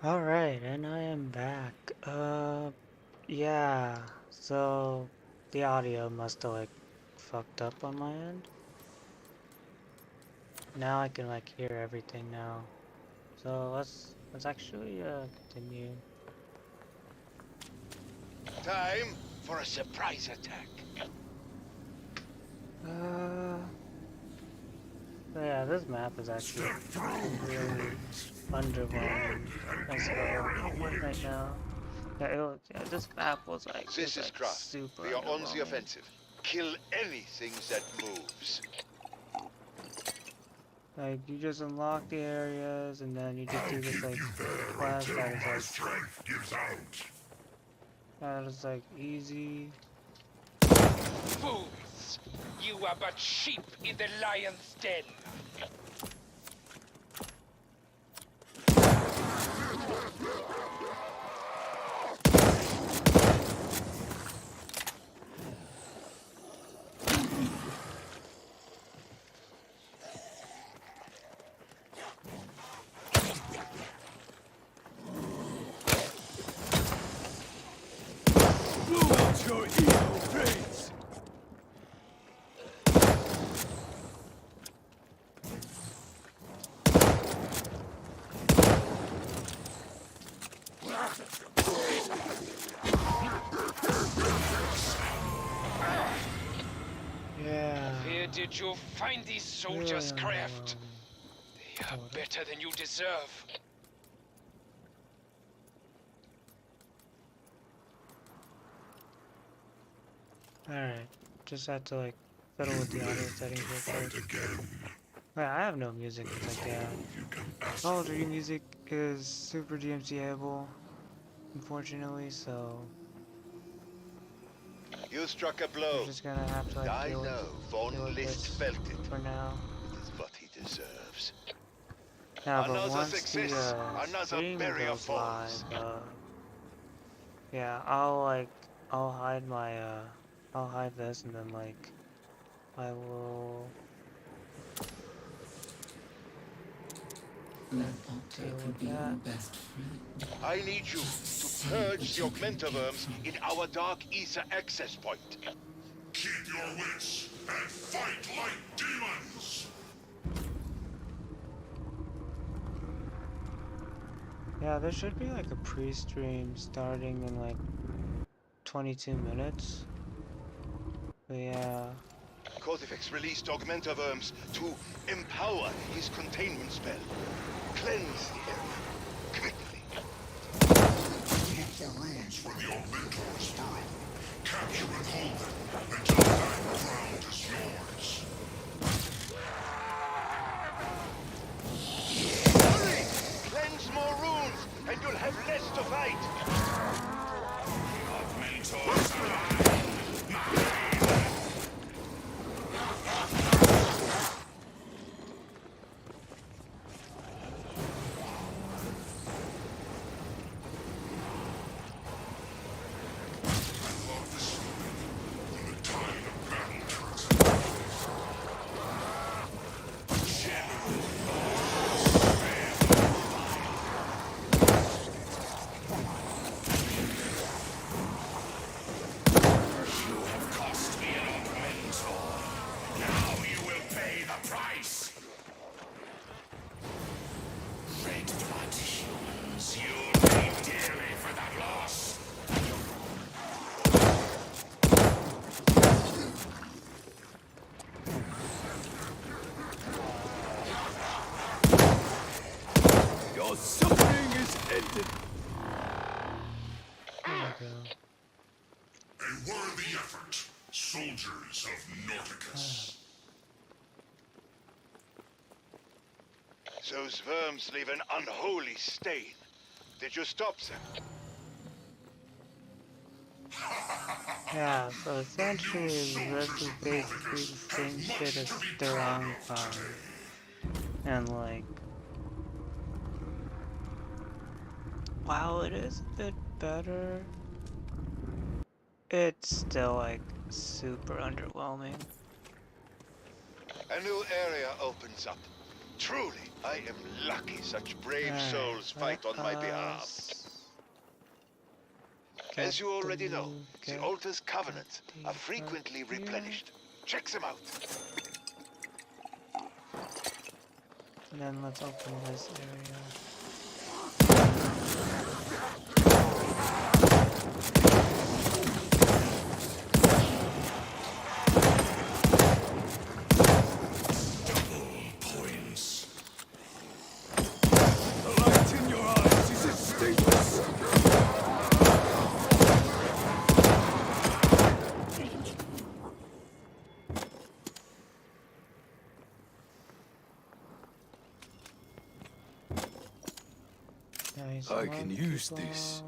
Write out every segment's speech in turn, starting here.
Alright, and I am back. Yeah, so the audio must have like fucked up on my end. Now I can like hear everything now. So let's actually continue. Time for a surprise attack. Uh, so yeah, this map is actually really underwhelming as hell right now. Yeah, this map This is is like Kraft. super We are on the underwhelming. offensive. Kill anything that moves. Like, you just unlock the areas, and then you just I'll do this, keep like, you there quest until my strength gives out. that is, like, easy. Fools! You are but sheep in the lion's den. What's your evil face? Yeah, Where did you find these really soldiers, Kraft? underwhelming. They are better than you deserve. Alright, just had to, like, fiddle with the audio settings real Fight quick. again. Wait, I have no music, like, yeah. You can ask Call of for. Duty music is super DMCA-able, unfortunately, so You struck a we're blow. just gonna have to, like, I know Von deal with List this felt it. for now. It is what he deserves. Yeah, but Another once the success. Another stream barrier goes live, falls. yeah, I'll hide my I'll hide this, and then like I will That doctor deal could with be your that. best friend. I need you to purge the augmentaworms in our dark ether access point. Keep your wits and fight like demons. Yeah, there should be like a pre-stream starting in like 22 minutes. But yeah, Cortifex released augmentaworms to empower his containment spell. Cleanse the area. Quickly. Look for runes for the Augmentor's world. Capture and hold them until that ground is yours. Hurry! Cleanse more runes, and you'll have less to fight. Augmentors alive. Unlock the sword when the tide of battle turns. Cost me an Augmentor. Now you will pay the price. Red blood humans, you'll pay dearly for that loss. Your suffering is ended. there we go. A worthy effort, soldiers of Norticus. Those worms leave an unholy stain. Did you stop them? Yeah, so essentially this is basically the same shit as Durang Farm. And like, while it is a bit better, it's still like super underwhelming. A new area opens up. Truly, I am lucky such brave Alright, souls fight on my behalf. As you already know, the Altar's covenants are frequently replenished. Check them out. And then let's open this area. Points. The light in your eyes is extinguished. Nice. I can use this.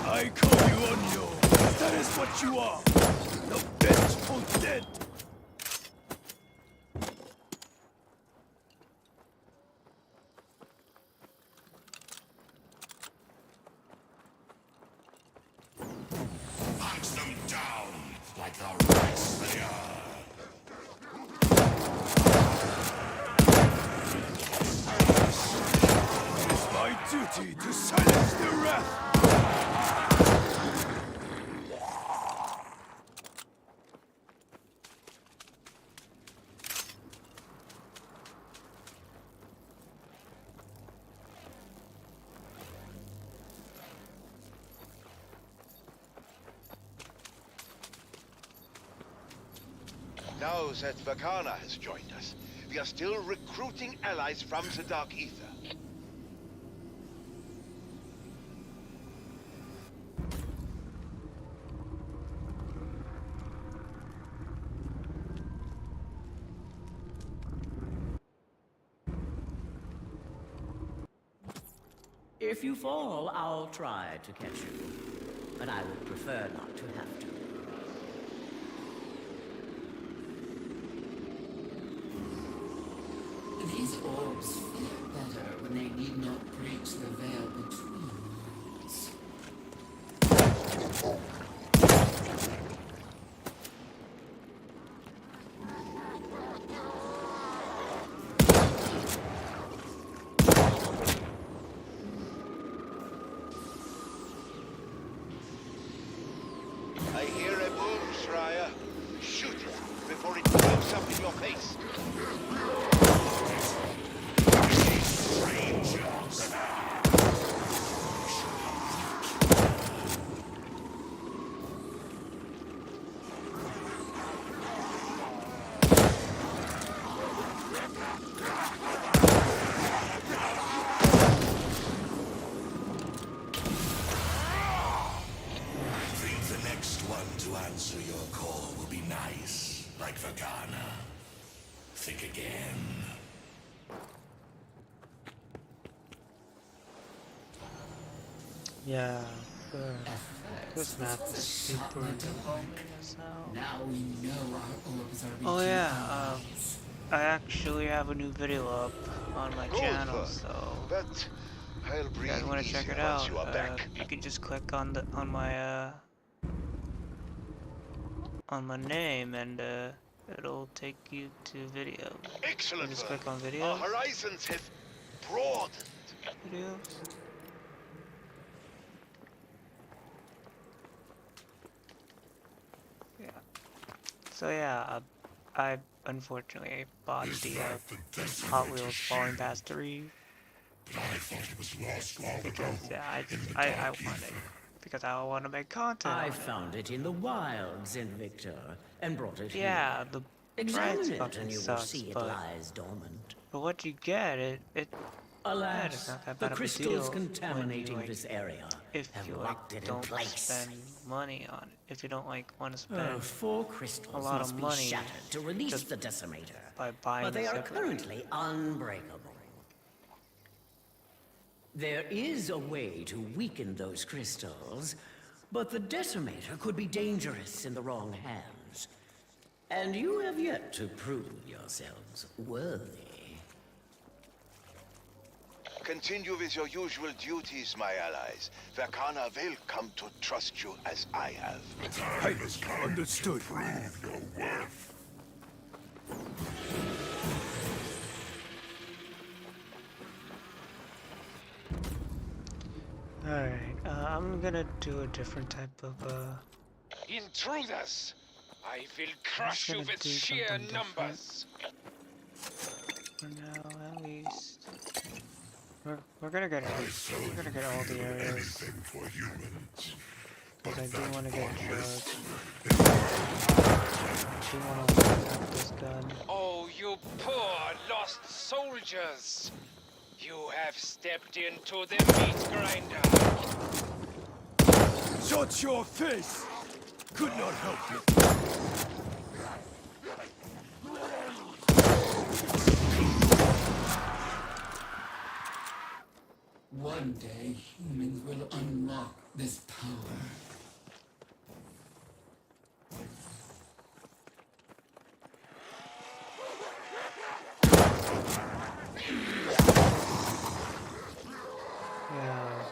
I call you Onyo. That is what you are. The vengeful dead. Hunt them down like the rats they are. It is my duty to silence the wrath. Now that Vakana has joined us, we are still recruiting allies from the Dark Ether. If you fall, I'll try to catch you. But I would prefer not to have to. These orbs feel better when they need not breach the veil between worlds. I hear a boom, Shreya. Shoot it before it blows up in your face. Think the next one to answer your call will be nice, like Vakana. Think again. Yeah, sure. This map is super annoying as hell. Now we know our orbs are Oh reaching yeah, allies. I actually have a new video up on my channel, so But I'll if you breathe guys want to check easier it out, once you are back. you can just click on my name and it'll take you to video. Excellent just work. click on Our videos. horizons have broadened. Videos. Yeah. So yeah, I unfortunately bought the Hot Wheels Falling Past 3 I thought it was lost long ago. because yeah, I want it because I want to make content. I on it. found it in the wilds, Invictor, and brought it Yeah, here. the Examine price it, fucking and you will sucks, see it but lies dormant. what you get, it's Alas, not that the bad of a crystals deal when contaminating you, this area if have you locked it in don't place. spend money on it. If you don't want to spend 4 crystals a lot must of be money shattered to release just the decimator, by buying but they the are separate- currently unbreakable. There is a way to weaken those crystals, But the Decimator could be dangerous in the wrong hands. And you have yet to prove yourselves worthy. Continue with your usual duties, my allies. Verkana will come to trust you as I have. Hey, understood. Prove your worth. Alright, I'm gonna do a different type of, Intruders! I will crush you gonna with do sheer something different. numbers. for now, at least. We're gonna get all the areas, Anything for humans. because I do want to get drugs. I do want to level this gun. Oh, you poor lost soldiers! You have stepped into the meat grinder. Shut your face! Could not help it. One day, humans will unlock this power. Yeah.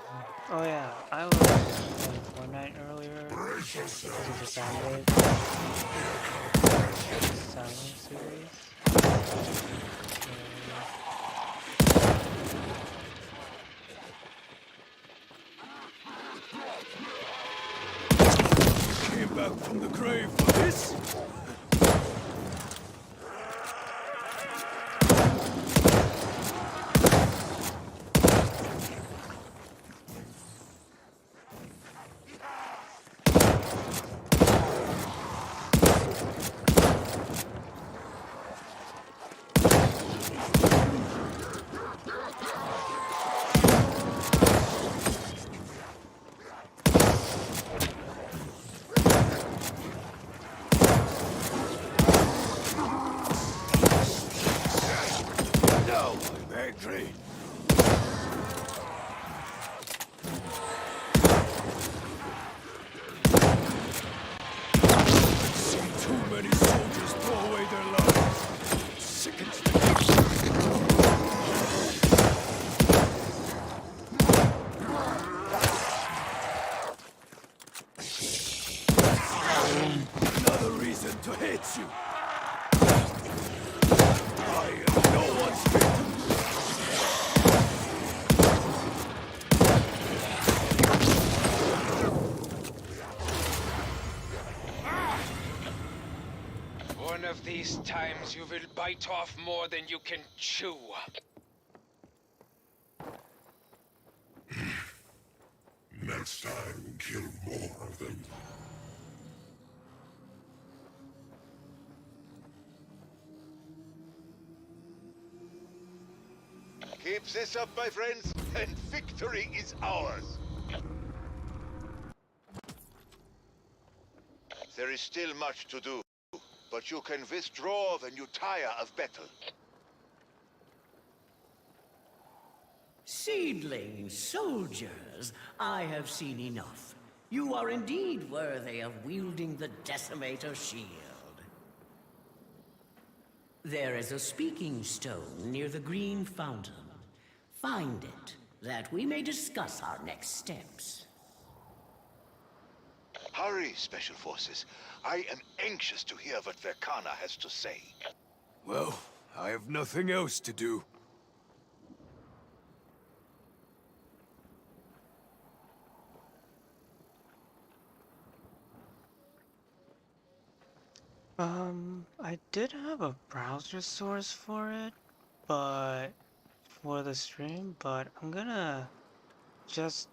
Oh yeah, I was playing Fortnite earlier because of the Soundwave series. Came back from the grave for this? Now I'm angry. Seen too many soldiers throw away their lives. Sickens me. Another reason to hate you. I am no one's victim. One of these times you will bite off more than you can chew. Next time, kill more of them. Keep this up, my friends, and victory is ours. There is still much to do, but you can withdraw when you tire of battle. Seedling soldiers, I have seen enough. You are indeed worthy of wielding the Decimator shield. There is a speaking stone near the green fountain. Find it, that we may discuss our next steps. Hurry, Special Forces. I am anxious to hear what Verkana has to say. Well, I have nothing else to do. I did have a browser source for it, but for the stream, but I'm gonna just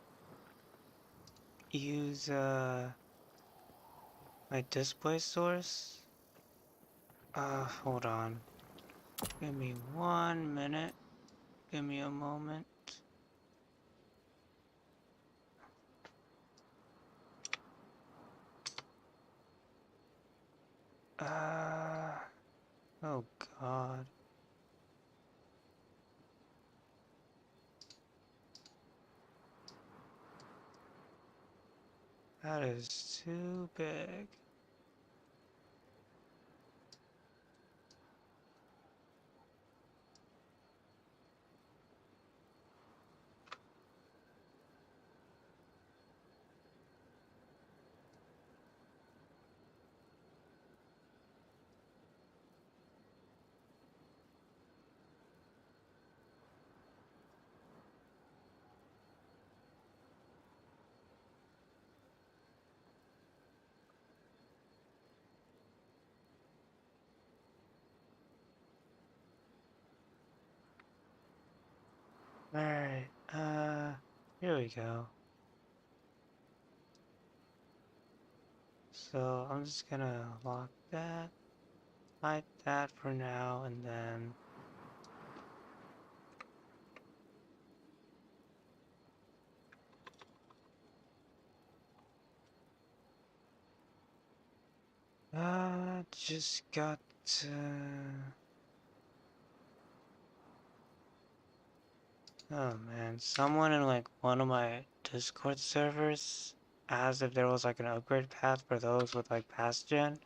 use my display source. Hold on. Give me 1 minute. Give me a moment. Oh God. That is too big. Alright, here we go. So I'm just gonna lock that, hide that for now, and then just got to... Oh man, someone in like one of my Discord servers asked if there was like an upgrade path for those with like past gen.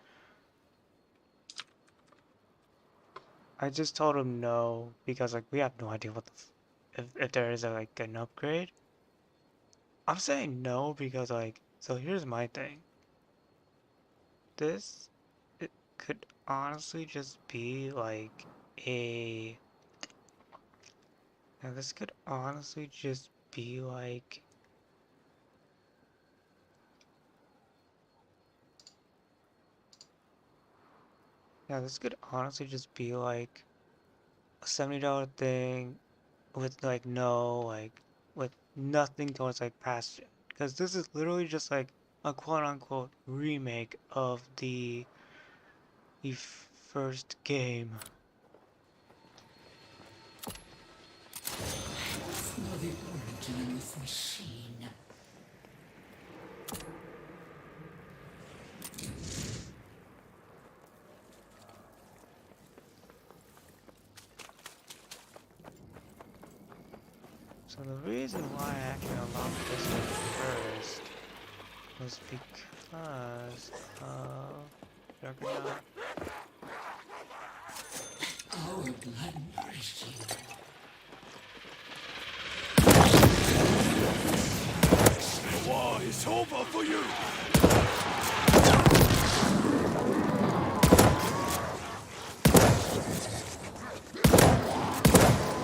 I just told him no because like we have no idea what the if there is a, like an upgrade. I'm saying no because like, so here's my thing. This, it could honestly just be like a... Now this could honestly just be like... Now this could honestly just be like a $70 thing with like no, like, with nothing towards like past gen. Because this is literally just like a quote-unquote remake of the first game. For the origin of this machine. So the reason why I actually unlocked this one first was because of Juggernaut. Our blood nourished you. The war is over for you!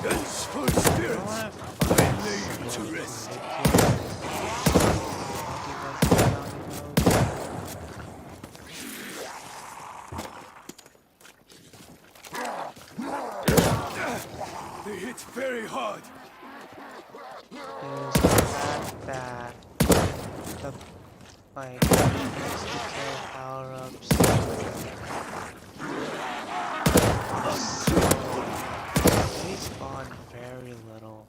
Vengeful spirits, I lay you to rest. They hit very hard. Is the fact that the like insta-kill power-ups they spawn very little.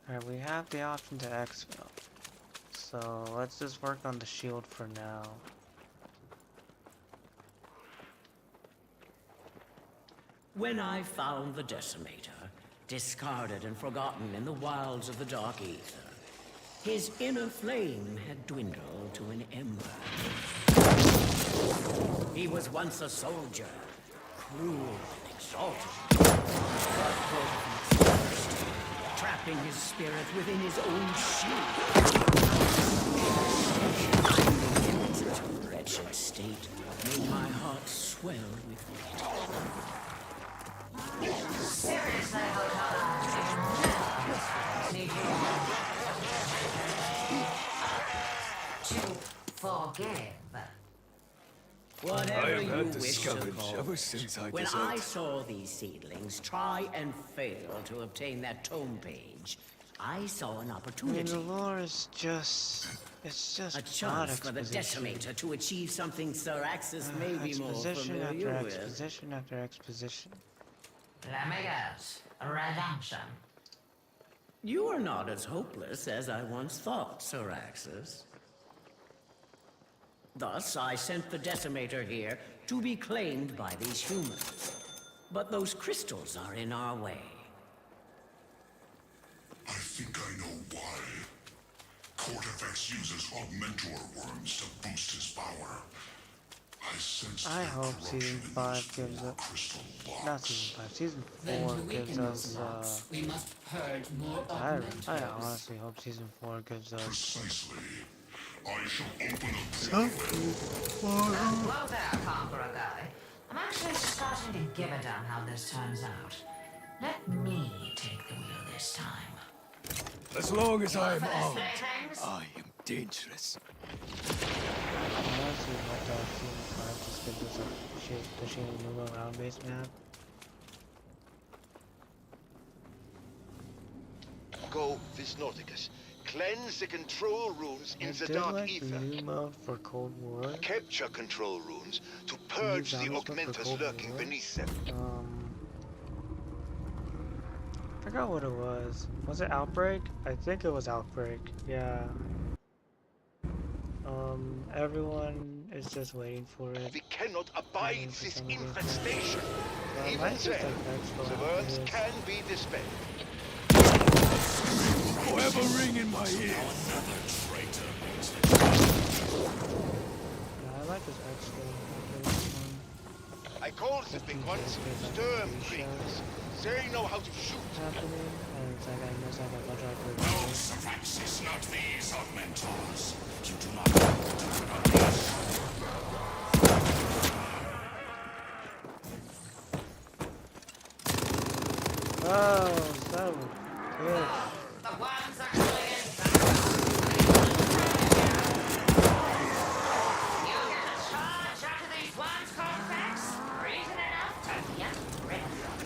Alright, we have the option to exfil. So let's just work on the shield for now. When I found the Decimator, discarded and forgotten in the wilds of the Dark Ether, his inner flame had dwindled to an ember. He was once a soldier, cruel and exalted, but thirst, trapping his spirit within his own shield. Finding him in such a wretched state made my heart swell with pity. Seriously, need to forgive. Whatever I have you had wish to discovered call ever it. since I When deserted. I saw these seedlings try and fail to obtain that tome page, I saw an I mean, opportunity. the lore is just... It's just A not chance for the exposition. Decimator to achieve something Sir Axis may be more Exposition after familiar with. exposition after exposition. Let me guess. Redemption. You are not as hopeless as I once thought, Sir Axis. Thus, I sent the Decimator here to be claimed by these humans. But those crystals are in our way. I think I know why. Cortifex uses Augmentor worms to boost his power. I sense I their hope season corruption in 5 those gives 4 us, crystal not blocks. season 5, season Then 4 to gives weaken those us, locks, we must purge more I augmentors. honestly hope season 4 gives us Precisely. I shall open a portal. something. Hello there, Conqueror Guy. I'm actually starting to give a damn how this turns out. Let me take the wheel this time. As long as I'm armed, Playthings? I am dangerous. Honestly, what season 5 just gives us a the Shinonuma round base map. Go, Visnauticus. Cleanse the control rooms in I the did Dark like Ether. the new mode for Cold War. Capture control rooms to purge the zombies mode for augmenters Cold lurking War. beneath them. I forgot what it was. Was it Outbreak? I think it was Outbreak. Yeah. Everyone is just waiting for it. We cannot abide Waiting for this some of those infestation. I Even might just then, like extra the after worms this. can be dispelled. Forever ring in my ears. Yeah, I like this extra after this one. I call the big ones Sturm Creepers. They know how to shoot. Happening, and it's like I must have a bunch of good No, videos. Sephaxis, not these Augmentors. You do not want to put up this. Oh, that was good. The worms are coming in. You get a charge out of these worms, Cortex. Reason enough to get rid of them.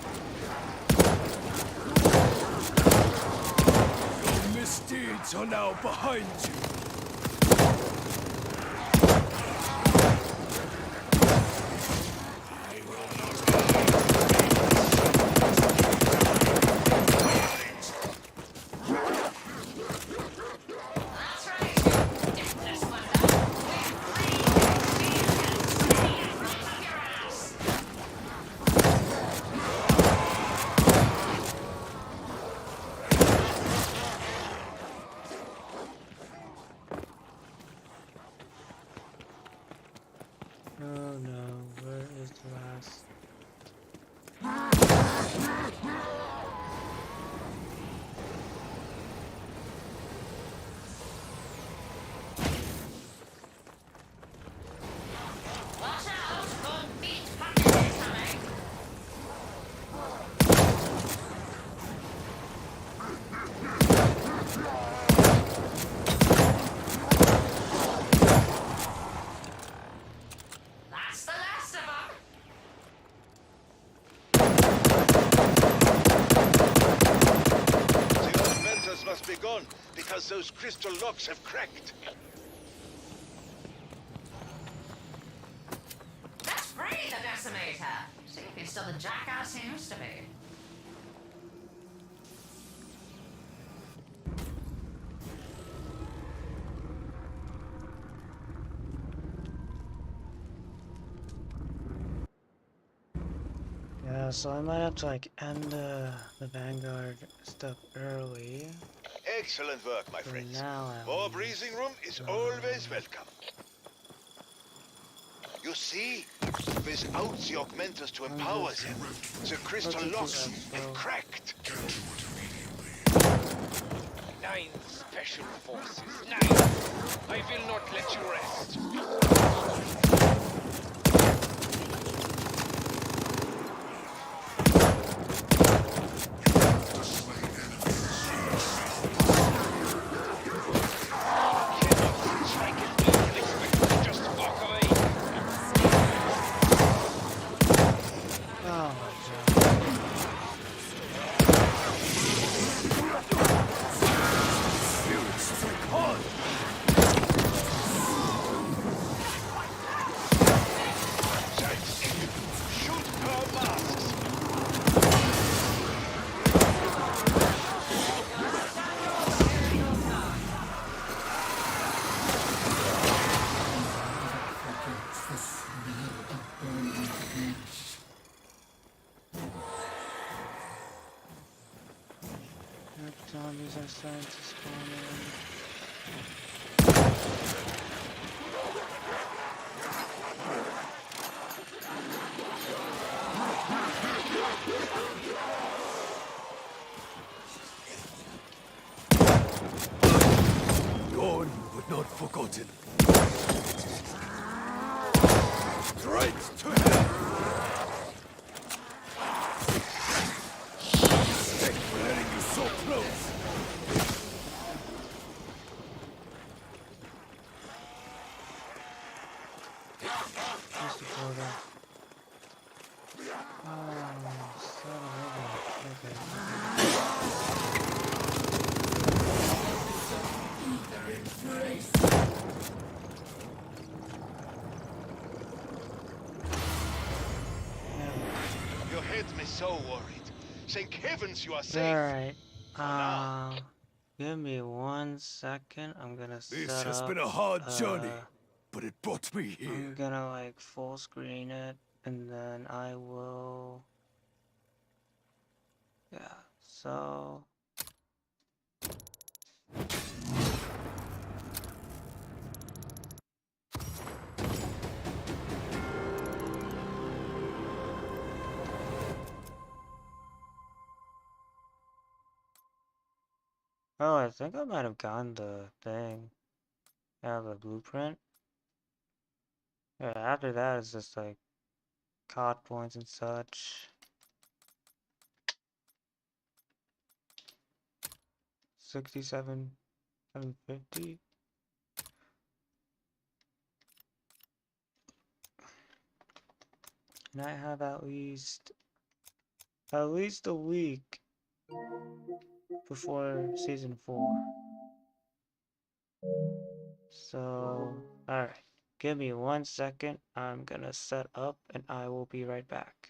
Your misdeeds are now behind you. That's right. If this one does, we free and see your ass. Oh no, where is the last? Watch out, good meat packet is coming. That's the last of them. The augmenters must be gone because those crystal locks have cracked. Let's free the decimator. See if he's still the jackass he used to be. Yeah, so I might have to like end the Vanguard stuff early. Excellent work, my For friends. now, at More least. breathing room is always welcome. You see, without the augmenters to empower them, the crystal Let's do locks that, have so- cracked. Get to it immediately. 9 special forces. 9. I will not let you rest. Strike it deep and expect me to just walk away. Oh my god. Zombies are starting to spawn in. Gone, but not forgotten. Straight to hell! Mistake for letting you so close! Where's the portal? Oh, son of a bitch. Okay. Your head me so worried. Thank heavens you are safe. Alright. now. Give me 1 second. I'm gonna This set has up. been a hard journey, but it brought me here. I'm gonna like full screen it, and then I will. Yeah. So. Oh, I think I might have gotten the thing. Yeah, the blueprint. Yeah, after that it's just like COD points and such. 67, 750. And I have at least a week before season 4. So, alright. Give me 1 second. I'm gonna set up and I will be right back.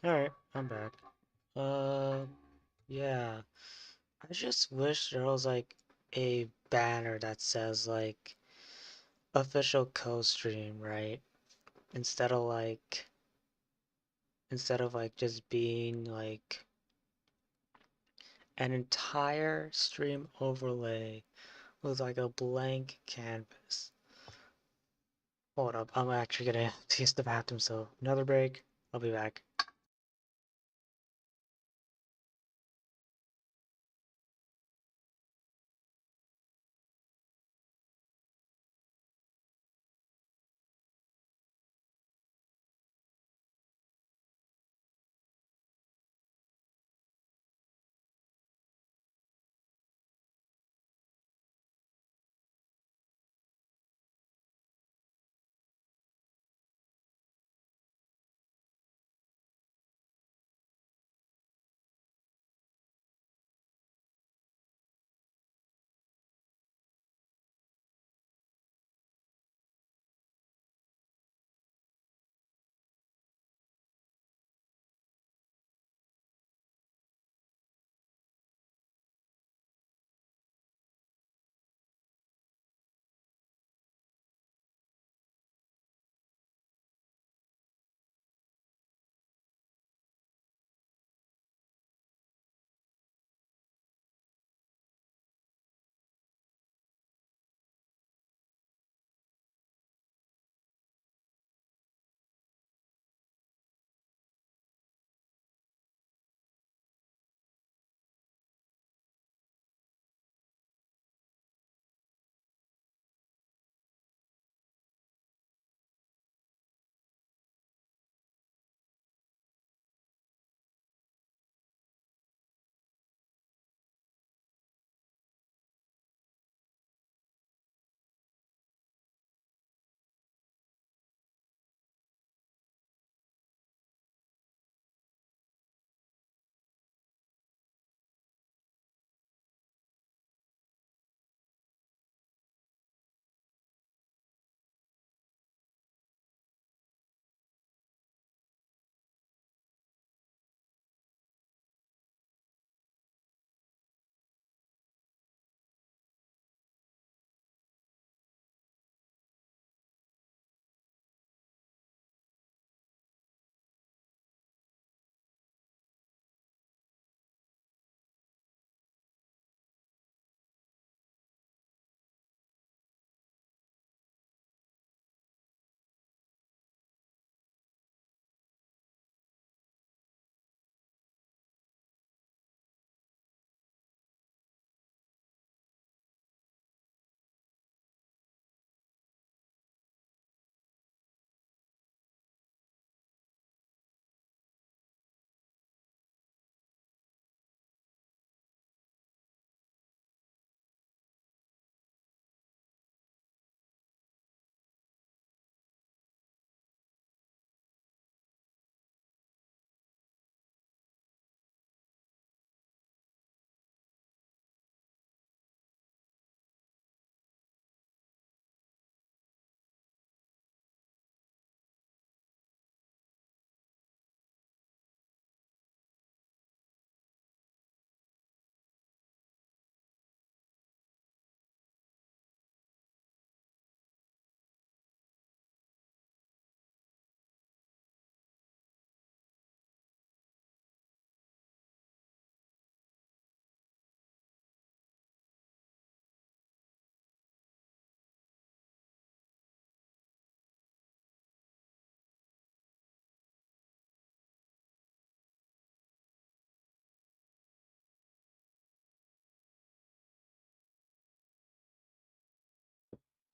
Alright, I'm back. Yeah. I just wish there was like a banner that says like official co-stream, right? instead of like just being like an entire stream overlay with like a blank canvas. Hold up, I'm actually gonna use the bathroom, so another break. I'll be back.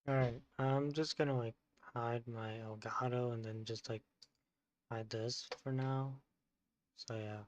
Alright, I'm just gonna like hide my Elgato and then just like hide this for now. So yeah.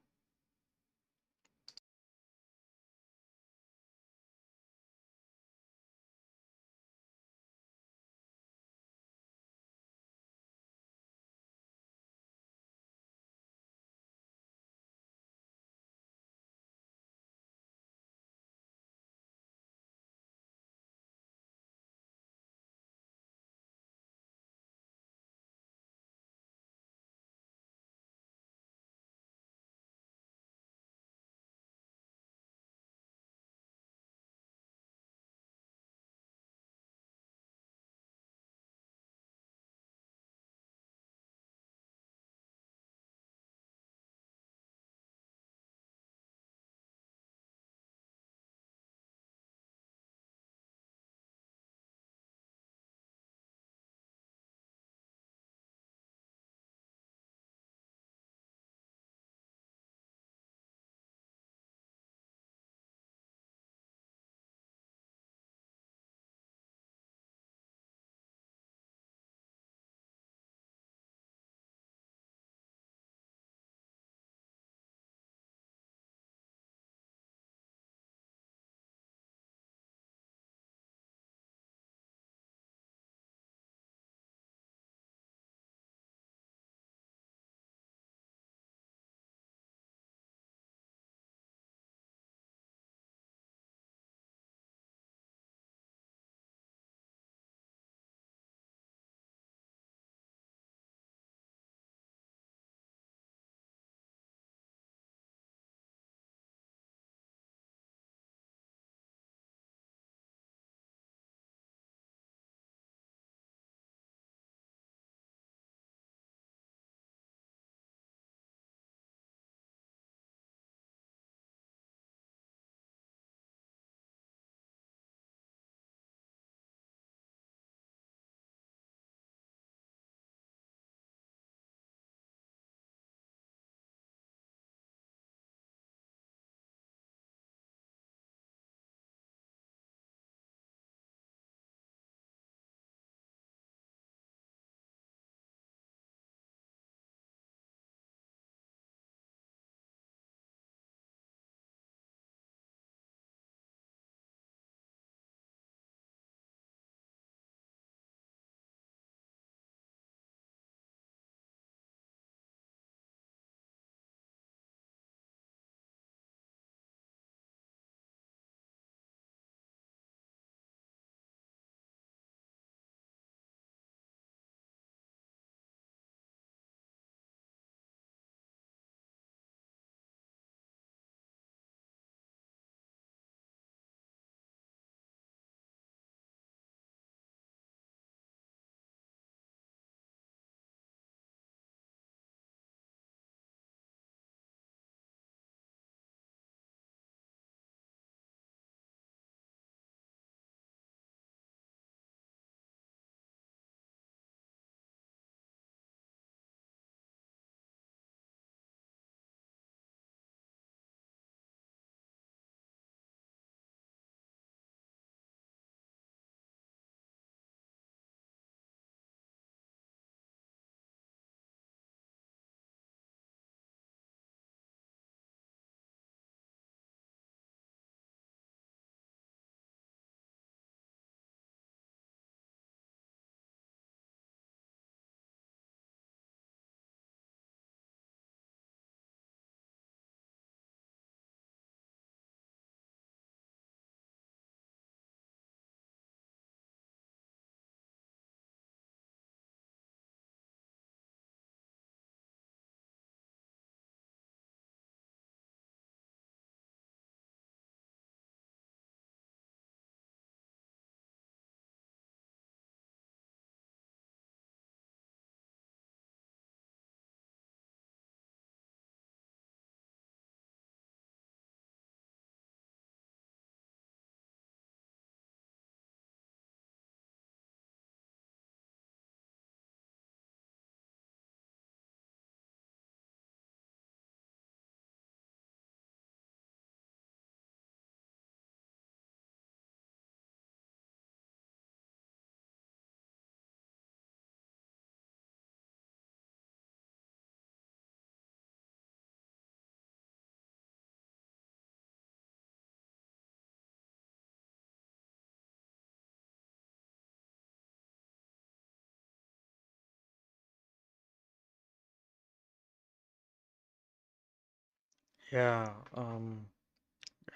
Yeah,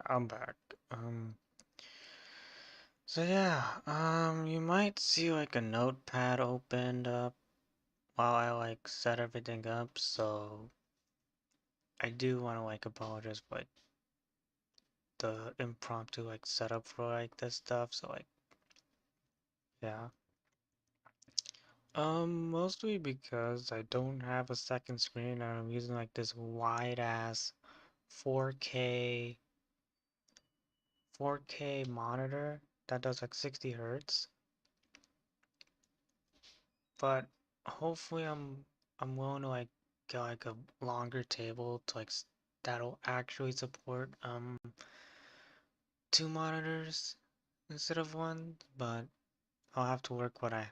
I'm back. So yeah, you might see like a notepad opened up while I like set everything up, so I do want to like apologize for like the impromptu like setup for like this stuff, so like yeah. Mostly because I don't have a second screen and I'm using like this wide ass 4K 4K monitor that does like 60 hertz. But hopefully I'm willing to like get like a longer table to like that'll actually support two monitors instead of one, but I'll have to work what I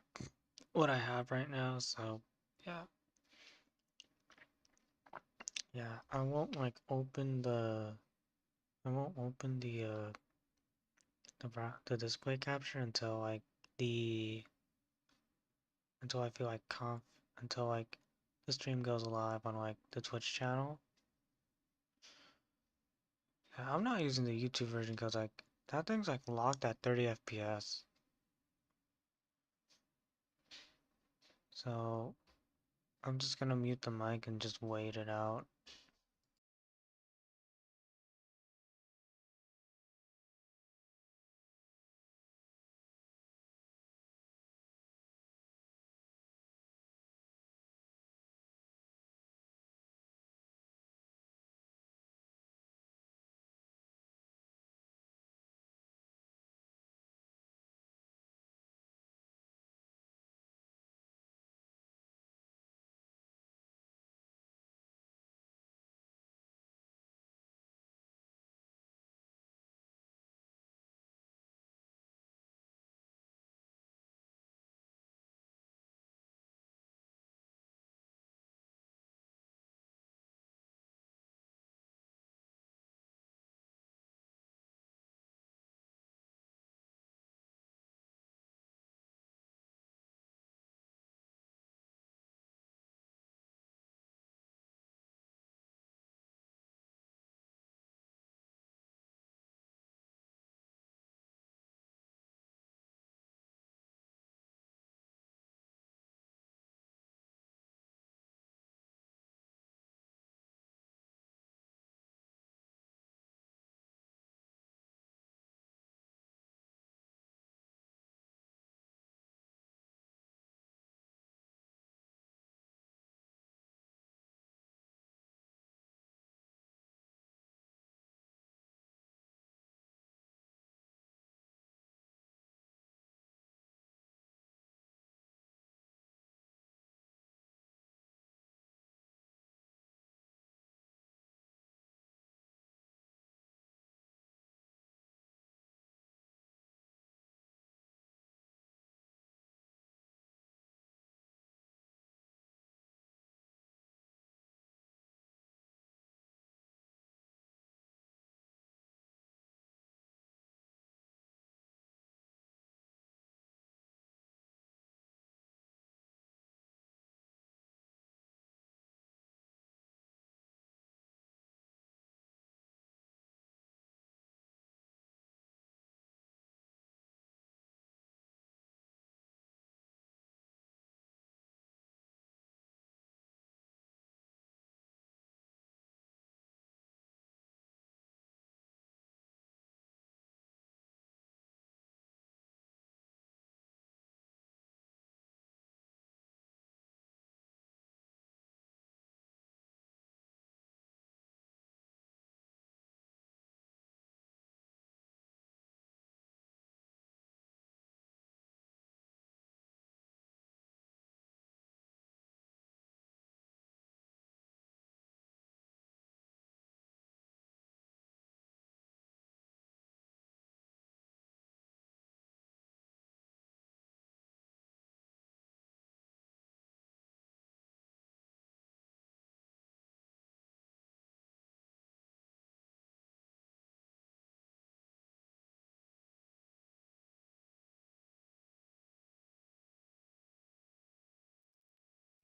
have right now, so yeah. Yeah, I won't like open the I won't open the display capture until like the until I feel like until like the stream goes live on like the Twitch channel. Yeah, I'm not using the YouTube version because like that thing's like locked at 30 FPS. So I'm just gonna mute the mic and just wait it out.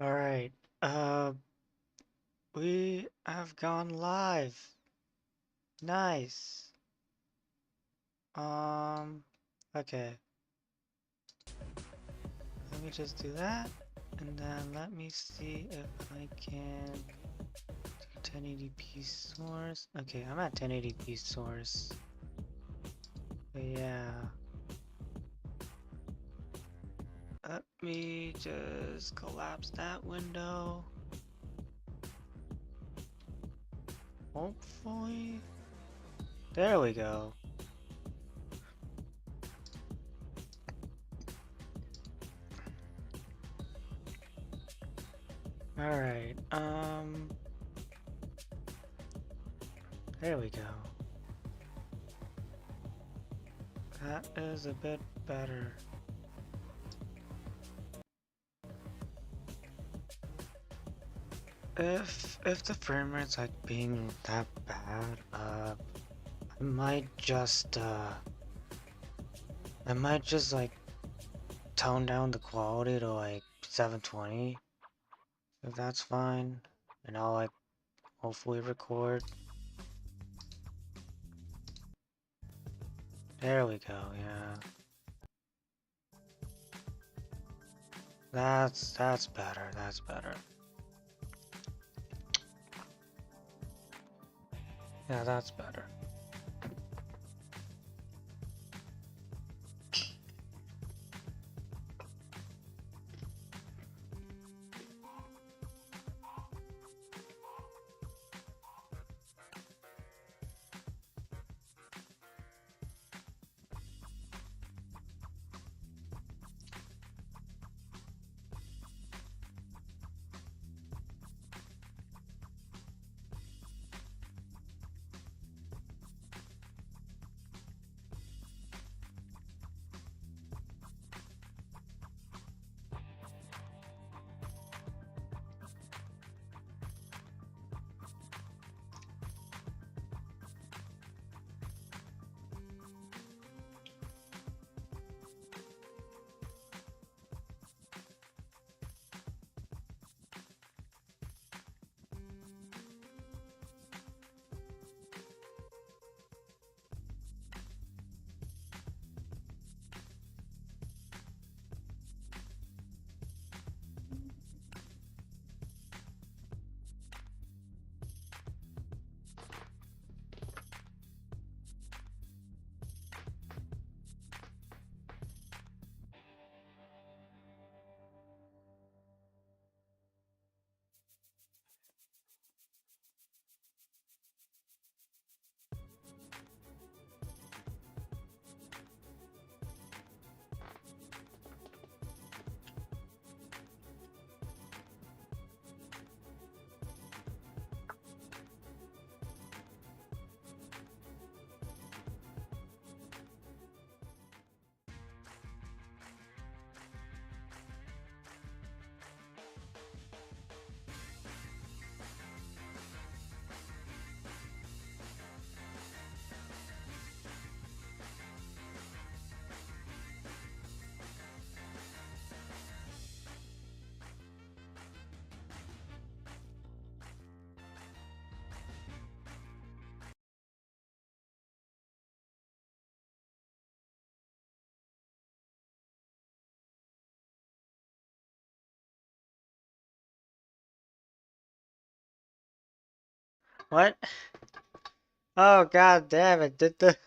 All right. Uh, we have gone live. Nice. Okay. Let me just do that, and then let me see if I can do 1080p source. Okay, I'm at 1080p source. But yeah. Let me just collapse that window. Hopefully. There we go. Alright, there we go. That is a bit better. If the frame rate's like being that bad, I might just like tone down the quality to like 720, if that's fine, and I'll like hopefully record. There we go, yeah. That's better, that's better. Yeah, that's better. What? Oh god damn it, did the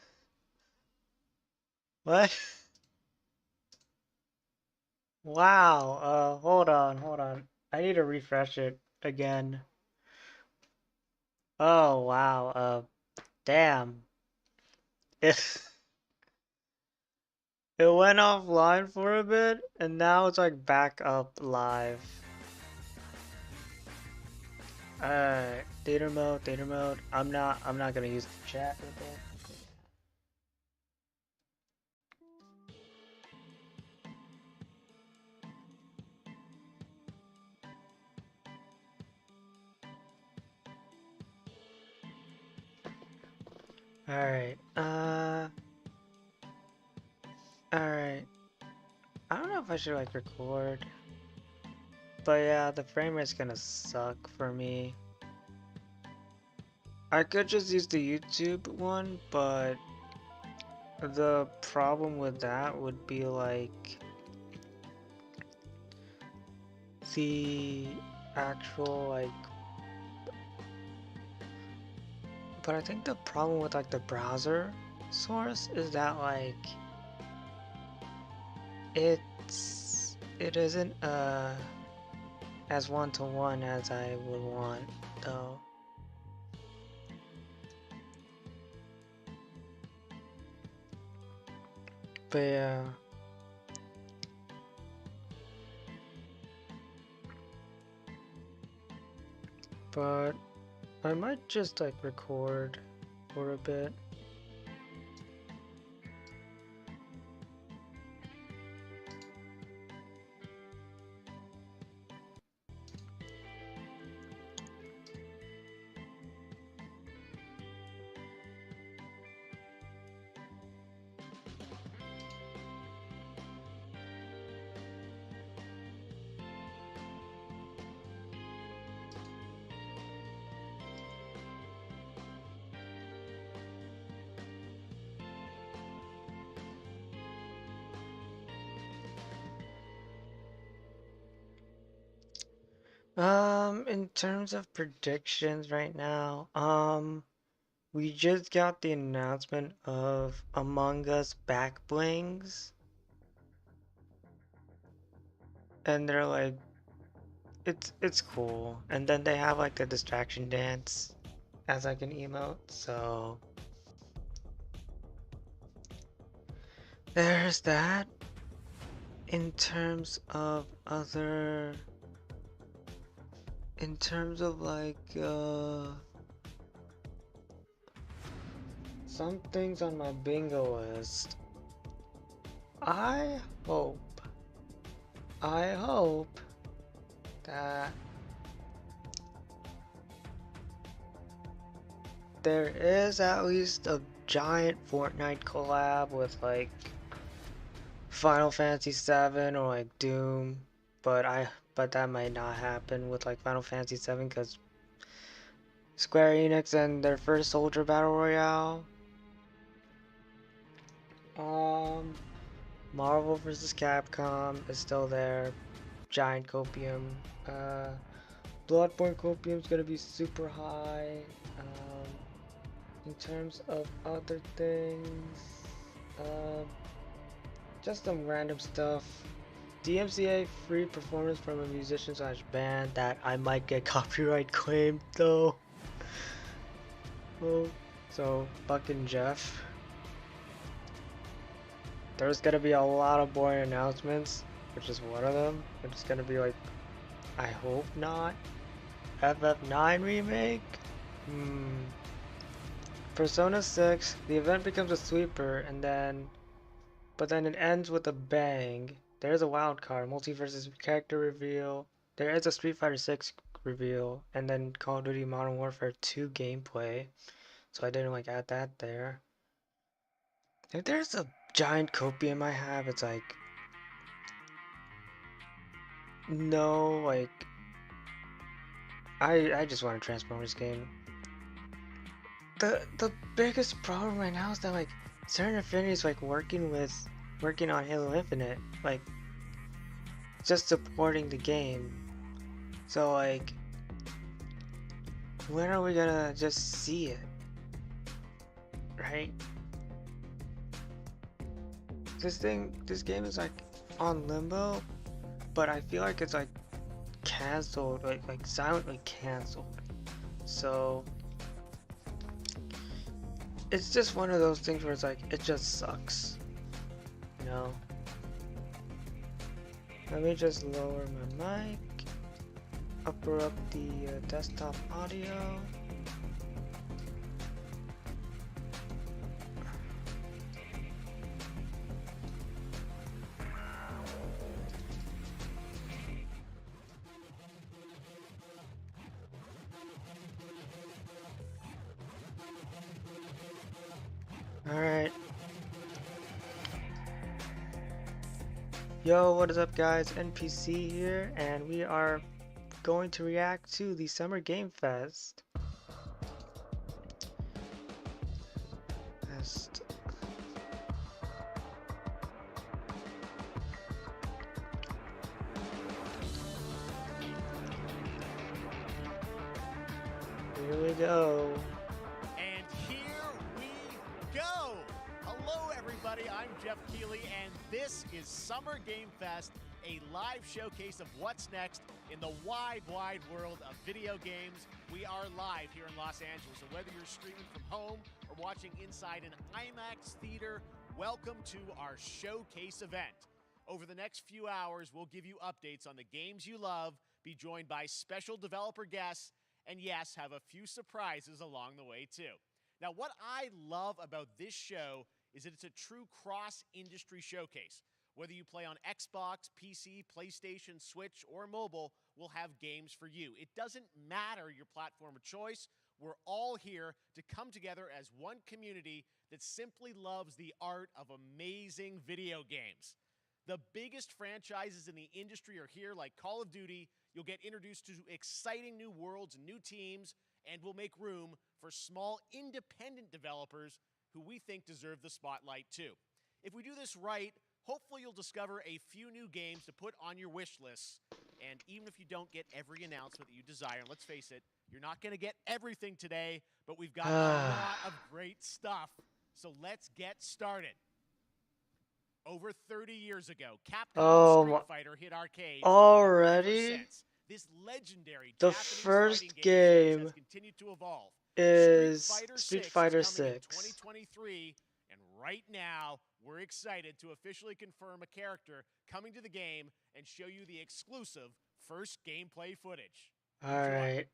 what? Wow, hold on. I need to refresh it again. Oh wow, damn. It it went offline for a bit and now it's like back up live. Theater mode. I'm not gonna use the chat with it. Alright, alright. I don't know if I should like record. But yeah, the frame rate's gonna suck for me. I could just use the YouTube one, but the problem with that would be like the actual like, but I think the problem with like the browser source is that like it isn't as one-to-one as I would want though. But yeah. But I might just like record for a bit. In terms of predictions right now, we just got the announcement of Among Us back blings. And they're like, it's cool. And then they have like the distraction dance as like an emote, so there's that. In terms of other, in terms of like some things on my bingo list, I hope that there is at least a giant Fortnite collab with like Final Fantasy VII or like Doom, but that might not happen with like Final Fantasy VII because Square Enix and their first Soldier Battle Royale. Marvel vs. Capcom is still there. Giant Copium. Bloodborne Copium is gonna be super high. In terms of other things, just some random stuff. DMCA free performance from a musician / band that I might get copyright claimed though. Well, so fucking Jeff. There's gonna be a lot of boring announcements, which is one of them. It's gonna be like, I hope not. FF9 remake? Persona 6, the event becomes a sweeper but then it ends with a bang. There is a wild card, multiverses character reveal. There is a Street Fighter 6 reveal, and then Call of Duty Modern Warfare 2 gameplay. So I didn't like add that there. If there's a giant copium I have, it's like no, like I just want a Transformers game. The biggest problem right now is that like Certain Affinity is like working on Halo Infinite, like just supporting the game. So like when are we gonna just see it? Right? This game is like on limbo, but I feel like it's like cancelled, like silently cancelled. So it's just one of those things where it's like it just sucks, you know. Let me just lower my mic, upper up the desktop audio. Alright. Yo, what is up guys? NPC here, and we are going to react to the Summer Game Fest. Quest. Here we go. And here we go! Hello, everybody. I'm Jeff Keighley, and this is Summer Game Fest, a live showcase of what's next in the wide, wide world of video games. We are live here in Los Angeles, and whether you're streaming from home or watching inside an IMAX theater, welcome to our showcase event. Over the next few hours, we'll give you updates on the games you love, be joined by special developer guests, and yes, have a few surprises along the way too. Now, what I love about this show is that it's a true cross-industry showcase. Whether you play on Xbox, PC, PlayStation, Switch, or mobile, we'll have games for you. It doesn't matter your platform of choice. We're all here to come together as one community that simply loves the art of amazing video games. The biggest franchises in the industry are here, like Call of Duty. You'll get introduced to exciting new worlds and new teams, and we'll make room for small independent developers who we think deserve the spotlight too. If we do this right, hopefully you'll discover a few new games to put on your wish lists. And even if you don't get every announcement that you desire, and let's face it, you're not going to get everything today, but we've got a lot of great stuff. So let's get started. Over 30 years ago, Capcom's Street Fighter hit arcades. Already? This legendary The Japanese first fighting game game has continued to evolve. is Street Fighter is coming in 6. 2023, and right now we're excited to officially confirm a character coming to the game and show you the exclusive first gameplay footage. Alright.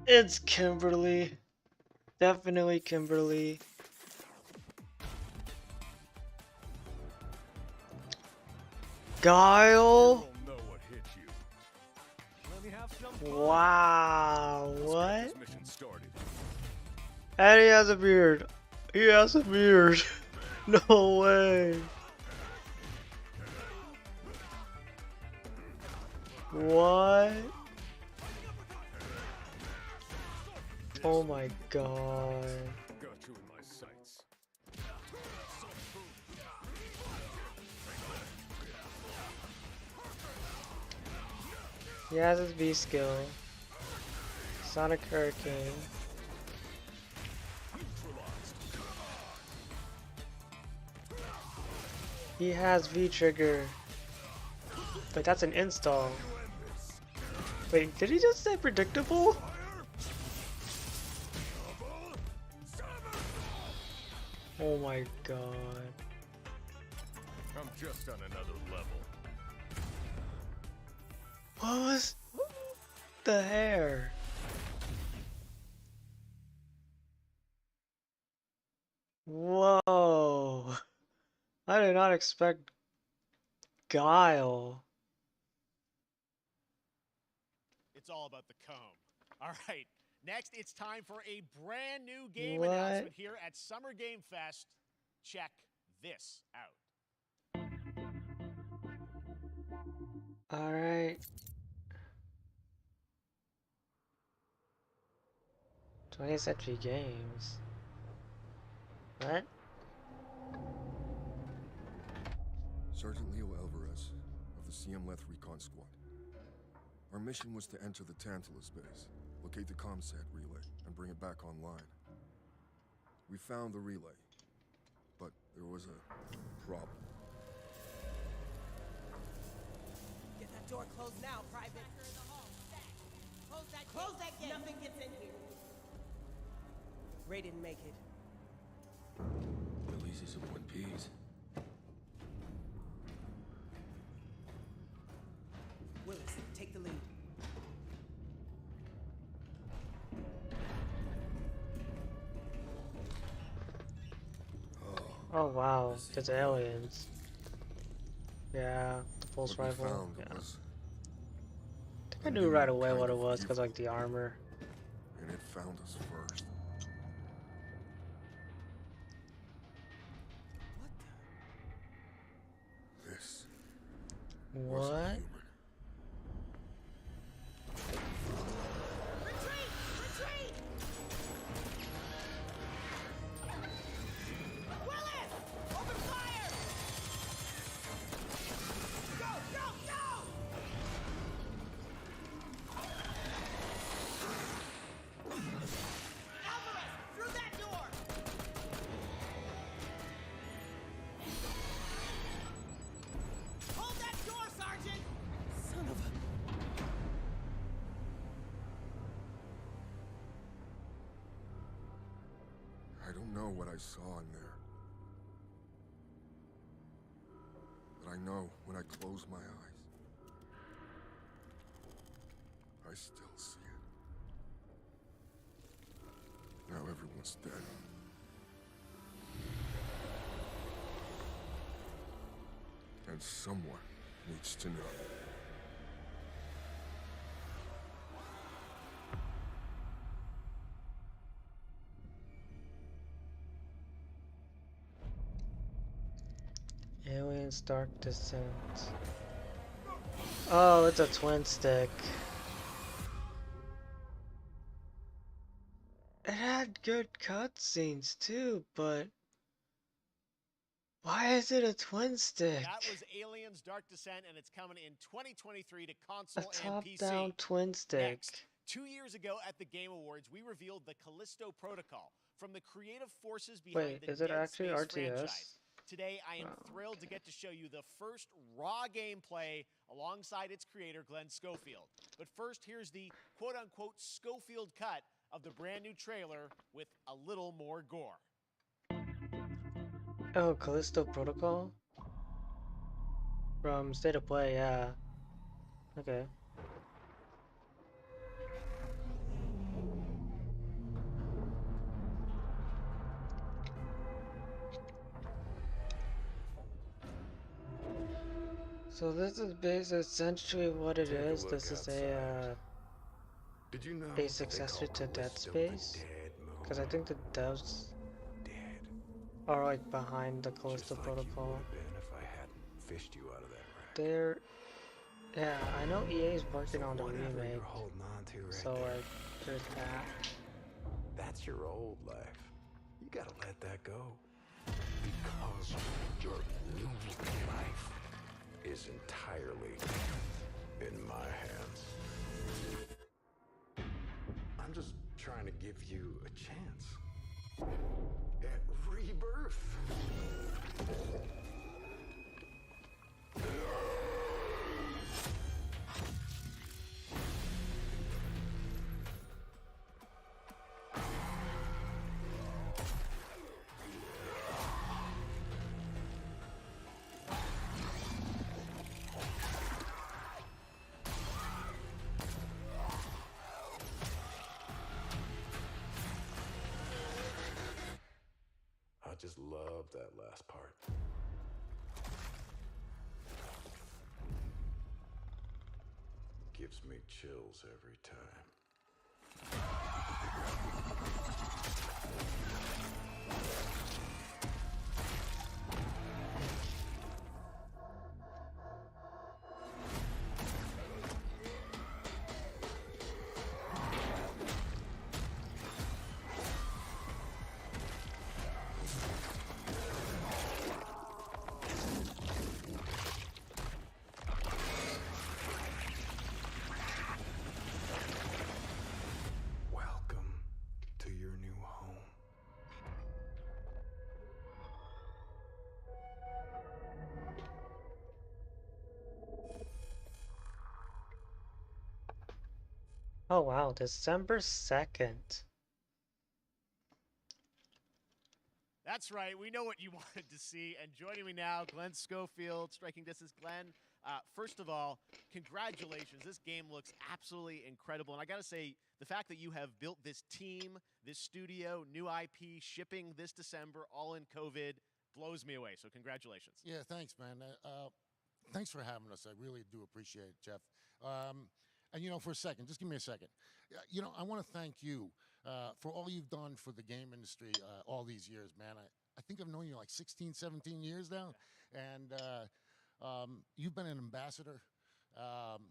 It's Kimberly. Definitely Kimberly. Guile? Wow, what? And he has a beard. He has a beard. No way. What? Oh my god. Got you in my sights. He has his V skill. Sonic Hurricane. He has V trigger. Wait, that's an install. Wait, did he just say predictable? Oh my god. I'm just on another level. What was the hair? Whoa. I did not expect Guile. It's all about the comb. All right, next it's time for a brand new game What? announcement here at Summer Game Fest. Check this out. Alright. 20th Century Games. What? Sergeant Leo Alvarez of the CM Leth Recon Squad. Our mission was to enter the Tantalus base, locate the ComSat relay, and bring it back online. We found the relay, but there was a problem. Get that door closed now, Private. Close that gate. Nothing gets in here. Ray didn't make it. Releases of one piece. Willis, take the lead. Oh wow, it's aliens. Yeah, the pulse What we rifle. found Yeah. was I think I knew right away what it was because like the armor. and it found us first. This wasn't What? human. don't know what I saw in there. But I know when I close my eyes, I still see it. Now everyone's dead. And someone needs to know. Aliens Dark Descent. Oh, it's a twin stick. It had good cutscenes too, but why is it a twin stick? That was Aliens Dark Descent, and it's coming in 2023 to A console and PC. top-down twin stick. Next, 2 years ago at the Game Awards, we revealed the Callisto Protocol from the creative forces behind Wait, the is it Dead actually Space RTS? franchise. Today, I am Oh, thrilled to get to show you the first raw gameplay alongside its creator, Glenn Schofield. But first, here's the quote-unquote Schofield cut of the brand new trailer with a little more gore. Oh, Callisto Protocol? From State of Play, yeah. Okay. So this is essentially what it is. This is Did you know a successor to Dead Space, because I think the devs are like behind the Callisto Protocol. If I hadn't fished you out of that rack. They're, yeah, I know EA is working on the Whatever remake, you're holding on to right so there, like there's that. that's your old life. You gotta let that go. Because your new life is entirely in my hands. I'm just trying to give you a chance at rebirth. I just love that last part. Gives me chills every time. Welcome to your new home. Oh wow, December 2nd. That's right. We know what you wanted to see. And joining me now, Glenn Schofield, Striking Distance. Glenn, first of all, congratulations. This game looks absolutely incredible. And I got to say, the fact that you have built this team, this studio, new IP, shipping this December, all in COVID, blows me away. So congratulations. Yeah, thanks, man. Thanks for having us. I really do appreciate it, Jeff. And, you know, for a second, just give me a second. You know, I want to thank you for all you've done for the game industry all these years, man. I think I've known you like 16, 17 years now. And you've been an ambassador.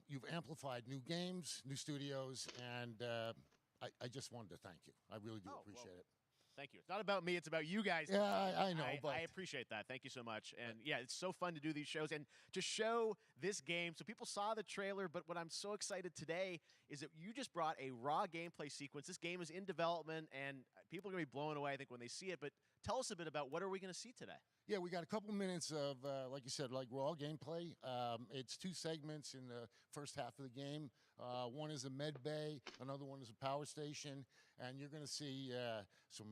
You've amplified new games, new studios, and I just wanted to thank you. I really do appreciate it. Thank you. It's not about me. It's about you guys. Yeah, I know, but I appreciate that. Thank you so much. And yeah, it's so fun to do these shows and to show this game. So people saw the trailer, but what I'm so excited today is that you just brought a raw gameplay sequence. This game is in development, and people are going to be blown away, I think, when they see it. But tell us a bit about what are we going to see today? yeah, we got a couple minutes of, like you said, like raw gameplay. It's 2 segments in the first half of the game. One is a med bay, another one is a power station, and you're going to see some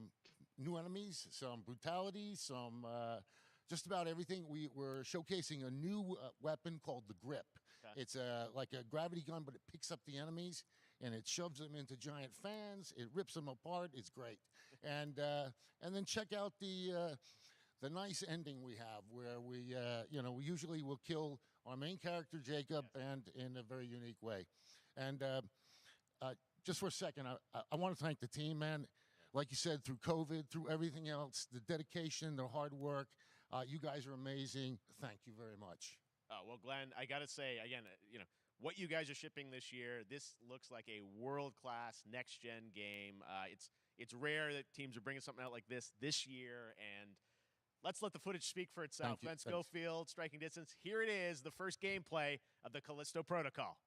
new enemies, some brutality, some just about everything. We're showcasing a new weapon called the Grip. Okay. It's like a gravity gun, but it picks up the enemies and it shoves them into giant fans. It rips them apart. It's great. And then check out the nice ending we have, where we we usually will kill our main character Jacob, and in a very unique way. And just for a second, I want to thank the team, man. Like you said, through COVID, through everything else, the dedication, the hard work, you guys are amazing. Thank you very much. Well, Glenn, I got to say, again, what you guys are shipping this year, this looks like a world-class next-gen game. It's rare that teams are bringing something out like this year, and let's let the footage speak for itself. Thank you. Glenn Thanks. Schofield, Striking Distance. Here it is, the first gameplay of the Callisto Protocol.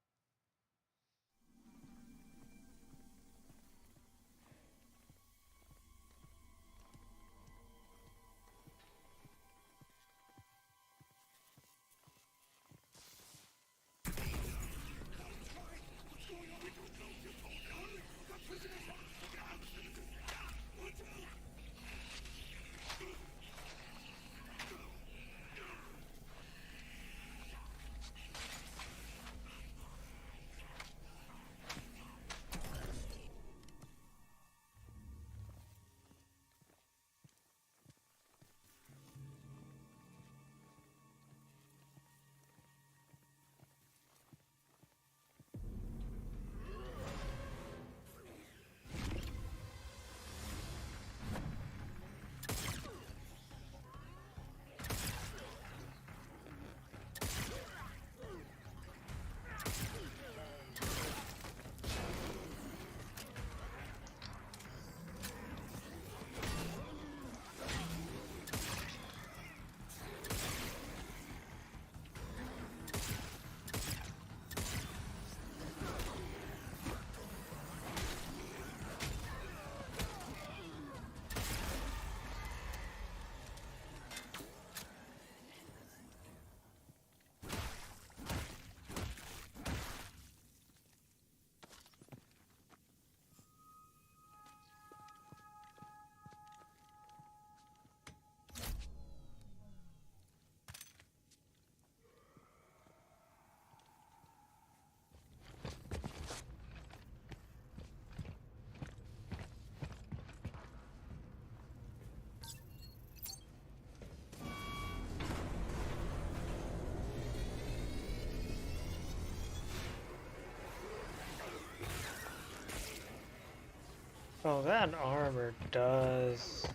Oh, that armor does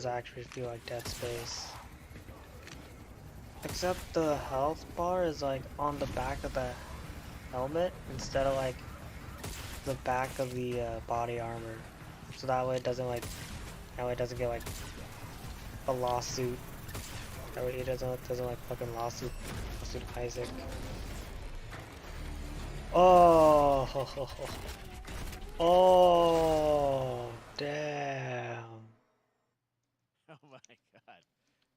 actually feel like Dead Space. Except the health bar is like on the back of the helmet instead of like the back of the body armor. So that way it doesn't get like a lawsuit. That way it doesn't like fucking lawsuit Isaac. Oh. Oh, damn. Oh my God.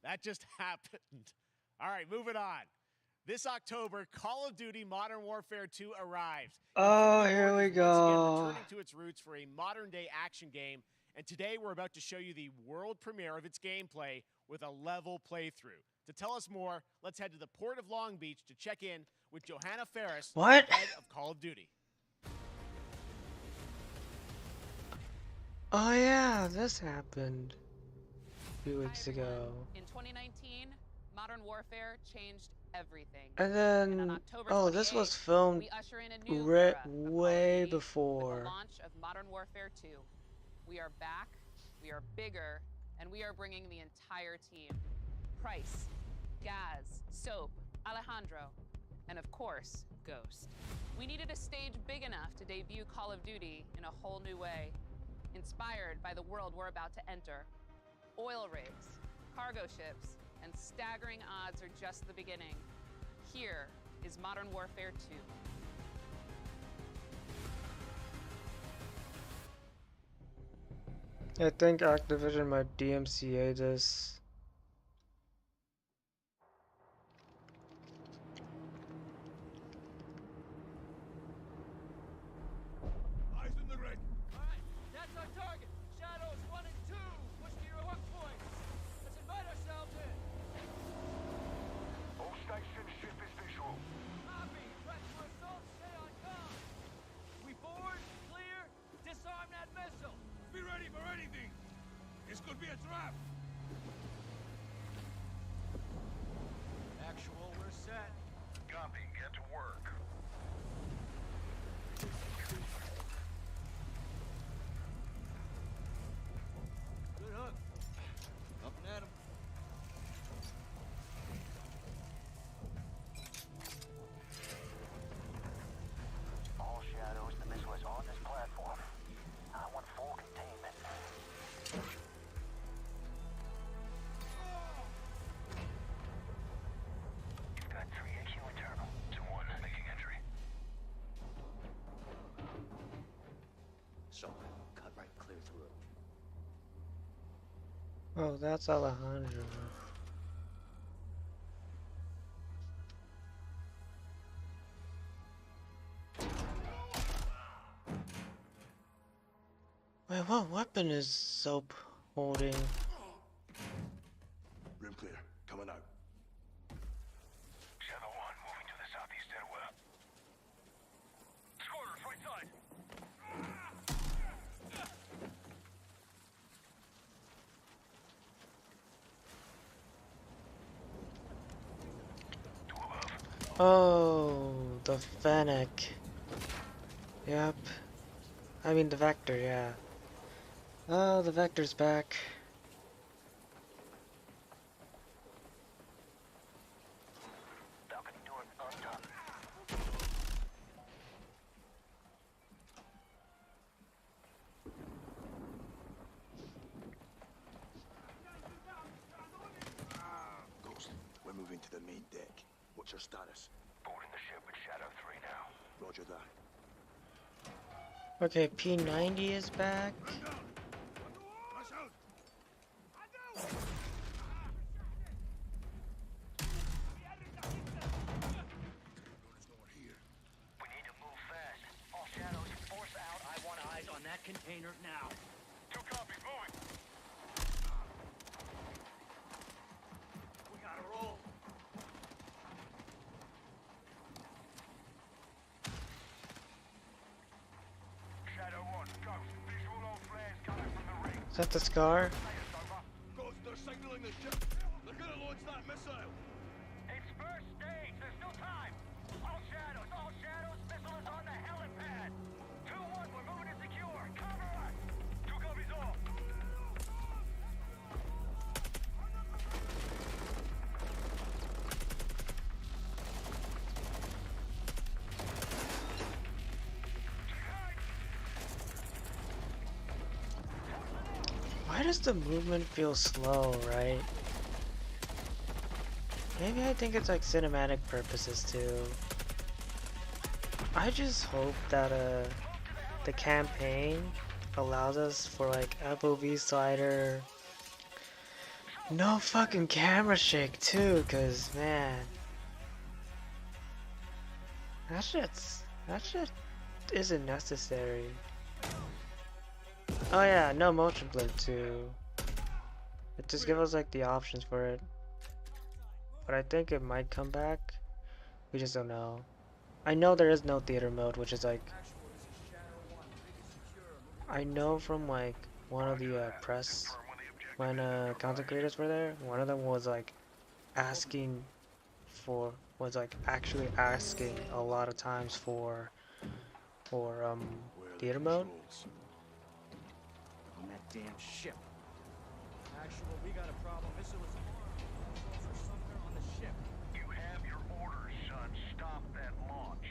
That just happened. All right, moving on. This October, Call of Duty Modern Warfare 2 arrives. Oh, here we Once go. again, returning to its roots for a modern-day action game, and today we're about to show you the world premiere of its gameplay with a level playthrough. To tell us more, let's head to the Port of Long Beach to check in with Johanna Ferris, What? head of Call of Duty. Oh yeah, this happened a few weeks ago. In 2019, Modern Warfare changed everything. And on then, October oh, this 28th, was filmed we usher in a new era of Call of way Duty with before. the launch of Modern Warfare 2. We are back, we are bigger, and we are bringing the entire team. Price, Gaz, Soap, Alejandro, and of course, Ghost. We needed a stage big enough to debut Call of Duty in a whole new way, inspired by the world we're about to enter. Oil rigs, cargo ships, and staggering odds are just the beginning. Here is Modern Warfare 2. I think Activision might DMCA this. Eyes in the red. Alright, that's our target. Shadows 1 and be a trap! Actual, we're set. Copy, get to work. Good hook. Up and at him. All shadows, the missile is on this platform. I want full containment. You've got 3 AQ internal. 2-1, making entry. So, cut right clear through. Oh, that's Alejandro. Wait, what weapon is Soap holding? Room clear. Coming out. Shadow 1, moving to the southeast stairwell. Squatters, right side. Oh, the Fennec. Yep. I mean the Vector, yeah. Oh, the Vector's back. Balcony door untucked. Ghost, we're moving to the main deck. What's your status? Boarding the ship with Shadow 3 now. Roger that. Okay, P90 is back. We need to move fast. All shadows, force out. I want eyes on that container now. 2 copies, moving. We gotta roll. Shadow 1, Ghost. Visual on flares coming from the ring. Is that the Scar? Ghost, they're signaling the ship. They're gonna launch that missile. It's first stage. There's no time. All shadows, missile is on the helipad. 2-1, we're moving to secure. Cover us. 2 copies off. Why does the movement feel slow, right? Maybe I think it's like cinematic purposes too. I just hope that the campaign allows us for like FOV slider, no fucking camera shake too, cause man, that shit isn't necessary. Oh yeah, no motion blur too. It just gives us like the options for it. But I think it might come back. We just don't know. I know there is no theater mode, which is like, I know from like one of the press when content creators were there, one of them was like actually asking a lot of times for theater mode. On that damn ship. Actual, we got a problem. Missile is armed. Controls are somewhere on the ship. You have your orders, son. Stop that launch.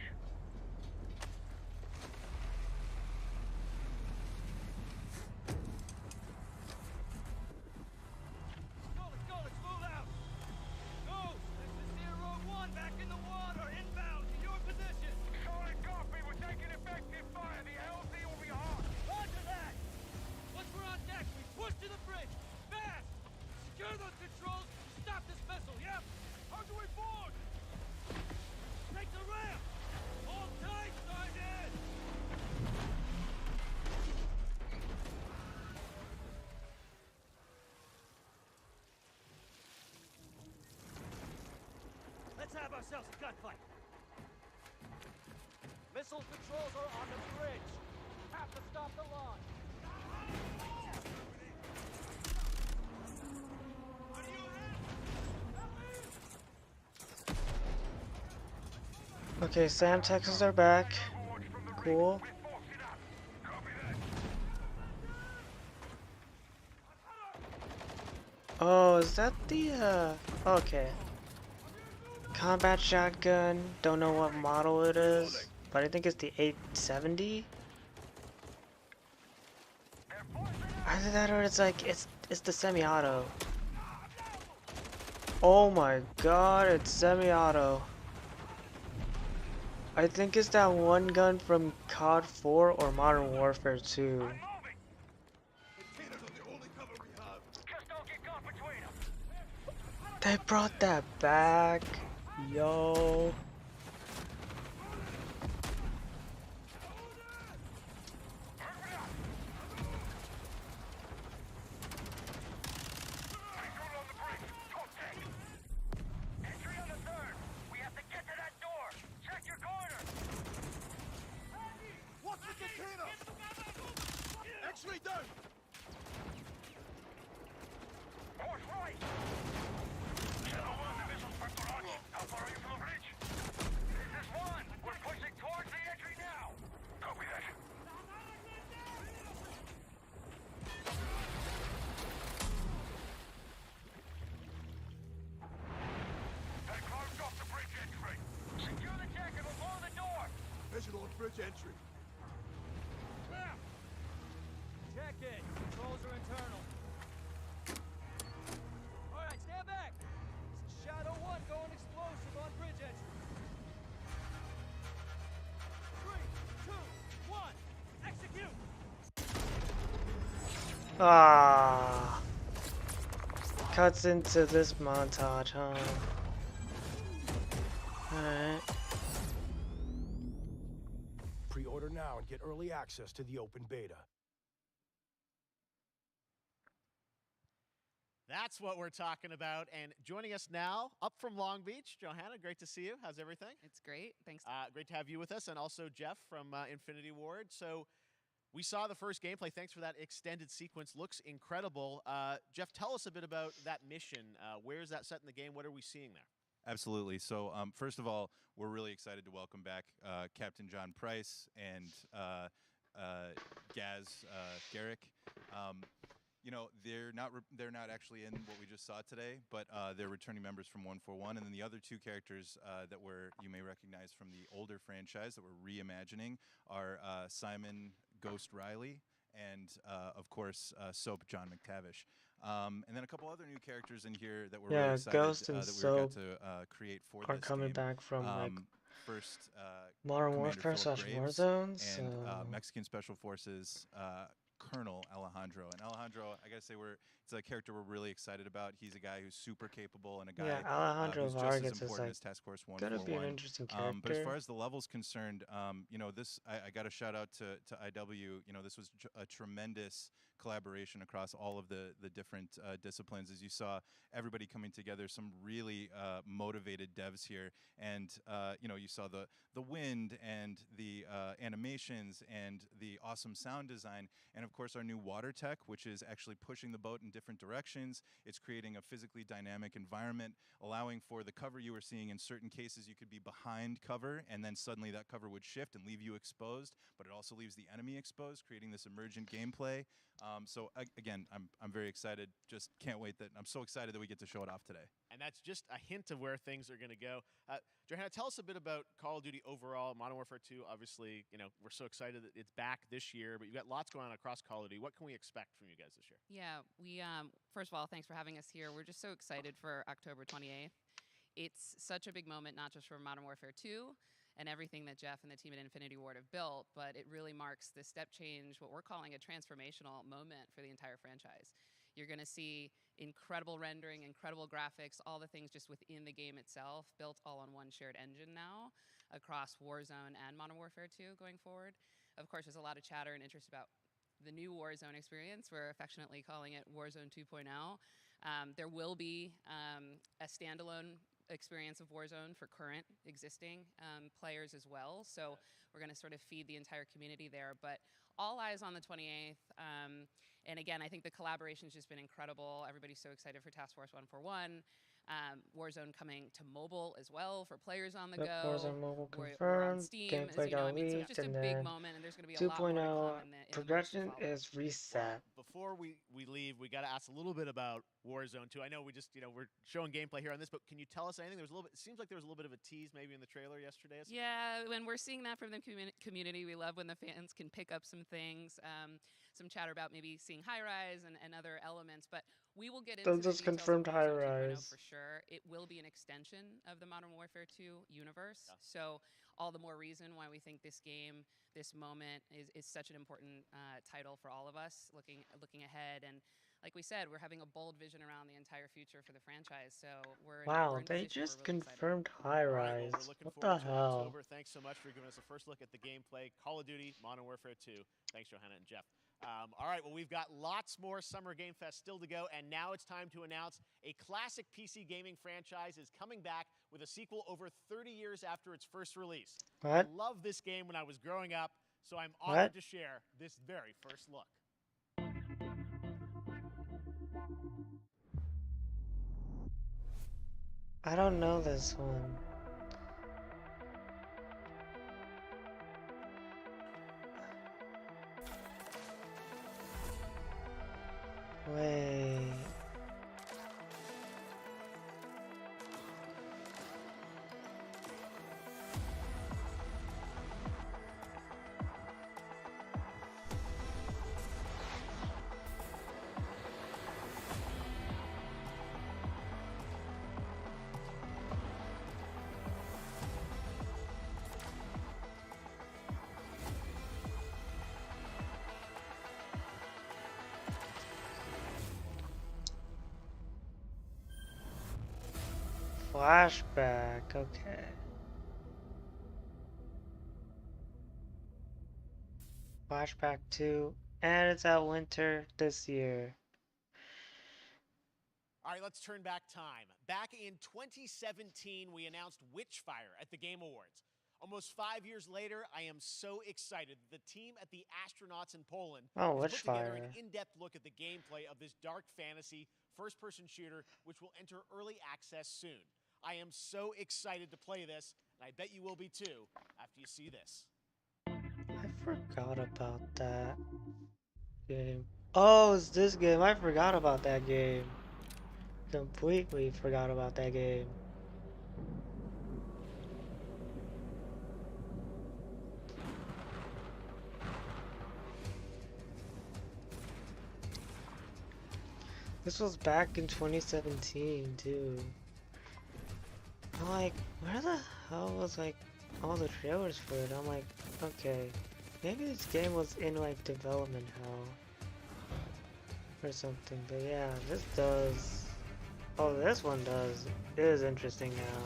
Let's go, let's move out. Ghost, this is Zero 1 back in the water, inbound to your position. Solid copy. We're taking effective fire. The LZ will be hot. Roger that. Once we're on deck, we push to the bridge. Fast. Secure those controls. Stop this missile, yeah? How do we board? Take the ramp. Hold tight, Sergeant. Let's have ourselves a gunfight. Missile controls are on the bridge. Have to stop the launch. Okay, Sam Texas are back. Cool. Oh, is that the okay. Combat shotgun. Don't know what model it is, but I think it's the 870. Either that or it's like it's the semi-auto. Oh my god, it's semi-auto. I think it's that one gun from COD 4 or Modern Warfare 2. They brought that back. Yo. X-ray down! Course right! Shadow 1, the missile's Perforati. How far are you from the bridge? This is 1. We're pushing towards the entry now. Copy that. That closed off the bridge entry. Secure the deck and we'll blow the door. Visual on bridge entry. Check it. Controls are internal. Alright, stand back. This is Shadow 1 going explosive on bridge entry. 3, 2, 1. Execute! Ah. Cuts into this montage, huh? Alright. Pre-order now and get early access to the open beta. That's what we're talking about. And joining us now, up from Long Beach, Johanna, great to see you. How's everything? It's great. Thanks. Great to have you with us. And also Jeff from Infinity Ward. So we saw the first gameplay. Thanks for that extended sequence. Looks incredible. Jeff, tell us a bit about that mission. Where is that set in the game? What are we seeing there? Absolutely. So, first of all, we're really excited to welcome back Captain John Price and Gaz Garrick. You know, they're not actually in what we just saw today, but they're returning members from 141, and then the other two characters that you may recognize from the older franchise that we're reimagining are Simon Ghost Riley and of course Soap John McTavish. And then a couple other new characters in here that we're really excited Ghost and that we Soap got to create for are this coming game. back from like First, Modern Commander Warfare Philip / Graves Warzone. and So Mexican Special Forces Colonel Alejandro. And Alejandro, I gotta say, it's a character we're really excited about. He's a guy who's super capable and a guy Alejandro who's just Vargas as is important like as Task Force gonna 141. be an interesting character. But as far as the level's concerned, you know, I got to shout out to IW. You know, this was a tremendous collaboration across all of the different disciplines. As you saw, everybody coming together, some really motivated devs here, and you know, you saw the wind and the animations and the awesome sound design, and of course our new water tech, which is actually pushing the boat in different directions. It's creating a physically dynamic environment, allowing for the cover you were seeing. In certain cases, you could be behind cover, and then suddenly that cover would shift and leave you exposed, but it also leaves the enemy exposed, creating this emergent gameplay. So again, I'm very excited. Just can't wait I'm so excited that we get to show it off today. And that's just a hint of where things are going to go. Johanna, tell us a bit about Call of Duty overall. Modern Warfare 2, obviously, you know, we're so excited that it's back this year, but you've got lots going on across Call of Duty. What can we expect from you guys this year? Yeah, we first of all, thanks for having us here. We're just so excited for October 28th. It's such a big moment, not just for Modern Warfare 2 and everything that Jeff and the team at Infinity Ward have built, but it really marks this step change, what we're calling a transformational moment for the entire franchise. You're going to see incredible rendering, incredible graphics, all the things just within the game itself, built all on one shared engine now across Warzone and Modern Warfare 2 going forward. Of course, there's a lot of chatter and interest about the new Warzone experience. We're affectionately calling it Warzone 2.0. There will be a standalone experience of Warzone for current existing players as well. So we're going to sort of feed the entire community there. But all eyes on the 28th. And again, I think the collaboration has just been incredible. Everybody's so excited for Task Force 141. Warzone coming to mobile as well for players on the Yep, go. Warzone mobile We're on confirmed. Steam, Gameplay you know, got I mean, so it's leaked, just a and big then moment, and there's going to be a lot more to 2.0 come in the months to progression follow. is reset. Before we leave, we got to ask a little bit about Warzone 2. I know we just, we're showing gameplay here on this, but can you tell us anything? There's a little bit. It seems like there was a little bit of a tease maybe in the trailer yesterday. Yeah, when we're seeing that from the community, we love when the fans can pick up some things, some chatter about maybe seeing high rise and other elements. But we will get into So the just details confirmed of high Warzone 2.0 rise. for sure. It will be an extension of the Modern Warfare 2 universe. Yeah. So all the more reason why we think this game, this moment, is such an important title for all of us looking ahead. And like we said, we're having a bold vision around the entire future for the franchise. So we're Wow, in they position, just we're really confirmed high All right, rise. well, we're looking What forward the to hell? October. Thanks so much for giving us a first look at the gameplay. Call of Duty, Modern Warfare 2. Thanks, Johanna and Jeff. All right, well, we've got lots more Summer Game Fest still to go, and now it's time to announce a classic PC gaming franchise is coming back with a sequel over 30 years after its first release. What? I loved this game when I was growing up, so I'm honored to share this very first look. I don't know this one. Wait. Flashback, okay. Flashback 2, and it's out winter this year. All right, let's turn back time. Back in 2017, we announced Witchfire at the Game Awards. Almost 5 years later, I am so excited that the team at the Astronauts in Poland Oh, has put together an Witchfire. in-depth look at the gameplay of this dark fantasy first-person shooter, which will enter early access soon. I am so excited to play this, and I bet you will be too after you see this. I forgot about that game. Oh, it's this game. I forgot about that game. Completely forgot about that game. This was back in 2017 too. I'm like, where the hell was like all the trailers for it? I'm like, okay, maybe this game was in like development hell or something. But yeah, this does. Oh, this one does. It is interesting now.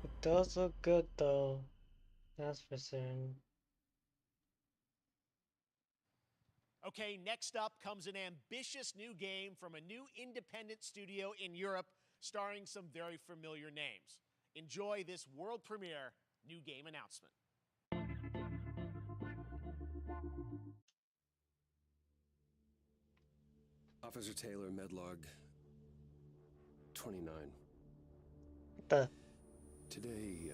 It does look good though. That's for certain. Okay, next up comes an ambitious new game from a new independent studio in Europe, starring some very familiar names. Enjoy this world premiere new game announcement. Officer Taylor, Medlog 29. The Today,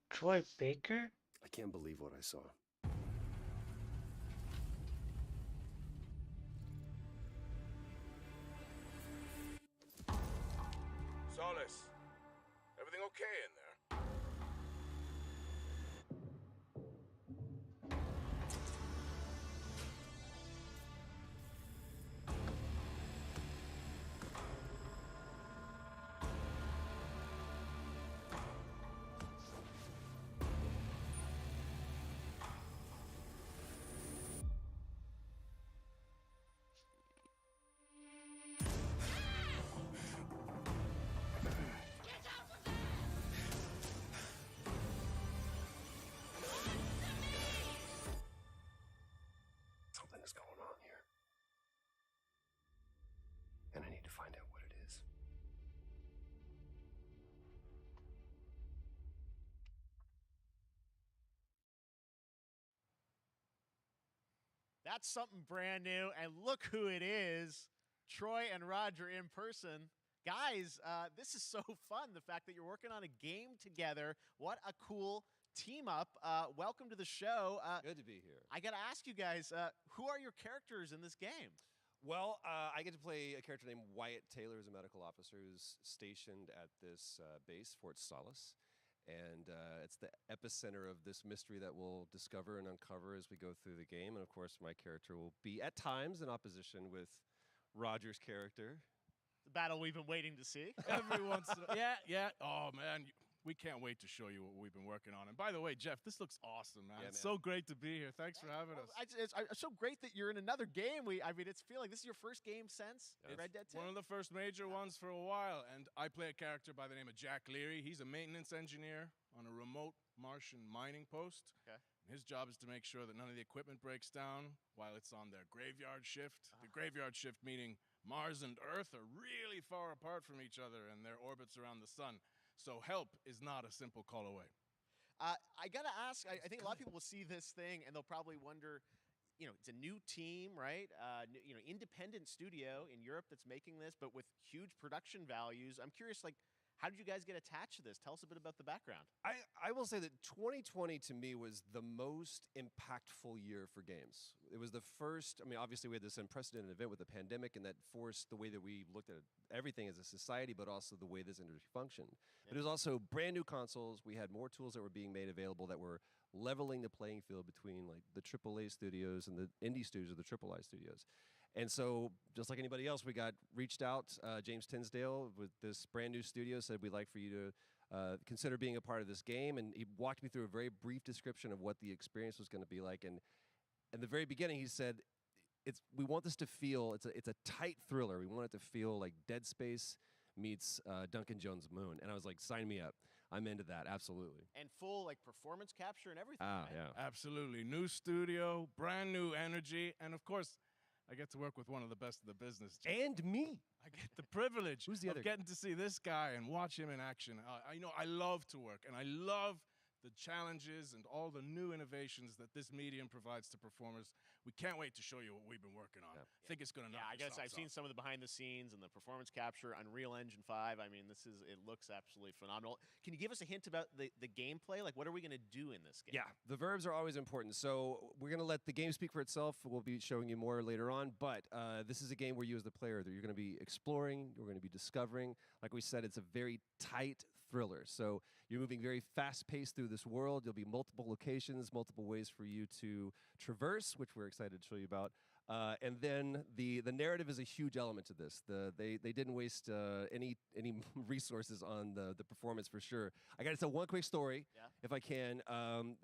Troy Baker? I can't believe what I saw. Solis, everything okay in there? find out what it is. That's something brand new, and look who it is. Troy and Roger in person. Guys, this is so fun, the fact that you're working on a game together. What a cool team up. Welcome to the show. Good to be here. I got to ask you guys, who are your characters in this game? Well, I get to play a character named Wyatt Taylor, who's a medical officer who's stationed at this base, Fort Solace. And it's the epicenter of this mystery that we'll discover and uncover as we go through the game. And of course, my character will be at times in opposition with Roger's character. The battle we've been waiting to see. Every once in a yeah. Oh, man. We can't wait to show you what we've been working on. And by the way, Jeff, this looks awesome, man. Yeah, It's man. so great to be here. Thanks for having us. It's so great that you're in another game. It's feeling like this is your first game since Red Dead 2. One of the first major ones for a while. And I play a character by the name of Jack Leary. He's a maintenance engineer on a remote Martian mining post. Okay. And his job is to make sure that none of the equipment breaks down while it's on their graveyard shift. The graveyard shift meaning Mars and Earth are really far apart from each other in their orbits around the sun. So help is not a simple call away. I got to ask, I think a lot of people will see this thing and they'll probably wonder, it's a new team, right? Independent studio in Europe that's making this, but with huge production values. I'm curious, how did you guys get attached to this? Tell us a bit about the background. I will say that 2020 to me was the most impactful year for games. It was the first, obviously we had this unprecedented event with the pandemic, and that forced the way that we looked at everything as a society, but also the way this industry functioned. Yeah. But it was also brand new consoles. We had more tools that were being made available that were leveling the playing field between the AAA studios and the indie studios or the AAA studios. And so, just like anybody else, we got reached out. James Tinsdale with this brand new studio said, we'd like for you to consider being a part of this game. And he walked me through a very brief description of what the experience was going to be like. And in the very beginning, he said, we want this to feel, it's a tight thriller. We want it to feel like Dead Space meets Duncan Jones' Moon. And I was like, sign me up. I'm into that, absolutely. And full performance capture and everything. Ah, right? yeah. Absolutely. New studio, brand new energy, and of course, I get to work with one of the best in the business. And me. I get the privilege Who's the of other getting to see this guy and watch him in action. I love to work, and I love the challenges and all the new innovations that this medium provides to performers. We can't wait to show you what we've been working on. I think it's going to knock I your guess I've socks seen off. some of the behind the scenes and the performance capture, Unreal Engine 5. It looks absolutely phenomenal. Can you give us a hint about the gameplay? What are we going to do in this game? Yeah, the verbs are always important. So we're going to let the game speak for itself. We'll be showing you more later on. But this is a game where you as the player, you're going to be exploring, you're going to be discovering. Like we said, it's a very tight thriller. So you're moving very fast-paced through this world. There'll be multiple locations, multiple ways for you to traverse, which we're excited to show you about. And then the narrative is a huge element to this. They didn't waste any resources on the performance for sure. I got to tell one quick story, if I can.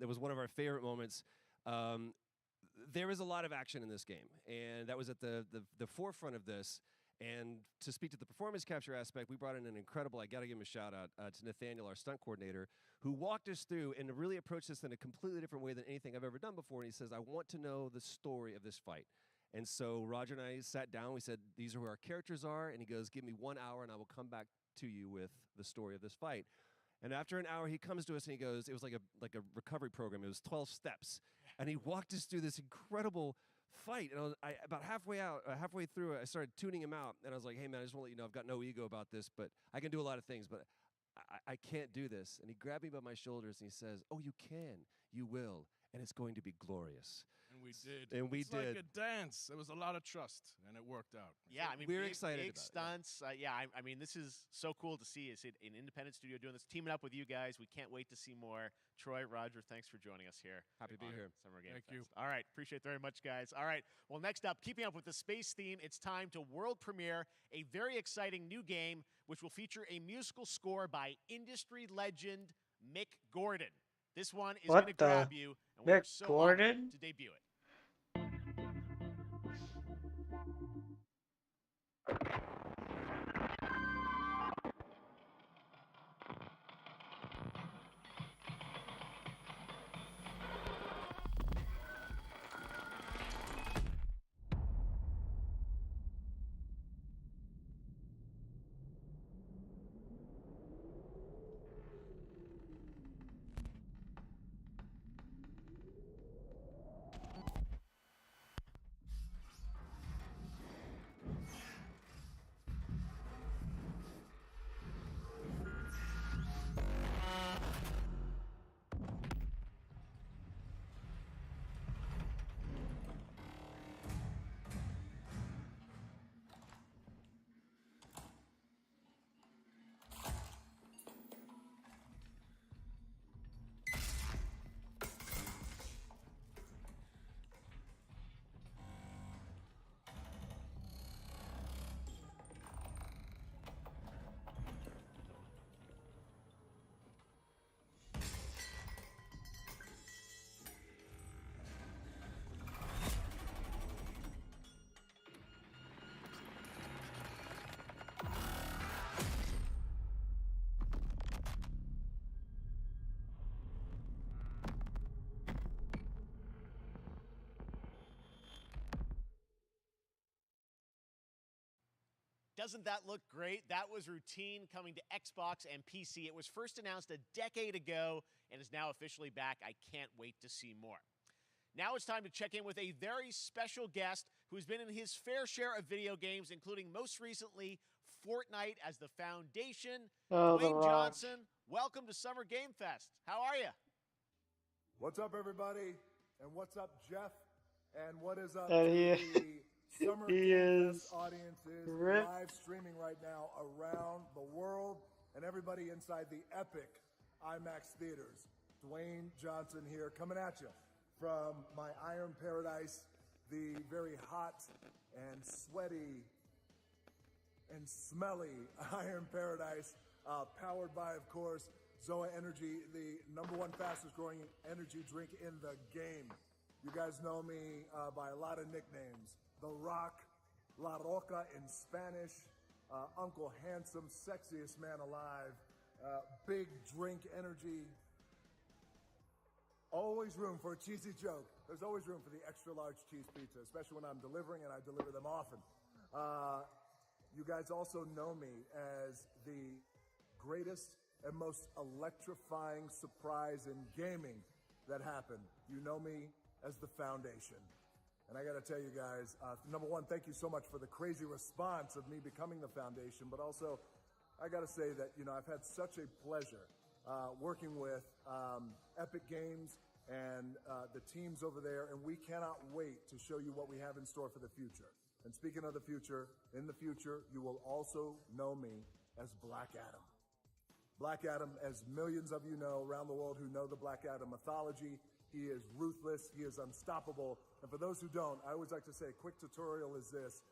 It was one of our favorite moments. There is a lot of action in this game, and that was at the forefront of this. And to speak to the performance capture aspect, we brought in an incredible, I got to give him a shout out to Nathaniel, our stunt coordinator, who walked us through and really approached this in a completely different way than anything I've ever done before. And he says, I want to know the story of this fight. And so Roger and I sat down, we said, these are who our characters are. And he goes, give me 1 hour and I will come back to you with the story of this fight. And after an hour, he comes to us and he goes, it was like a recovery program. It was 12 steps. And he walked us through this incredible fight. And about halfway through it, I started tuning him out. And I was like, hey, man, I just want to let you know I've got no ego about this, but I can do a lot of things, but I can't do this. And he grabbed me by my shoulders and he says, oh, you can. You will. And it's going to be glorious. And we did. And we it's did. like a dance. There was a lot of trust, and it worked out. Yeah, we're excited big about stunts. This is so cool to see. It's an independent studio doing this, teaming up with you guys. We can't wait to see more. Troy, Roger, thanks for joining us here. Happy to be here. Summer Game Thank Fest. you. All right, appreciate it very much, guys. All right, well, next up, keeping up with the space theme, it's time to world premiere a very exciting new game, which will feature a musical score by industry legend Mick Gordon. This one is going to grab you, and we're Mick so Gordon? honored to debut it. doesn't that look great? That was Routine coming to Xbox and PC. It was first announced a decade ago and is now officially back. I can't wait to see more. Now it's time to check in with a very special guest who's been in his fair share of video games, including most recently Fortnite as the Foundation. Oh, The Dwayne Rock. Johnson, welcome to Summer Game Fest. How are you? What's up, everybody? And what's up, Jeff? And what is up And to he- the Summer he Game Fest is audiences ripped. live streaming right now around the world and everybody inside the epic IMAX theaters. Dwayne Johnson here, coming at you from my Iron Paradise, the very hot and sweaty and smelly Iron Paradise, powered by, of course, Zoa Energy, the #1 fastest growing energy drink in the game. You guys know me by a lot of nicknames. The Rock, La Roca in Spanish, Uncle Handsome, sexiest man alive, big drink energy. Always room for a cheesy joke. There's always room for the extra large cheese pizza, especially when I'm delivering, and I deliver them often. You guys also know me as the greatest and most electrifying surprise in gaming that happened. You know me as the Foundation. And I gotta tell you guys, #1, thank you so much for the crazy response of me becoming the Foundation, but also, I gotta say that, I've had such a pleasure working with Epic Games and the teams over there, and we cannot wait to show you what we have in store for the future. And speaking of the future, in the future, you will also know me as Black Adam. Black Adam, as millions of you know around the world who know the Black Adam mythology, he is ruthless, he is unstoppable. And for those who don't, I always like to say a quick tutorial is this.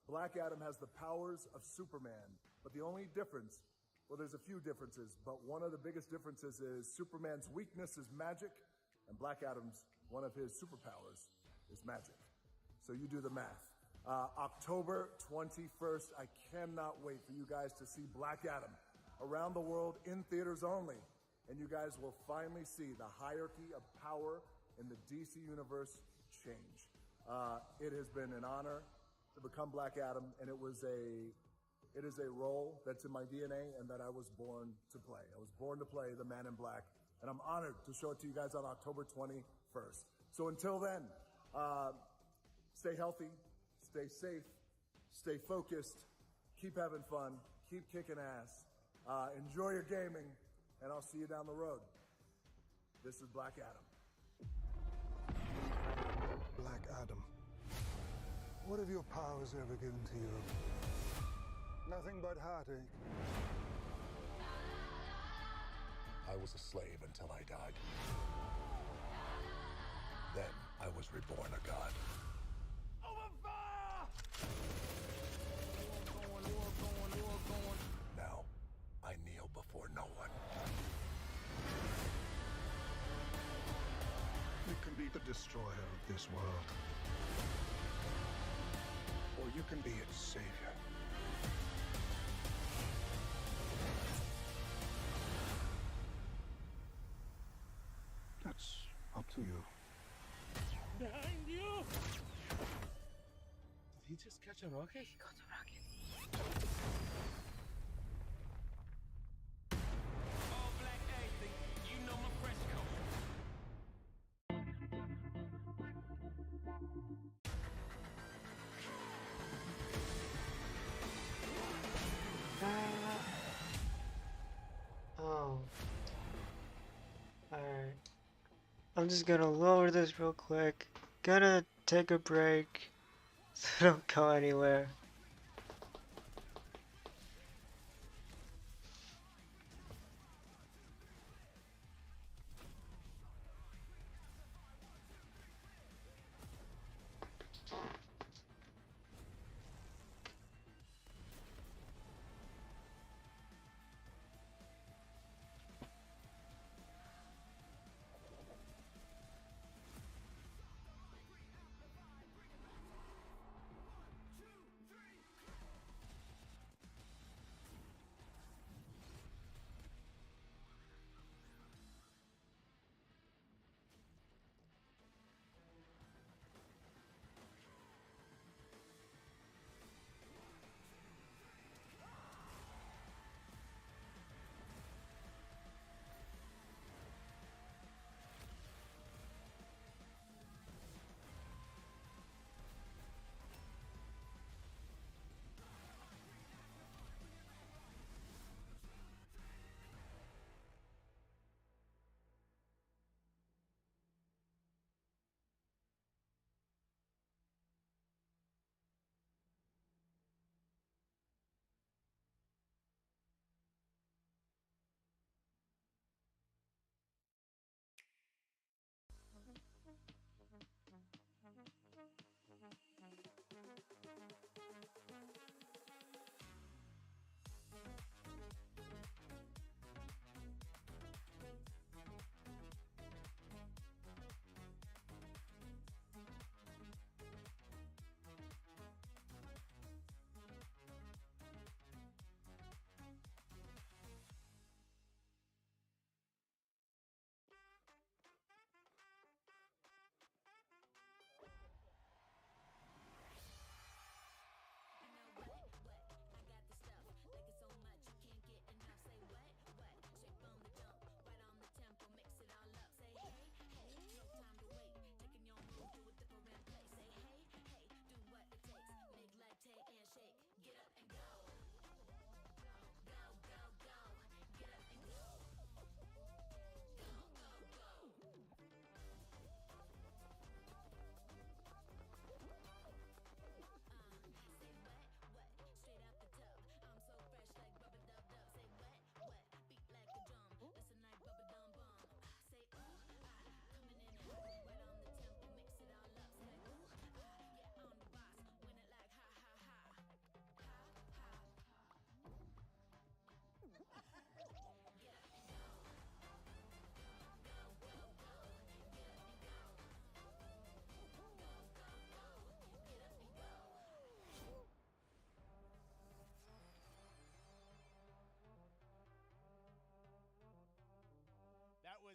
Black Adam has the powers of Superman, but the only difference, well, there's a few differences, but one of the biggest differences is Superman's weakness is magic, and Black Adam's, one of his superpowers, is magic. So you do the math. October 21st, I cannot wait for you guys to see Black Adam around the world in theaters only. And you guys will finally see the hierarchy of power in the DC Universe change. It has been an honor to become Black Adam, and it is a role that's in my DNA and that I was born to play. I was born to play the Man in Black, and I'm honored to show it to you guys on October 21st. So until then, stay healthy, stay safe, stay focused, keep having fun, keep kicking ass, enjoy your gaming, and I'll see you down the road. This is Black Adam. Black Adam, what have your powers ever given to you? Nothing but heartache. I was a slave until I died. Then I was reborn a god. Now, I kneel before no one. You can be the destroyer of this world. Or you can be its savior. That's up to you. Behind you! Did he just catch a rocket? He got a rocket. All black anything, you know my fresh coat. Oh. Alright. I'm just gonna lower this real quick. Gonna take a break so I don't go anywhere.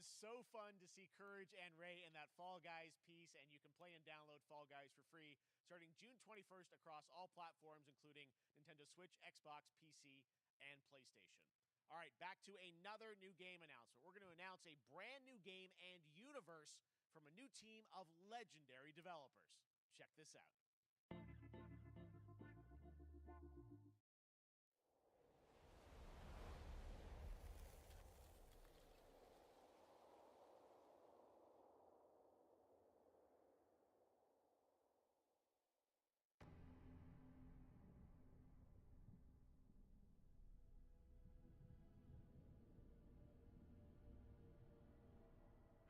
was so fun to see Courage and Ray in that Fall Guys piece, and you can play and download Fall Guys for free starting June 21st across all platforms, including Nintendo Switch, Xbox, PC, and PlayStation. All right, back to another new game announcement. We're going to announce a brand new game and universe from a new team of legendary developers. Check this out.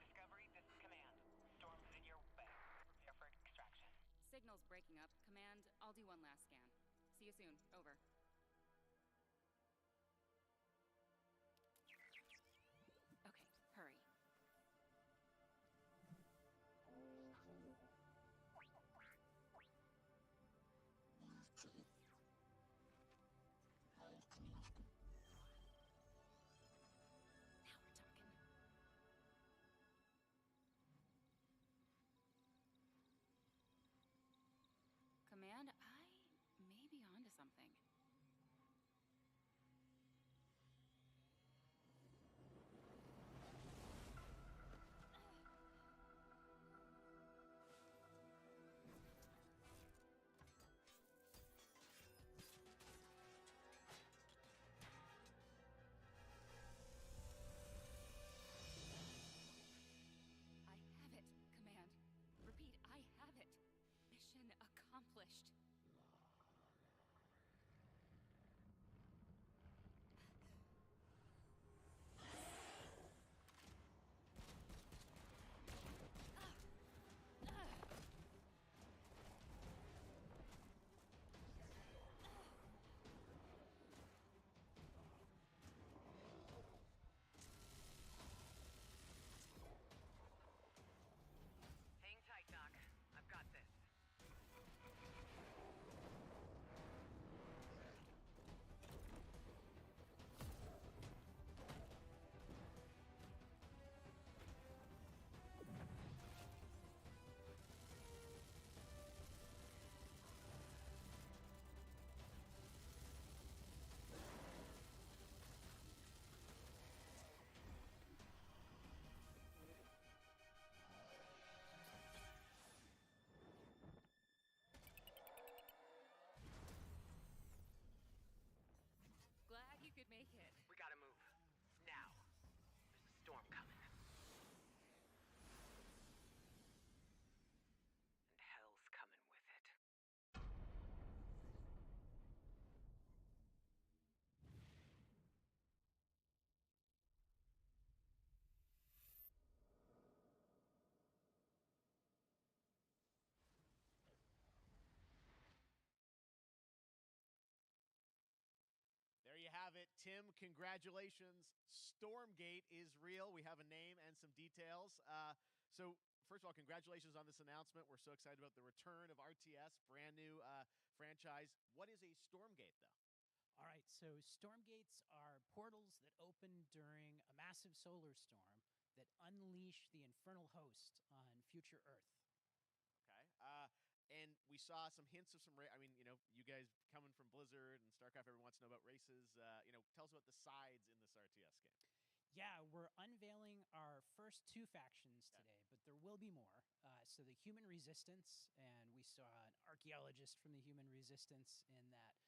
Discovery, this is Command. Storm's in your way. Prepare for extraction. Signal's breaking up. Command, I'll do one last scan. See you soon. Over. Okay, hurry. Now we're talking. Command, I may be onto something. I have it, Command. Repeat, I have it. Mission accomplished. Hang tight, Doc. I've got this. Glad you could make it. We gotta move. Now. There's a storm coming. And hell's coming with it. There you have it. Tim, congratulations. Stormgate is real. We have a name and some details. So, first of all, congratulations on this announcement. We're so excited about the return of RTS, brand new franchise. What is a Stormgate, though? All right, so Stormgates are portals that open during a massive solar storm that unleash the infernal host on future Earth. Okay. And we saw some hints of some I mean, you know, you guys coming from Blizzard and StarCraft, everyone wants to know about races. You know, tell us about the sides in this RTS game. Yeah, we're unveiling our first two factions today, but there will be more. So the Human Resistance, and we saw an archaeologist from the Human Resistance in that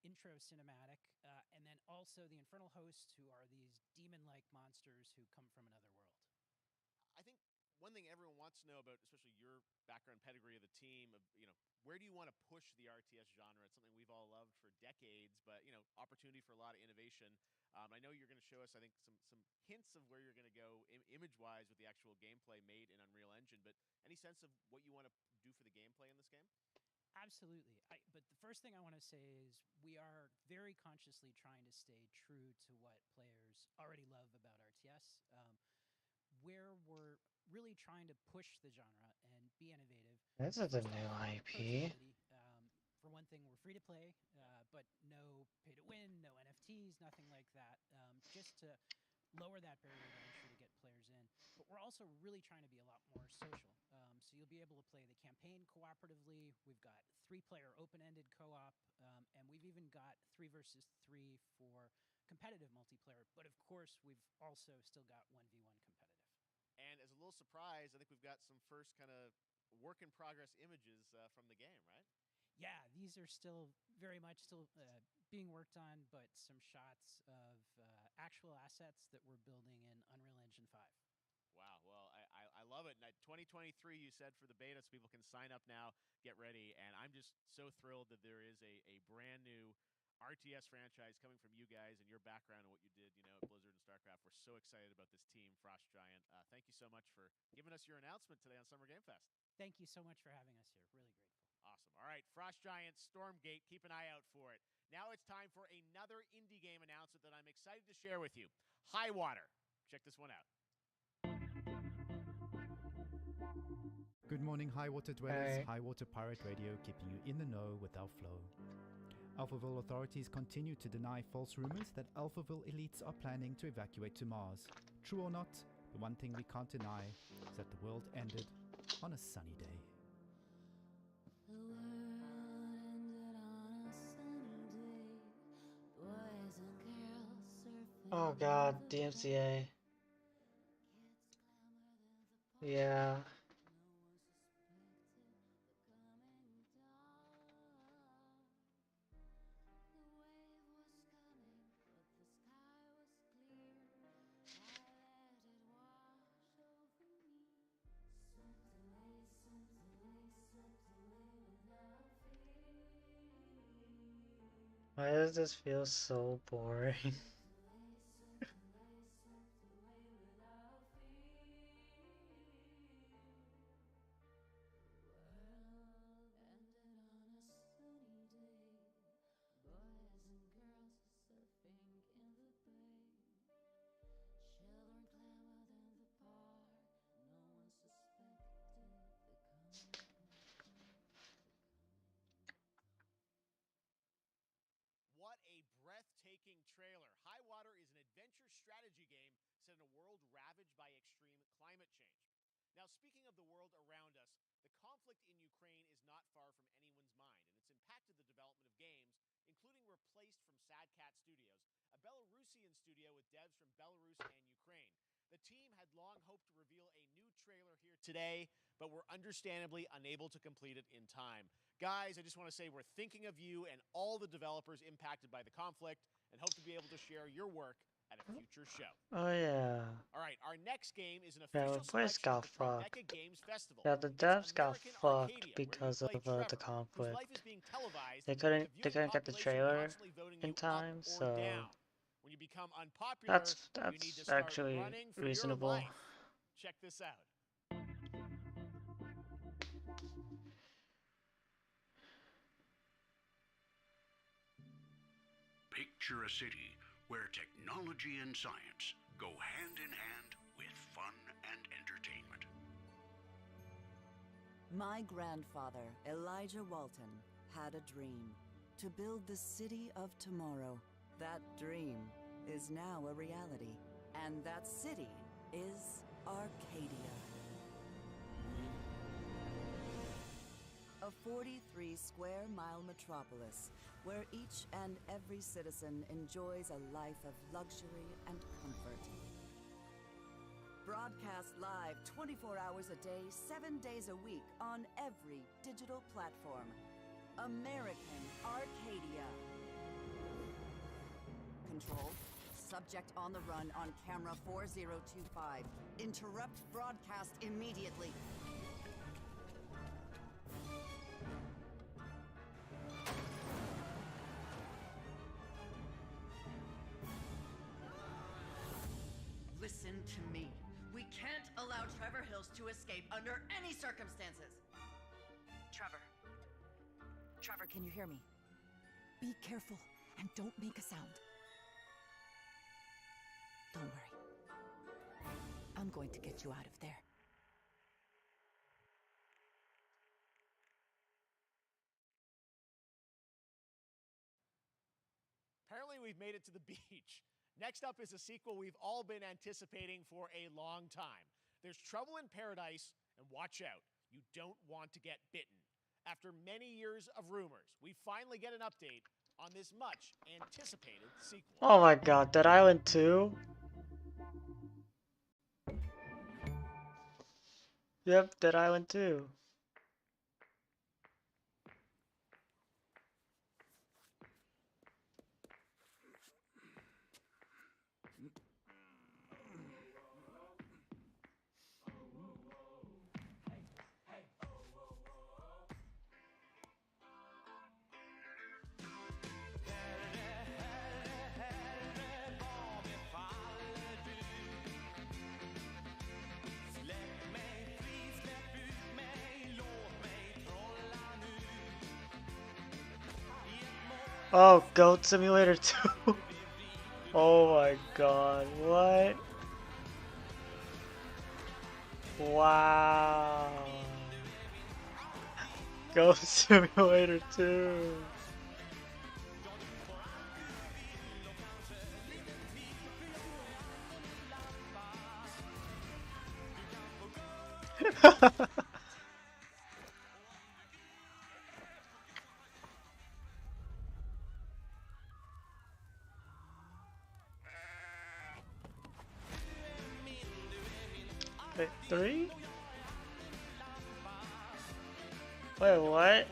intro cinematic, and then also the Infernal Hosts, who are these demon-like monsters who come from another world. I think one thing everyone wants to know about, especially your background pedigree of the team, you know, where do you want to push the RTS genre? It's something we've all loved for decades, but, you know, opportunity for a lot of innovation. I know you're going to show us, I think, some hints of where you're going to go image-wise with the actual gameplay made in Unreal Engine, but any sense of what you want to do for the gameplay in this game? Absolutely. But the first thing I want to say is we are very consciously trying to stay true to what players already love about RTS. Where we're really trying to push the genre and be innovative. This is a new IP. For one thing, we're free to play, but no pay to win, no NFTs, nothing like that. Just to lower that barrier to entry to get players in. But we're also really trying to be a lot more social. So you'll be able to play the campaign cooperatively. We've got 3-player open-ended co-op, and we've even got 3 versus 3 for competitive multiplayer. But of course, we've also still got 1v1 competitive. And as a little surprise, I think we've got some first kind of work in progress images from the game, right? Yeah, these are still very much being worked on, but some shots of actual assets that we're building in Unreal Engine 5. Wow. Well, I love it. And 2023, you said for the beta, so people can sign up now, get ready. And I'm just so thrilled that there is a brand new RTS franchise coming from you guys and your background and what you did, at Blizzard and StarCraft. We're so excited about this team, Frost Giant. Thank you so much for giving us your announcement today on Summer Game Fest. Thank you so much for having us here. Really grateful. Awesome. All right, Frost Giant, Stormgate, keep an eye out for it. Now it's time for another indie game announcement that I'm excited to share with you. Highwater. Check this one out. Good morning, Highwater dwellers. Highwater Pirate Radio, keeping you in the know with our flow. Alphaville authorities continue to deny false rumors that Alphaville elites are planning to evacuate to Mars. True or not, the one thing we can't deny is that the world ended on a sunny day. Oh god, DMCA. Yeah. Why does this feel so boring? What a breathtaking trailer. Highwater is an adventure strategy game set in a world ravaged by extreme climate change. Now, speaking of the world around us, the conflict in Ukraine is not far from anyone's mind, and it's impacted the development of games, including Replaced from Sad Cat Studios, a Belarusian studio with devs from Belarus and Ukraine. The team had long hoped to reveal a new trailer here today, but were understandably unable to complete it in time. Guys, I just want to say we're thinking of you and all the developers impacted by the conflict and hope to be able to share your work at a future show. Oh yeah. All right, our next game is an Yeah, official the place selection of got the Tribeca fucked. Games Festival. Yeah, the It's devs got American fucked Arcadia, where you because of play the Trevor, whose conflict. life is being televised They with the couldn't viewing get the population trailer constantly voting in you time, up or so down. When you become unpopular, you need to that's start actually running for reasonable. your life. Check this out. Picture a city where technology and science go hand in hand with fun and entertainment. My grandfather, Elijah Walton, had a dream to build the city of tomorrow. That dream is now a reality, and that city is Arcadia. A 43-square-mile metropolis where each and every citizen enjoys a life of luxury and comfort. Broadcast live 24 hours a day, 7 days a week on every digital platform. American Arcadia. Control. Subject on the run on camera 4025. Interrupt broadcast immediately. Listen to me. We can't allow Trevor Hills to escape under any circumstances. Trevor. Trevor, can you hear me? Be careful and don't make a sound. Don't worry. I'm going to get you out of there. Apparently we've made it to the beach. Next up is a sequel we've all been anticipating for a long time. There's Trouble in Paradise, and watch out, you don't want to get bitten. After many years of rumors, we finally get an update on this much anticipated sequel. Oh my god, Dead Island 2? Yep, Dead Island 2. Oh, Goat Simulator 2? Oh my god, what? Wow. Goat Simulator 2. Wait, 3? Wait, what?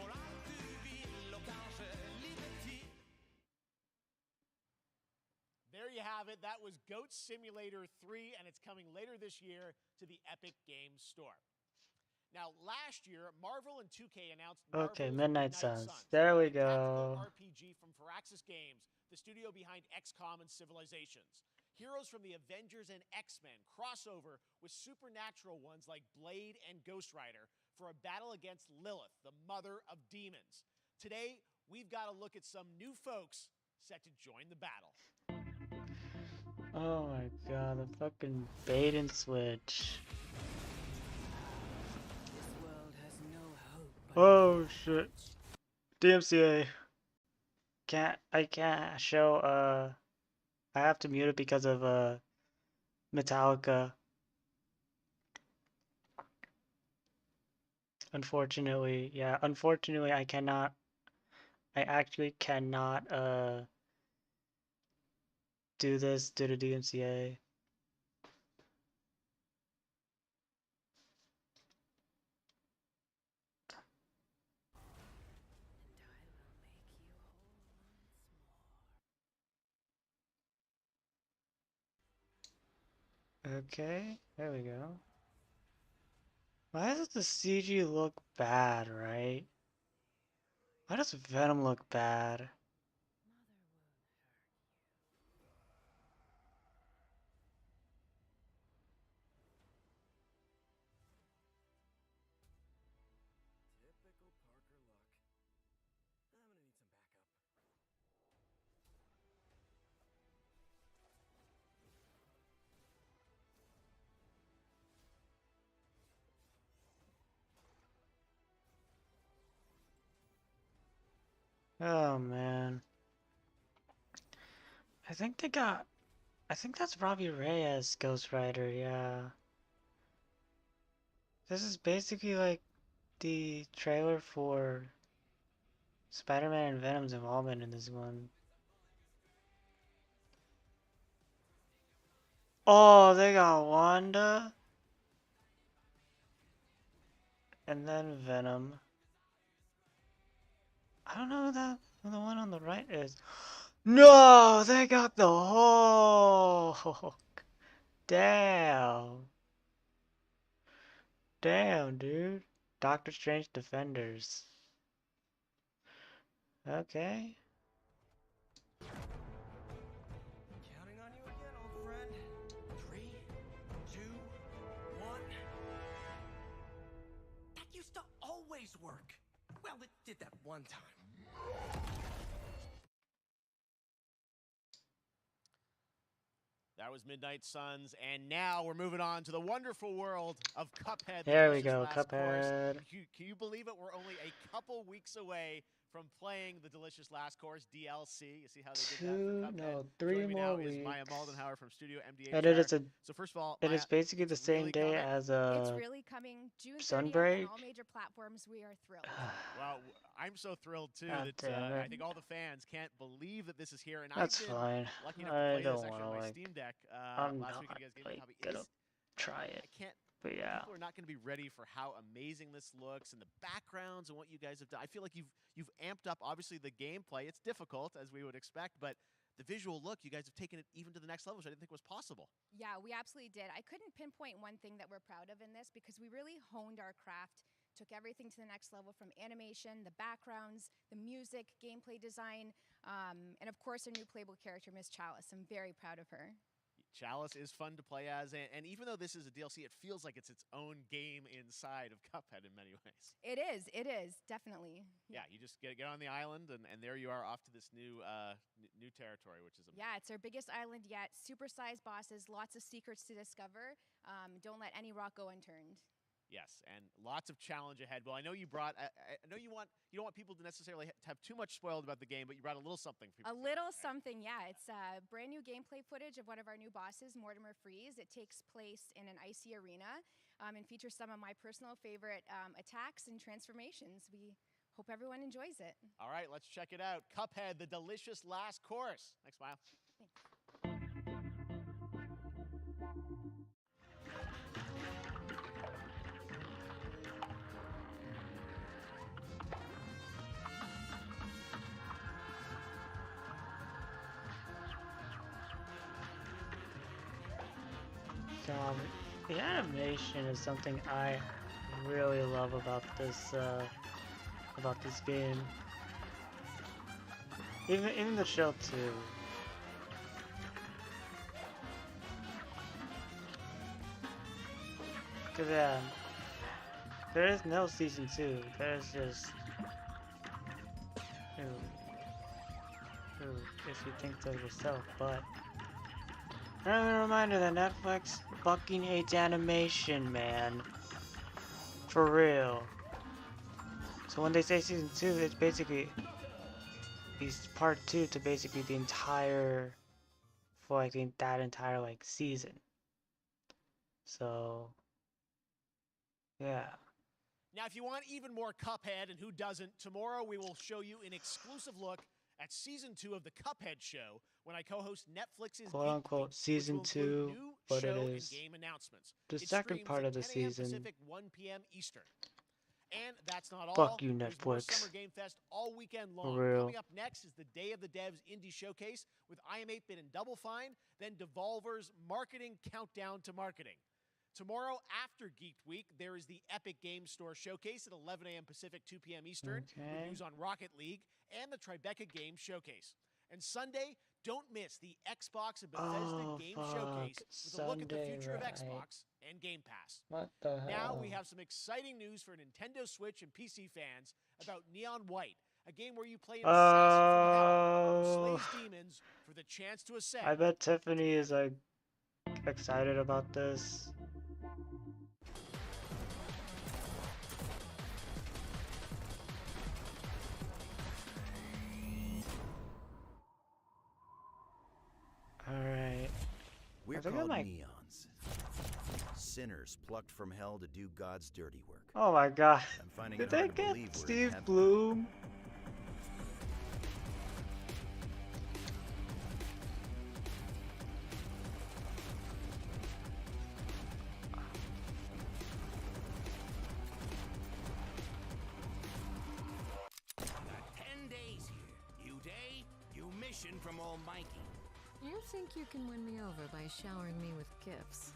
There you have it. That was Goat Simulator 3, and it's coming later this year to the Epic Games Store. Now, last year, Marvel and 2K announced Okay, Marvel's Midnight Suns. There we go. RPG from Firaxis Games, the studio behind XCOM and Civilizations. Heroes from the Avengers and X-Men crossover with supernatural ones like Blade and Ghost Rider for a battle against Lilith, the mother of demons. Today, we've got to look at some new folks set to join the battle. Oh my god, the fucking bait and switch. This world has no hope. Oh shit. DMCA. I can't show I have to mute it because of Metallica. Unfortunately, yeah, unfortunately I actually cannot do this due to DMCA. Okay, there we go. Why does the CG look bad, right? Why does Venom look bad? Oh man. I think that's Robbie Reyes, Ghost Rider, yeah. This is basically like the trailer for Spider-Man and Venom's involvement in this one. Oh, they got Wanda. And then Venom. I don't know who the one on the right is. No, they got the Hulk. Damn. Damn, dude. Doctor Strange Defenders. Okay. Counting on you again, old friend. 3, 2, 1. That used to always work. Well, it did that one time. That was Midnight Suns, and now we're moving on to the wonderful world of Cuphead. There we go, Cuphead. Can you believe it? We're only a couple weeks away from playing the Delicious Last Course DLC. You see how they did that for Cuphead? No, 3 Joining me more now is weeks. Maya Moldenhauer from Studio MDHR. And it is So first of all, it Maya, is basically the it's same really day coming. as It's really coming June 30th on Sunbreak. all major platforms. We are thrilled. Well, I'm so thrilled too God that damn I it. think all the fans can't believe that this is here. And That's I've been fine. lucky enough to I play this don't actually on wanna, my like, Steam Deck I'm last not week. You guys gave me a like copy. gonna try it. I can't. But yeah. People are not going to be ready for how amazing this looks and the backgrounds and what you guys have done. I feel like you've amped up obviously the gameplay. It's difficult as we would expect, but the visual look, you guys have taken it even to the next level, which I didn't think was possible. Yeah, we absolutely did. I couldn't pinpoint one thing that we're proud of in this because we really honed our craft, took everything to the next level from animation, the backgrounds, the music, gameplay design, and of course our new playable character, Miss Chalice. I'm very proud of her. Chalice is fun to play as, and even though this is a DLC, it feels like it's its own game inside of Cuphead in many ways. It is, definitely. Yeah, you just get on the island, and there you are off to this new new territory, which is amazing. Yeah, it's our biggest island yet. Super-sized bosses, lots of secrets to discover. Don't let any rock go unturned. Yes, and lots of challenge ahead. Well, I know you brought. I know you don't want people to necessarily have too much spoiled about the game, but you brought a little something for people. A little something, yeah. It's brand new gameplay footage of one of our new bosses, Mortimer Freeze. It takes place in an icy arena and features some of my personal favorite attacks and transformations. We hope everyone enjoys it. All right, let's check it out. Cuphead, the delicious last course. Thanks, Mile. Thanks. The animation is something I really love about this game. Even the show too. Cause yeah, there is no season 2. There's just if you think so yourself, but. Another reminder that Netflix fucking hates animation, man. For real. So when they say season 2, it's basically part 2 to basically the entire, for like that entire like season. So yeah. Now, if you want even more Cuphead, and who doesn't, tomorrow we will show you an exclusive look at season 2 of the Cuphead Show when I co-host Netflix's Quote unquote season 2, but it is game announcements. the It second streams part at of the 10 a.m. season. Pacific, 1 p.m. Eastern. And that's not all. Fuck you, There's more Netflix. Summer Game Fest all weekend For long. real. Coming up next is the Day of the Devs Indie Showcase with I Am 8-Bit and Double Fine, then Devolver's Marketing Countdown to Marketing. Tomorrow after Geek Week, there is the Epic Game Store Showcase at 11 a.m. Pacific, 2 p.m. Eastern, with Okay. news on Rocket League and the Tribeca Game Showcase. And Sunday, don't miss the Xbox and Bethesda Game Showcase with a look at the Sunday, future of right. Xbox and Game Pass. What the hell? Now we have some exciting news for Nintendo Switch and PC fans about Neon White, a game where you play an assassin from hell who slays demons for the chance to ascend. I bet Tiffany is like excited about this. Alright. We're I think called I'm like, neons. Sinners plucked from hell to do God's dirty work. oh my god. I'm finding Did it they hard to get believe we're in Steve heaven. Bloom? Got 10 days here. New day, new mission from Almighty. You think you can win me over by showering me with gifts?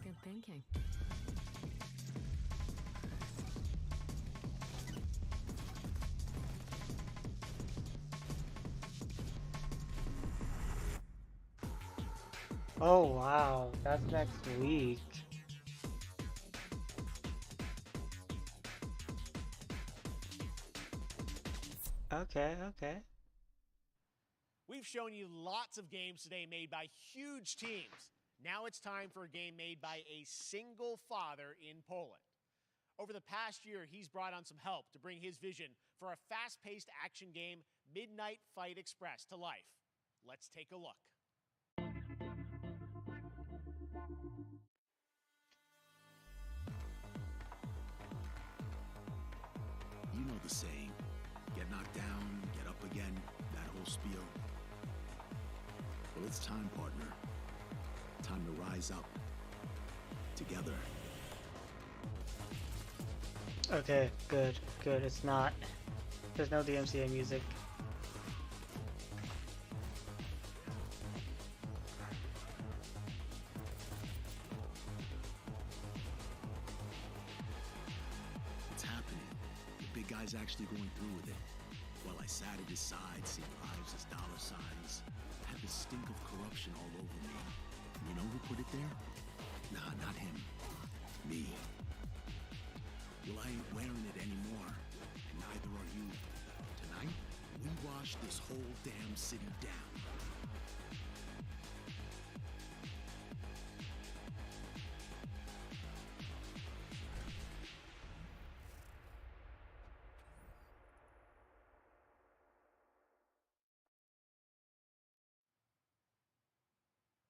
Good thinking. Oh wow, that's next week. Okay, okay. We've shown you lots of games today made by huge teams. Now it's time for a game made by a single father in Poland. Over the past year, he's brought on some help to bring his vision for a fast-paced action game, Midnight Fight Express to life. Let's take a look. You know the saying, get knocked down, get up again, that whole spiel. Well, it's time, partner. Time to rise up. Together. Okay, good. It's not. There's no DMCA music. It's happening. The big guy's actually going through with it. While I sat at his side, seeing lives as dollar signs, I had the stink of corruption all over me. You know who put it there? Nah, not him. Me. Well, I ain't wearing it anymore, and neither are you. Tonight, we wash this whole damn city down.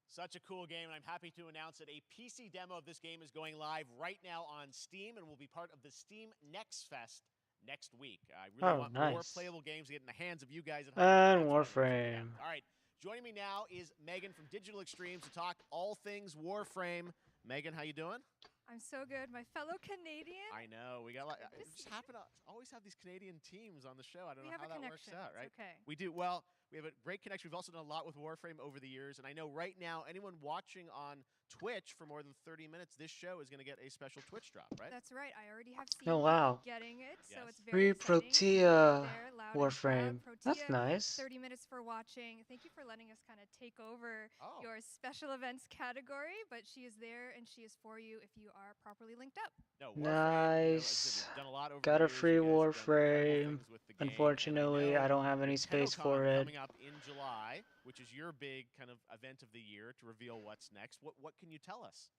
Such a cool game, and I'm happy to announce that a PC demo of this game is going live right now on Steam and will be part of the Steam Next Fest next week. I really want more playable games to get in the hands of you guys at home. And Warframe. All right, joining me now is Megan from Digital Extremes to talk all things Warframe. Megan, how you doing? I'm so good. My fellow Canadian. I know. We got a lot. We just happen to always have these Canadian teams on the show. I don't know how that works out, right? Okay. We do. Well, we have a great connection. We've also done a lot with Warframe over the years. And I know right now, anyone watching on Twitch for more than 30 minutes, this show is going to get a special Twitch drop, right? That's right. I already have seen Oh, wow. getting it, so it's Free very Protea there, loud and Warframe. proud. That's Protea, nice. 30 minutes for watching. Thank you for letting us kind of take over your special events category, but she is there and she is for you if you are properly linked up. No, Nice. we've done a lot over Got the a years. free You guys have done incredible Warframe. things with the game. Unfortunately, I don't have any space for it. Coming up in July, which is your big kind of event of the year to reveal what's next. What can you tell us?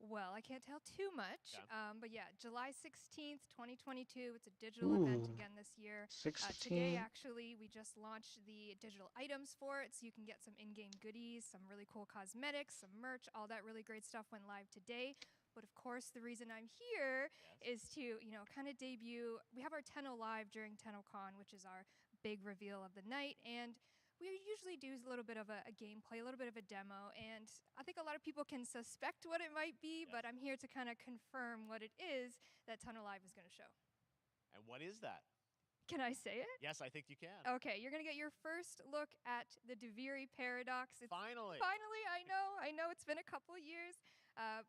Well, I can't tell too much, but yeah, July 16th, 2022. It's a digital event again this year. 16. Today, actually, we just launched the digital items for it, so you can get some in-game goodies, some really cool cosmetics, some merch, all that really great stuff went live today. But of course, the reason I'm here is to, kind of debut. We have our Tenno Live during TennoCon, which is our big reveal of the night, and we usually do a little bit of a gameplay, a little bit of a demo, and I think a lot of people can suspect what it might be, but I'm here to kind of confirm what it is that Tenno Live is going to show. And what is that? Can I say it? Yes, I think you can. Okay, you're going to get your first look at the Duviri Paradox. Finally. Finally, I know it's been a couple years.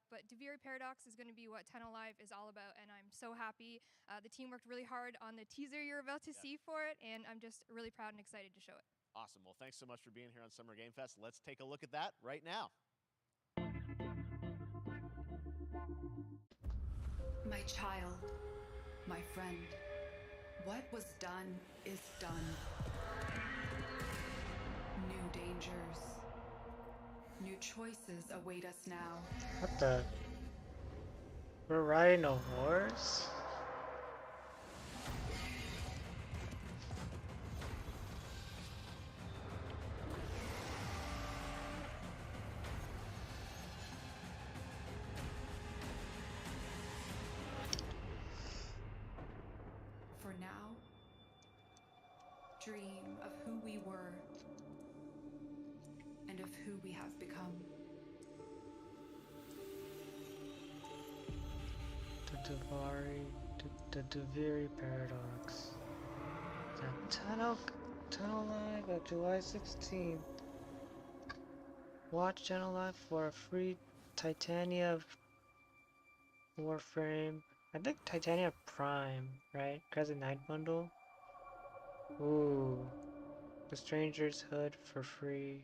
But Duviri Paradox is going to be what Tenno Live is all about, and I'm so happy. The team worked really hard on the teaser you're about to see for it, and I'm just really proud and excited to show it. Awesome. Well, thanks so much for being here on Summer Game Fest. Let's take a look at that right now. My child, my friend, what was done is done. New dangers, new choices await us now. What the? We're riding a horse? For now, dream of who we were and of who we have become. The Duviri Paradox. The Tenno Live at July 16th. Watch Tenno Live for a free Titania Warframe. I think Titania Prime, right? Crescent Night Bundle. Ooh. The Stranger's Hood for free.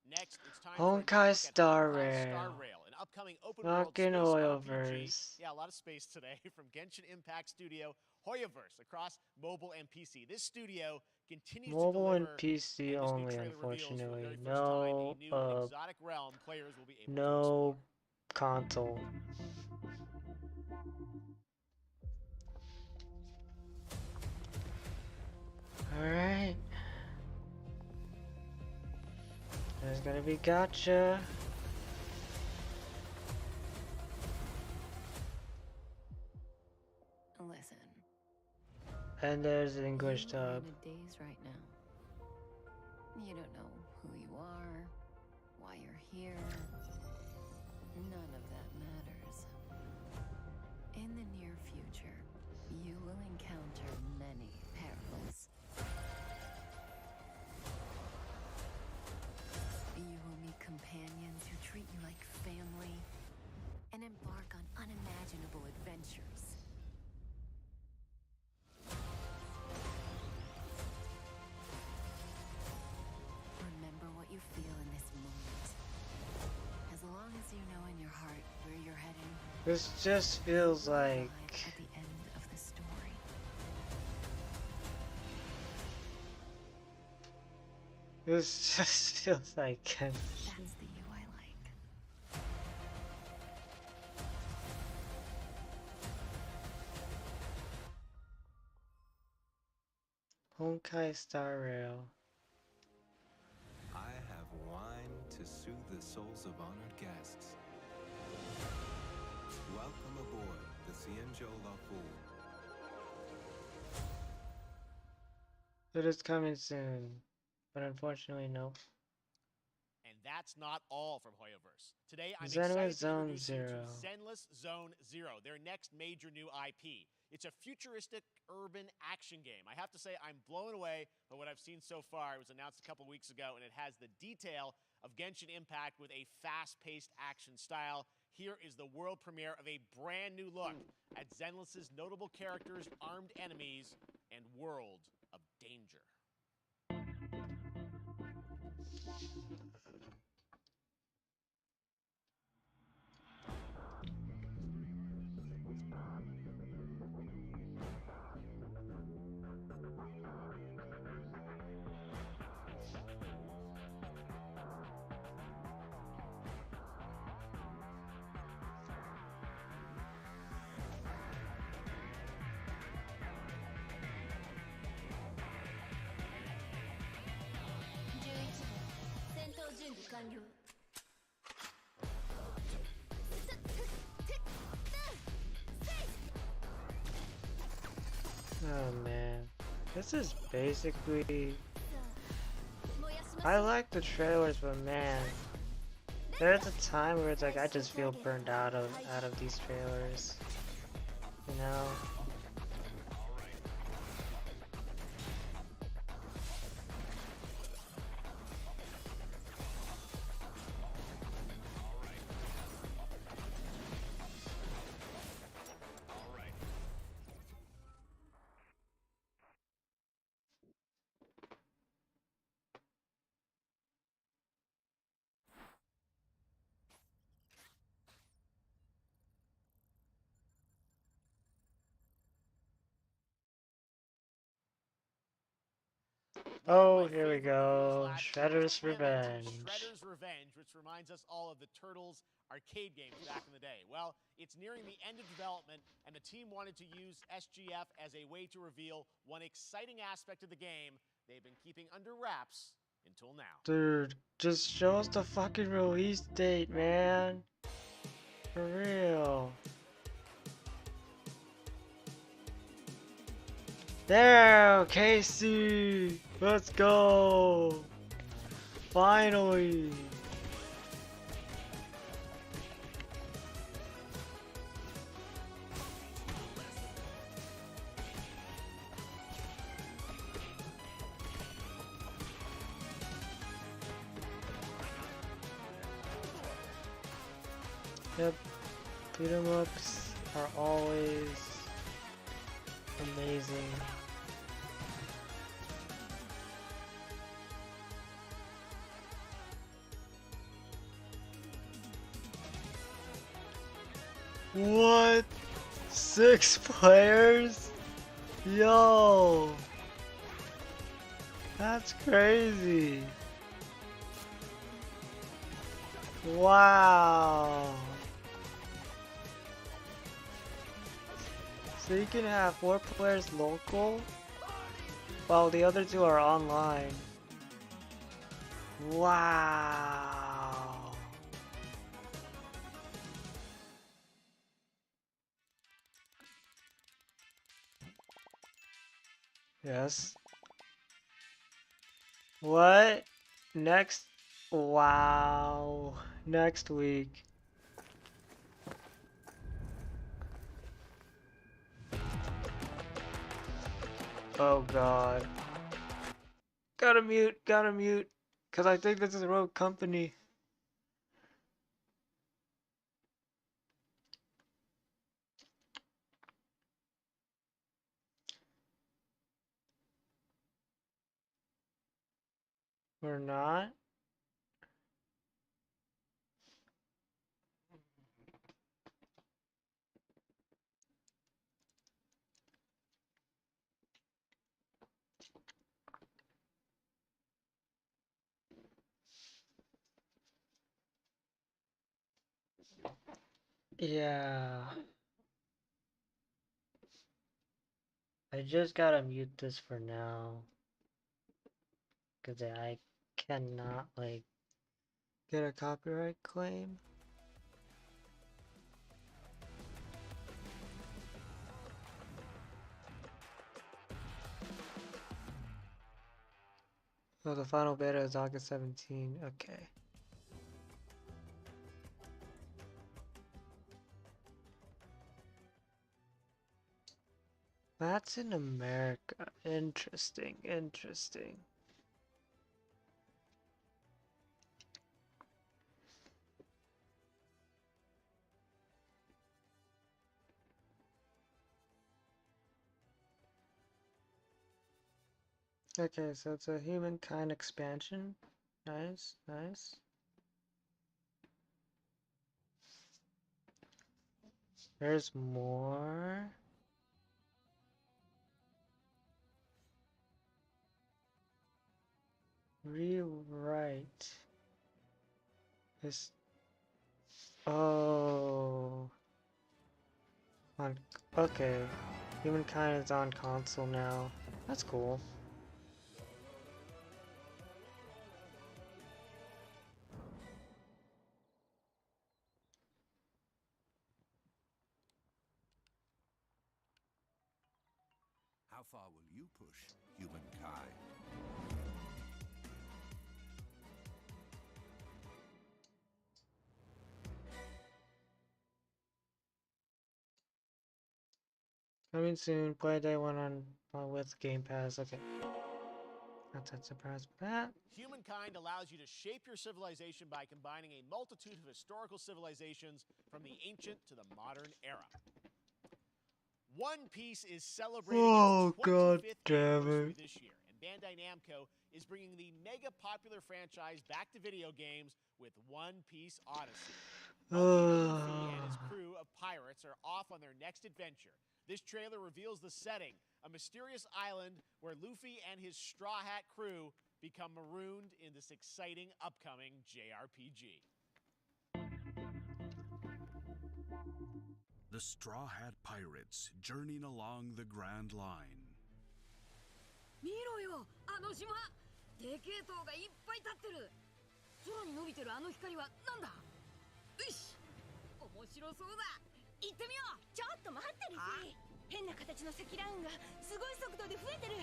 Next, it's time Honkai Star Star Rail. Rail, an upcoming open world Fucking space Hoyoverse. RPG. Yeah, a lot of space today from Genshin Impact Studio Hoyoverse across mobile and PC. This studio continues Mobile to and deliver. PC and this new only, trailer reveals for the unfortunately. very first No, time a new exotic realm players will be able to no console. gonna be gotcha. Listen. And there's the English You are dub. in a daze right now. You don't know who you are, why you're here. None of that matters. In the near future, you will encounter many perils. You will meet companions who treat you like family and embark on unimaginable adventures. Remember what you feel in this moment. As long as you know in your heart where you're heading, This just feels like at the end of the story. this just feels like That's the you I like. Honkai Star Rail. I have wine to soothe the souls of honored guests. Welcome aboard the Cienjo La Fool. It is coming soon, but unfortunately, no. And that's not all from Hoyoverse. Today, I'm Zenless excited to Zone introduce you Zero. to Zenless Zone Zero, their next major new IP. It's a futuristic urban action game. I have to say, I'm blown away by what I've seen so far. It was announced a couple weeks ago, and it has the detail of Genshin Impact with a fast-paced action style. Here is the world premiere of a brand new look at Zenless's notable characters, armed enemies, and world of danger. Oh man, this is basically. I like the trailers, but man, there's a time where it's like I just feel burned out of these trailers. You know. Oh, here we go. Shredder's Revenge. Shredder's Revenge, which reminds us all of the Turtles arcade games back in the day. Well, it's nearing the end of development, and the team wanted to use SGF as a way to reveal one exciting aspect of the game they've been keeping under wraps until now. Dude, just show us the fucking release date, man. For real. There, Casey! Let's go! Finally! Yep, beat 'em ups are always amazing. What? 6 players? Yo! That's crazy. Wow. So you can have 4 players local, while the other 2 are online. Wow. Yes. What? Next? Wow. Next week. Oh god. Gotta mute, gotta mute. Cause I think this is Rogue Company. We're not? Yeah. I just gotta mute this for now. Cause I cannot, like, get a copyright claim. So the final beta is August 17. Okay. That's in America. Interesting, interesting. Okay, so it's a humankind expansion. Nice, nice. There's more. Rewrite. This. Oh. Okay. Humankind is on console now. That's cool. How far will you push humankind? Coming soon. Play day one on with Game Pass. Okay. Not that surprised by that. Humankind allows you to shape your civilization by combining a multitude of historical civilizations from the ancient to the modern era. One Piece is celebrating its 25th anniversary this year, and Bandai Namco is bringing the mega popular franchise back to video games with One Piece Odyssey. Luffy and his crew of pirates are off on their next adventure. This trailer reveals the setting, a mysterious island where Luffy and his Straw Hat crew become marooned in this exciting upcoming JRPG. The Straw Hat Pirates journeying along the Grand Line. 見ろよ、あの島。でけえ塔がいっぱい立ってる。空に伸びてるあの光はなんだ。よし、面白そうだ。行ってみよう。ちょっと待ってるし。変な形の積乱雲がすごい速度で増えてる。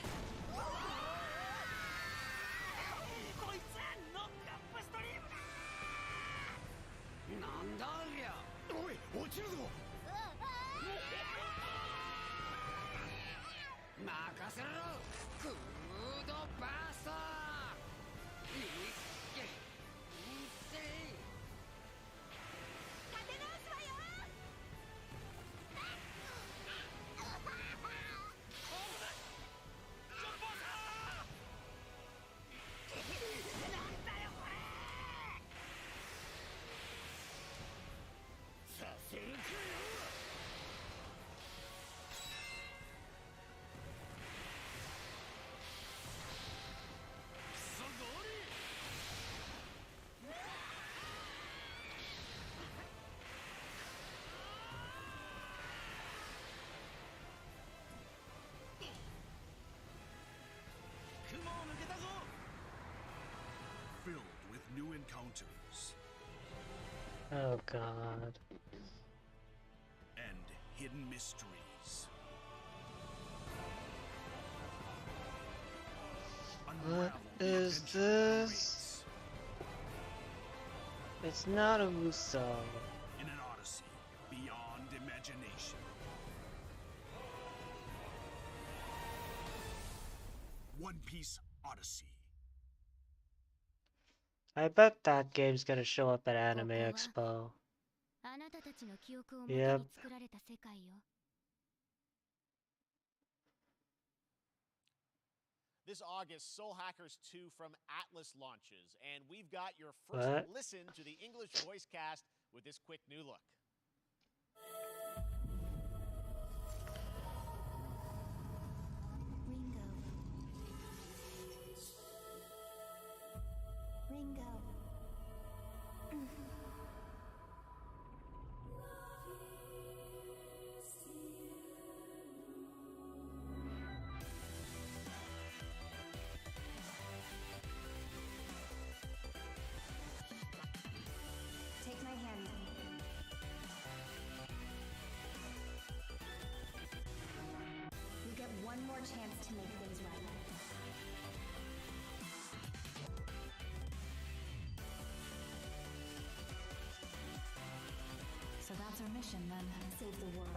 こいつノックアップストリームだ。なんだありゃ。おい、落ちるぞ。任せろ。クードバースト。encounters. Oh God. And hidden mysteries. What is this? It's not a Musou. In an odyssey beyond imagination. One Piece Odyssey. I bet that game's gonna show up at Anime Expo. あなたたちの記憶を元 Yep. に作られた世界よ。 This August, Soul Hackers 2 from Atlas launches, and we've got your first What? listen to the English voice cast with this quick new look. Ringo. Take my hand. You get one more chance to make things right. So that's our mission then. Save the world.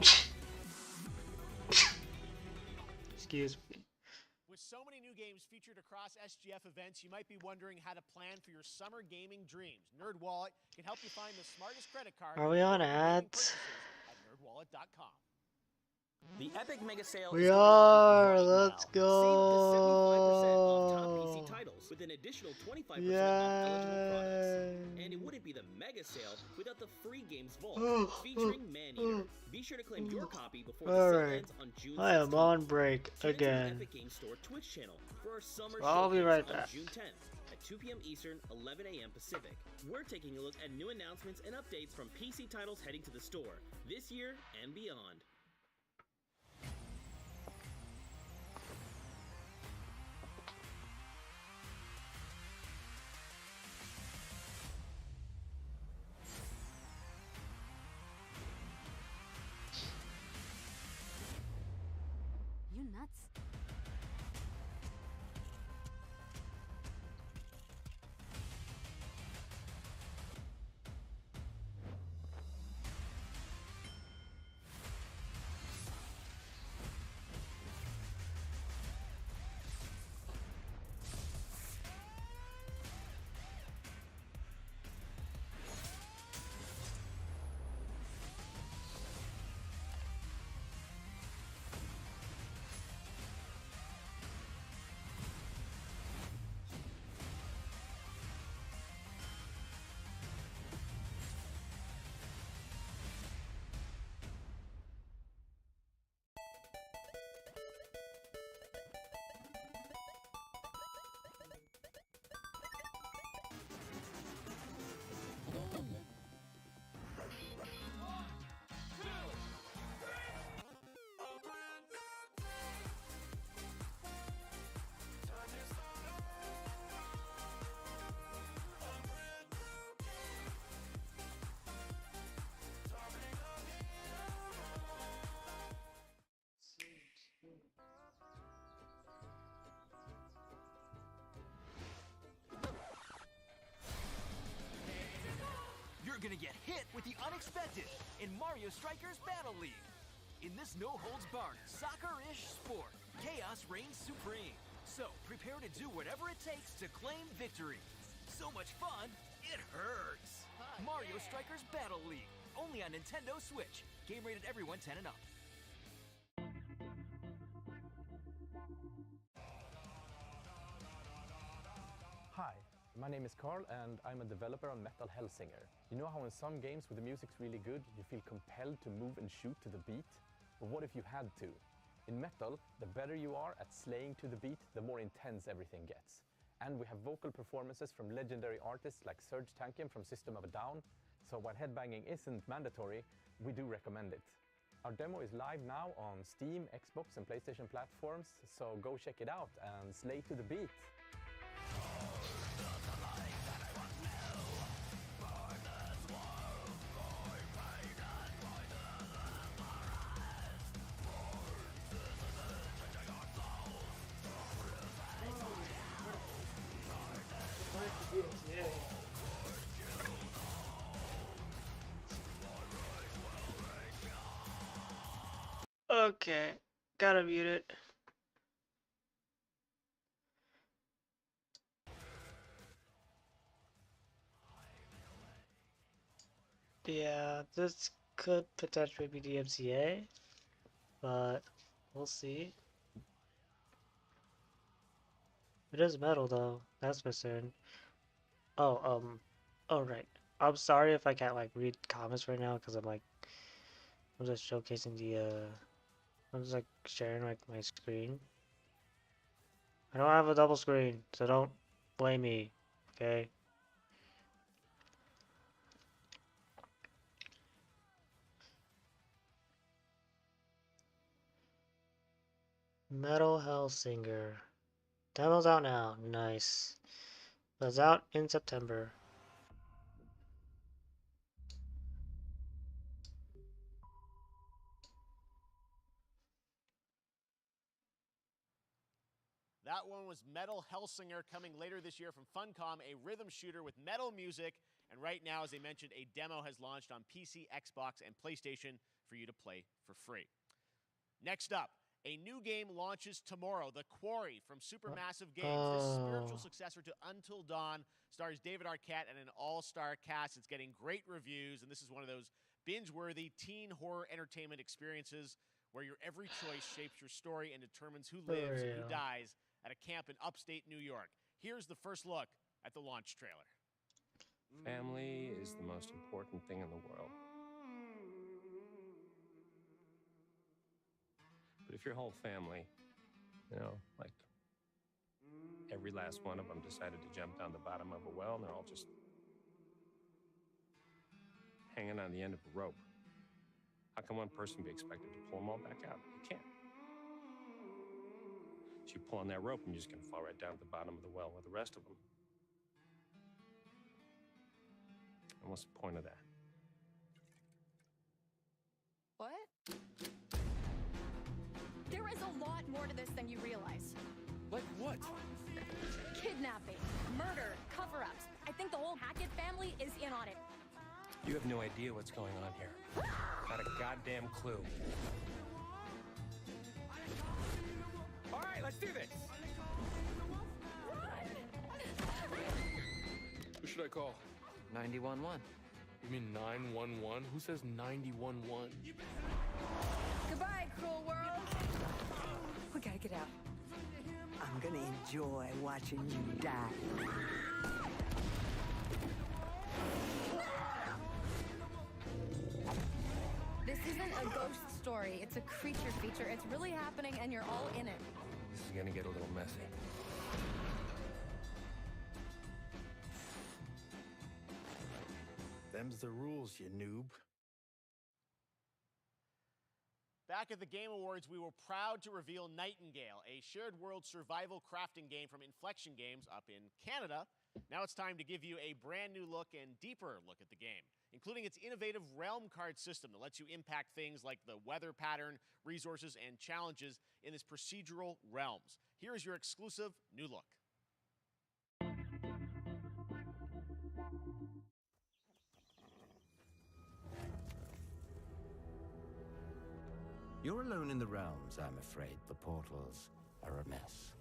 Excuse me. With so many new games featured across SGF events, you might be wondering how to plan for your summer gaming dreams. NerdWallet can help you find the smartest credit card. Are we on for gaming ads? purchases at nerdwallet.com. The Epic Mega Sale We is going on are. right Let's now. Save up to 75% off top go. PC titles with an additional 25% off eligible products. And it wouldn't be the Mega Sale without the Free Games Vault featuring Maneater. Be sure to claim your copy before the sale Alright. ends on June 16th. I am on break Tune into the again. Epic Games Store Twitch channel for our summer I'll be showcase right on back. June 10th at 2 p.m. Eastern, 11 a.m. Pacific. We're taking a look at new announcements and updates from PC titles heading to the store this year and beyond. You nuts? You're gonna get hit with the unexpected in Mario Strikers Battle League. In this no-holds-barred, soccer-ish sport, chaos reigns supreme. So prepare to do whatever it takes to claim victory. So much fun, it hurts. Mario Strikers Battle League, only on Nintendo Switch. Game rated everyone 10 and up. Hi, my name is Carl and I'm a developer on Metal Hellsinger. You know how in some games where the music's really good, you feel compelled to move and shoot to the beat? But what if you had to? In Metal, the better you are at slaying to the beat, the more intense everything gets. And we have vocal performances from legendary artists like Serge Tankian from System of a Down, so while headbanging isn't mandatory, we do recommend it. Our demo is live now on Steam, Xbox and PlayStation platforms, so go check it out and slay to the beat. Okay, gotta mute it. Yeah, this could potentially be DMCA, but we'll see. It is metal though, that's concerned. Oh, oh right. I'm sorry if I can't like read comments right now because I'm just showcasing I'm just like sharing like my screen. I don't have a double screen, so don't blame me, okay? Metal Hellsinger. Demo's out now. Nice. But it's out in September. That one was Metal Hellsinger, coming later this year from Funcom, a rhythm shooter with metal music. And right now, as I mentioned, a demo has launched on PC, Xbox, and PlayStation for you to play for free. Next up, a new game launches tomorrow, The Quarry from Supermassive Games. This spiritual successor to Until Dawn stars David Arquette and an all-star cast. It's getting great reviews, and this is one of those binge-worthy teen horror entertainment experiences where your every choice shapes your story and determines who lives and who dies at a camp in upstate New York. Here's the first look at the launch trailer. Family is the most important thing in the world. But if your whole family, you know, like every last one of them decided to jump down the bottom of a well and they're all just hanging on the end of a rope, how can one person be expected to pull them all back out? You can't. So you pull on that rope and you're just going to fall right down to the bottom of the well with the rest of them. And what's the point of that? What? There is a lot more to this than you realize. Like what? Kidnapping, murder, cover-ups. I think the whole Hackett family is in on it. You have no idea what's going on here. Not a goddamn clue. All right, let's do this. Who should I call? 911. You mean 911? Who says 911? Goodbye, cruel world. We gotta get out. I'm gonna enjoy watching you die. This isn't a ghost story. It's a creature feature. It's really happening and you're all in it. This is gonna get a little messy. Them's the rules, you noob. Back at the Game Awards, we were proud to reveal Nightingale, a shared world survival crafting game from Inflection Games up in Canada. Now it's time to give you a brand new look and deeper look at the game, including its innovative realm card system that lets you impact things like the weather pattern, resources, and challenges in this procedural realms. Here is your exclusive new look. You're alone in the realms, I'm afraid. The portals are a mess.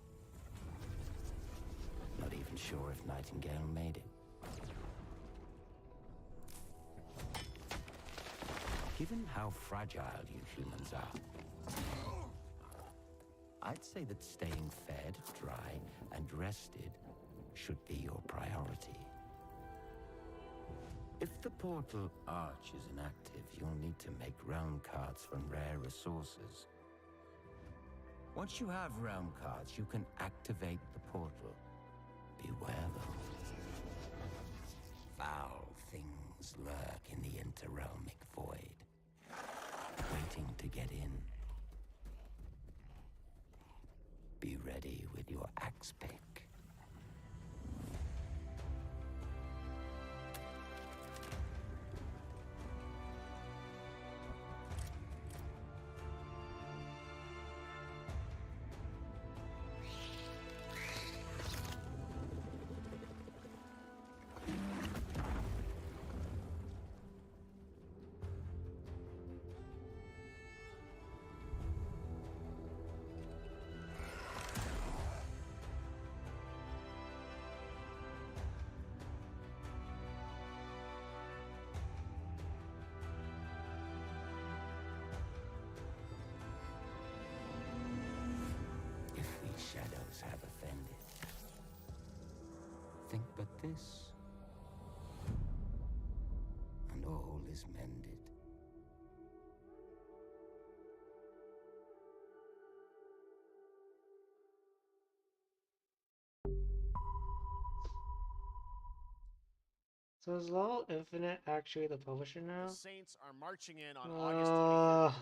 Not even sure if Nightingale made it. Given how fragile you humans are, I'd say that staying fed, dry, and rested should be your priority. If the portal arch is inactive, you'll need to make realm cards from rare resources. Once you have realm cards, you can activate the portal. Beware though. Foul things lurk in the interrealmic void, waiting to get in. Be ready with your axe pick. think but this, and all is mended. So is Lol Infinite actually the publisher now? The Saints are marching in on August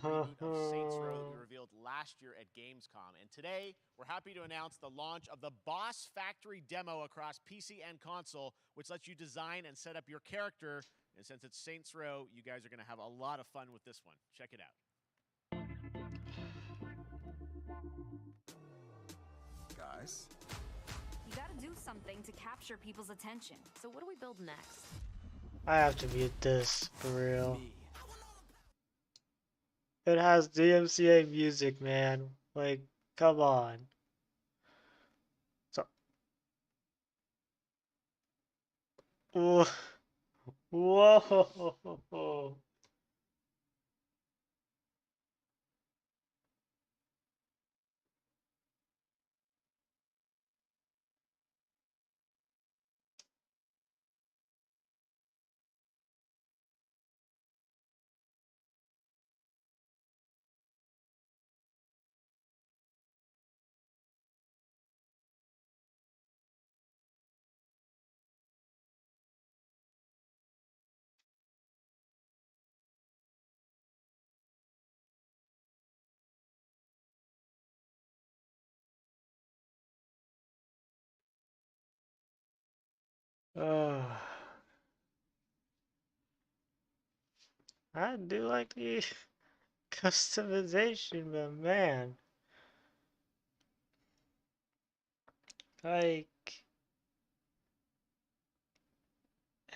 23rd with the reboot of Saints Row we revealed last year at Gamescom. And today, we're happy to announce the launch of the Boss Factory demo across PC and console, which lets you design and set up your character. And since it's Saints Row, you guys are going to have a lot of fun with this one. Check it out. Guys? You gotta do something to capture people's attention. So what do we build next? I have to mute this for real. It has DMCA music, man. Like, come on. So. Whoa. Whoa. I do like the customization, but man, like,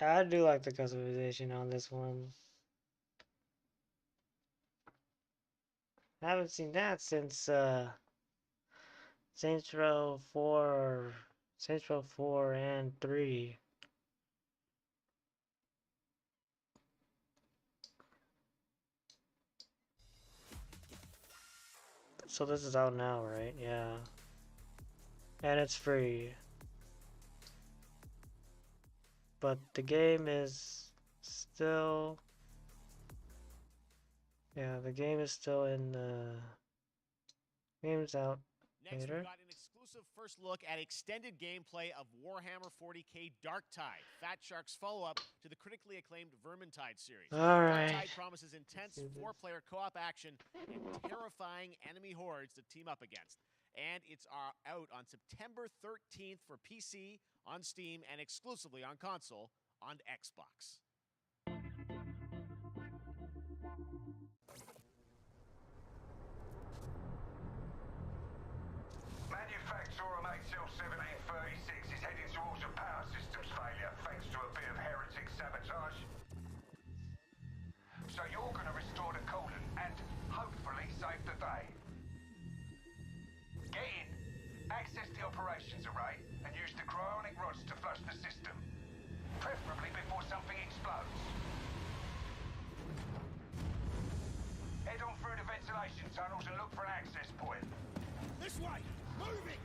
I do like the customization on this one. I haven't seen that since Saints Row 4 and 3. So this is out now, right? Yeah. And it's free. But the game is still... Yeah, the game is still in the... Game's out Next, later. we've got an exclusive first look at extended gameplay of Warhammer 40k Darktide, Fat Shark's follow-up to the critically acclaimed Vermintide series. All right. Darktide promises intense four-player co-op action and terrifying enemy hordes to team up against. And it's out on September 13th for PC, on Steam, and exclusively on console on Xbox. Manufacturer HL 1736 is heading towards a power systems failure thanks to a bit of heretic sabotage. So you're going to restore the coolant and hopefully save the day. Get in, access the operations array, and use the cryonic rods to flush the system. Preferably before something explodes. Head on through the ventilation tunnels and look for an access point. This way! Move it!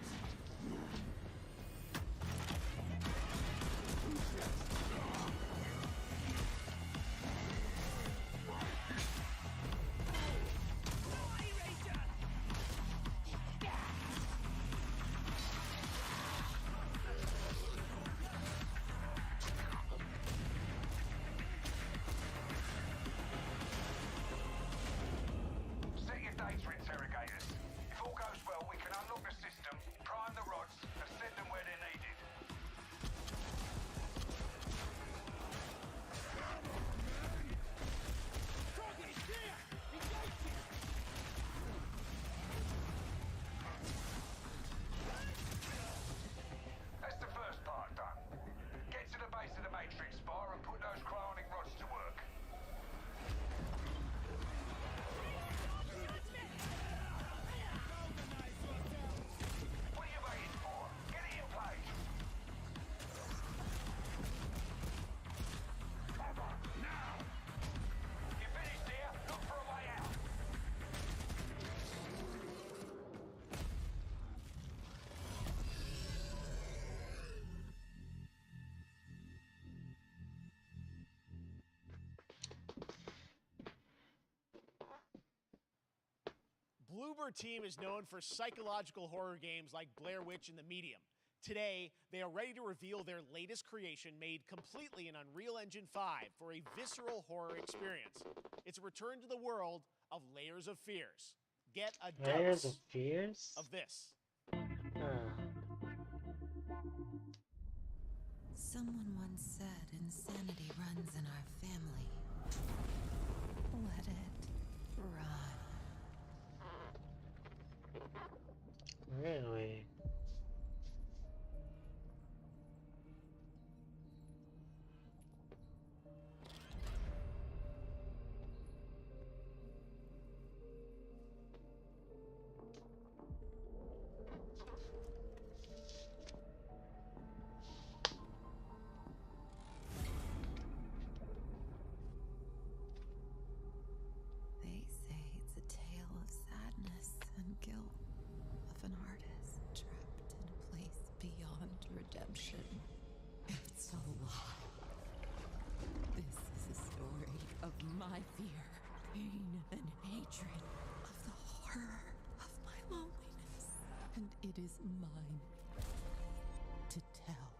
Set your data interrogators. If Bloober Team is known for psychological horror games like Blair Witch and The Medium. Today, they are ready to reveal their latest creation made completely in Unreal Engine 5 for a visceral horror experience. It's a return to the world of Layers of Fears. Get a Layers dose of Fears? of this. Someone once said insanity runs in our family. Let it run. Really? They say it's a tale of sadness and guilt, of an artist trapped in a place beyond redemption. It's a lie. This is a story of my fear, pain, and hatred, of the horror of my loneliness. And it is mine to tell.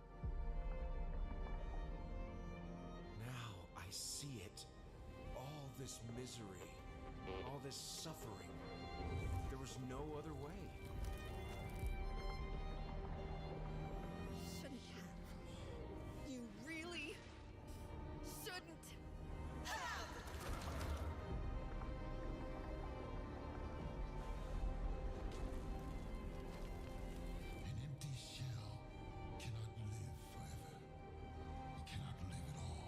Now I see it. All this misery, all this suffering. There was no other way. Shouldn't have. You really shouldn't have. An empty shell cannot live forever. It cannot live at all.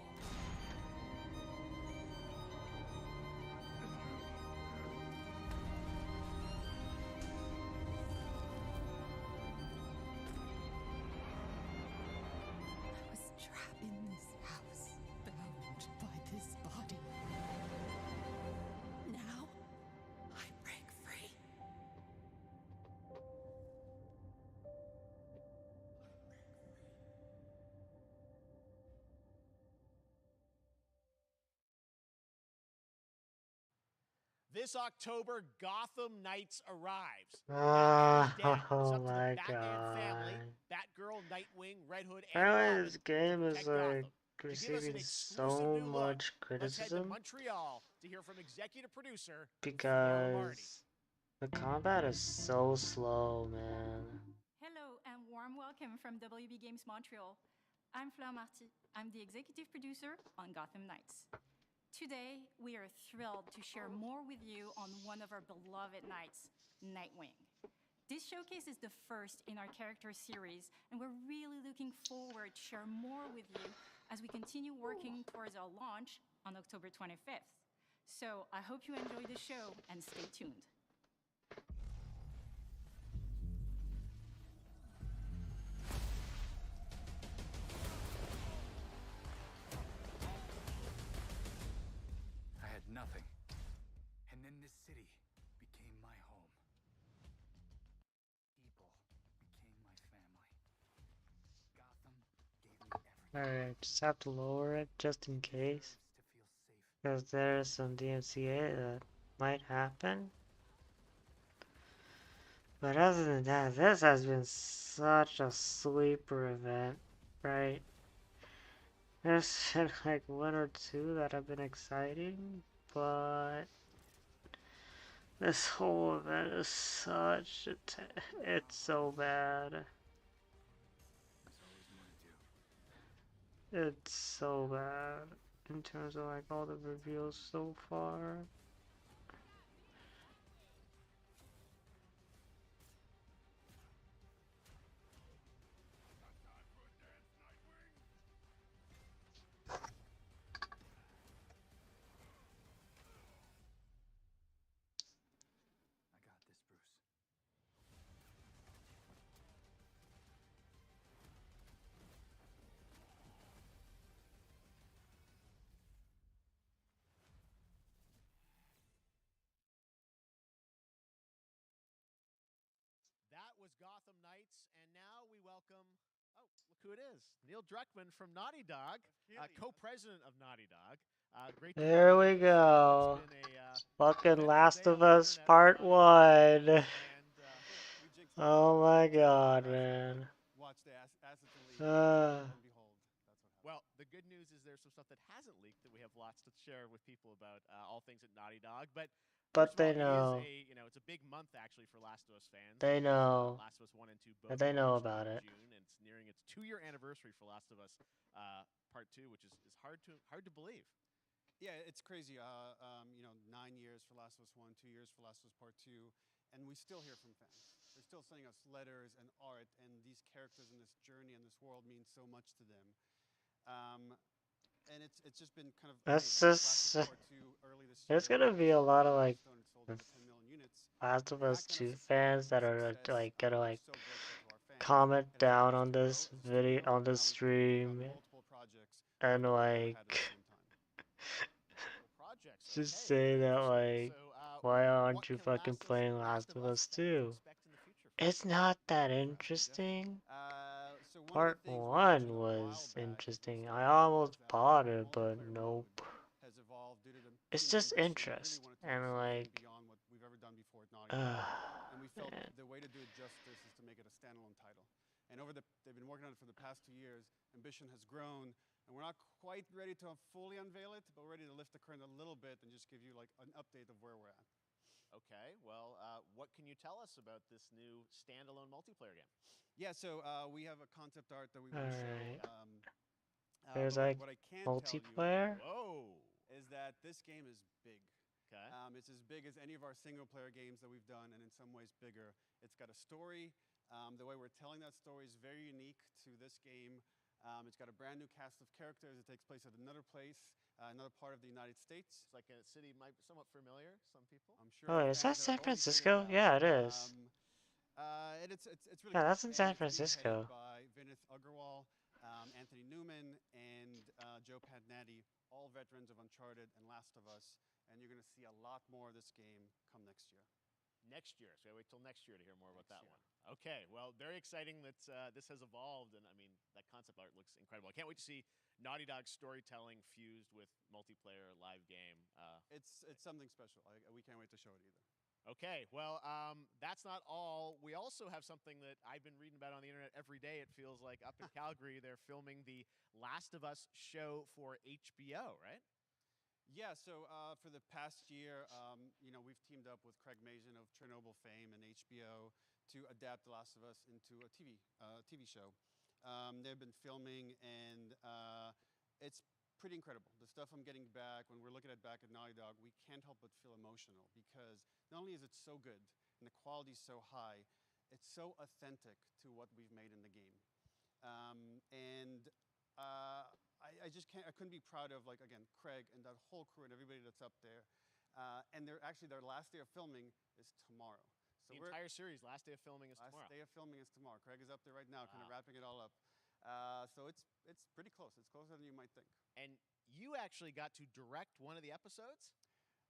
I was trapped in this house, bound by this body. Now, I break free. This October, Gotham Knights arrives. Ah, Batman is dead. It's oh up to the my Batman family, god. Batgirl, Nightwing, Red Hood, and Apparently Robin this game to is protect Gotham. like To give us an receiving exclusive so new look, much let's head to criticism Montreal to hear from executive producer because the combat is so slow, man. Hello and warm welcome from WB Games Montreal. I'm Fleur Marty. I'm the executive producer on Gotham Knights. Today, we are thrilled to share more with you on one of our beloved knights, Nightwing. This showcase is the first in our character series, and we're really looking forward to share more with you as we continue working towards our launch on October 25th. So I hope you enjoy the show and stay tuned. I had nothing. And then this city became my home. People became my family. Gotham gave me everything. Alright, just have to lower it just in case. Because there's some DMCA that might happen. But other than that, this has been such a sleeper event, right? There's been like one or two that have been exciting, but this whole event is such it's so bad. It's so bad in terms of like all the reveals so far. That was Gotham Knights, and now we welcome Oh, look who it is. Neil Druckmann from Naughty Dog, co-president of Naughty Dog. Great to There have we you. go. It's been a Fucking eventful Last day on of the Us internet for Part Naughty Dog 1. and Oh my god, man. Watch the assets leak. Uh, And behold, that's what happened. Well, the good news is there's some stuff that hasn't leaked that we have lots to share with people about all things at Naughty Dog. But But first of all, they know. it's a big month actually for Last of Us fans. They know. Last of Us 1 and 2 But both they know launched about in it. June, and it's nearing its 2-year anniversary for Last of Us Part 2, which is hard to believe. Yeah, it's crazy. 9 years for Last of Us 1, 2 years for Last of Us Part 2, and we still hear from fans. They're still sending us letters and art, and these characters in this journey and this world mean so much to them. And it's just been kind of That's amazing. just. Last of Us Part 2 early this There's year gonna be a lot of like milestone, it sold over 10 million units. Last of We're Us not gonna 2 support fans that are success. like gonna We're like so grateful to our fans. comment And it's down allowed us on to grow this as a video studio, on and this now we can work stream on multiple projects and that we've never had like at the same time. Projects. just Okay, say that interesting. like So, why what aren't you can fucking playing Last Last of of Us fans 2? expect in the future from It's not that interesting. So one Part of the things we 1 mentioned a while was back interesting. was I that almost the bought it, but multiplayer nope. mode has evolved due to the It's team's just ambition. They really interest wanted to do and something like beyond what we've ever done before at Naughty Dog. And we felt man. the way to do it justice is to make it a standalone title. And they've been working on it for the past 2 years. Ambition has grown, and we're not quite ready to fully unveil it, but we're ready to lift the curtain a little bit and just give you like an update of where we're at. Okay, well, what can you tell us about this new standalone multiplayer game? Yeah, so we have a concept art that we want to Alright. show. There's But like what I can multiplayer. Whoa! Is that this game is big. Okay. It's as big as any of our single-player games that we've done, and in some ways bigger. It's got a story. The way we're telling that story is very unique to this game. It's got a brand new cast of characters. It takes place at another place, another part of the United States. It's like a city might be somewhat familiar, some people. I'm sure. Oh, our is that fans are San already figured Francisco? out. Yeah, it is. And it's really Yeah, cool. that's in And San it's being Francisco. headed by Vinith Agarwal, Anthony Newman, and Joe Padnatti, all veterans of Uncharted and Last of Us. And you're going to see a lot more of this game come next year. Next year, so I wait till next year to hear more about that one. Okay, well, very exciting that this has evolved, and I mean that concept art looks incredible. I can't wait to see Naughty Dog storytelling fused with multiplayer live game. It's something special. We can't wait to show it either. Okay, well, that's not all. We also have something that I've been reading about on the internet every day. It feels like up in Calgary, they're filming the Last of Us show for HBO, right? Yeah, so for the past year, we've teamed up with Craig Mazin of Chernobyl fame and HBO to adapt The Last of Us into a TV show. They've been filming, and it's pretty incredible. The stuff I'm getting back, when we're looking at back at Naughty Dog, we can't help but feel emotional because not only is it so good and the quality is so high, it's so authentic to what we've made in the game. I just can't. I couldn't be proud of Craig and that whole crew and everybody that's up there. And their last day of filming is tomorrow. So The entire series, last day of filming is tomorrow. Last day of filming is tomorrow. Craig is up there right now, kind of wrapping it all up. So it's pretty close. It's closer than you might think. And you actually got to direct one of the episodes?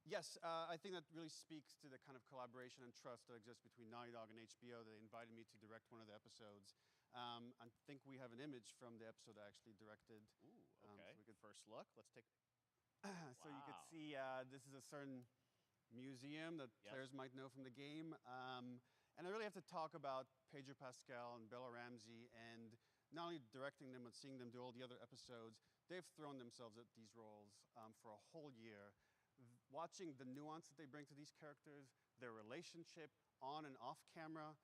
Yes, I think that really speaks to the kind of collaboration and trust that exists between Naughty Dog and HBO. They invited me to direct one of the episodes. I think we have an image from the episode I actually directed. Ooh, okay. So we could first look. Let's take. So you could see this is a certain museum that players might know from the game. And I really have to talk about Pedro Pascal and Bella Ramsey, and not only directing them, but seeing them do all the other episodes. They've thrown themselves at these roles for a whole year. Watching the nuance that they bring to these characters, their relationship on and off camera,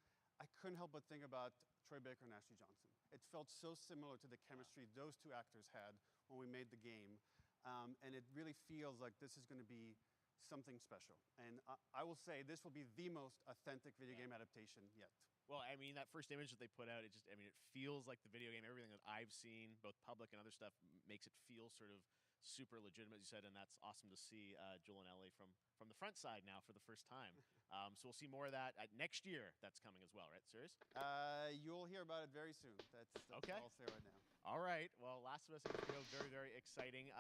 I couldn't help but think about Troy Baker and Ashley Johnson. It felt so similar to the chemistry those two actors had when we made the game. And it really feels like this is going to be something special. And I will say this will be the most authentic video game adaptation yet. Well, I mean, that first image that they put out, it feels like the video game. Everything that I've seen, both public and other stuff, makes it feel sort of super legitimate, as you said, and that's awesome to see Joel and Ellie from the front side now for the first time. So we'll see more of that next year. That's coming as well, right? Serious? You'll hear about it very soon. That's okay. all I'll say right now. All right. Well, Last of Us HBO, very, very exciting.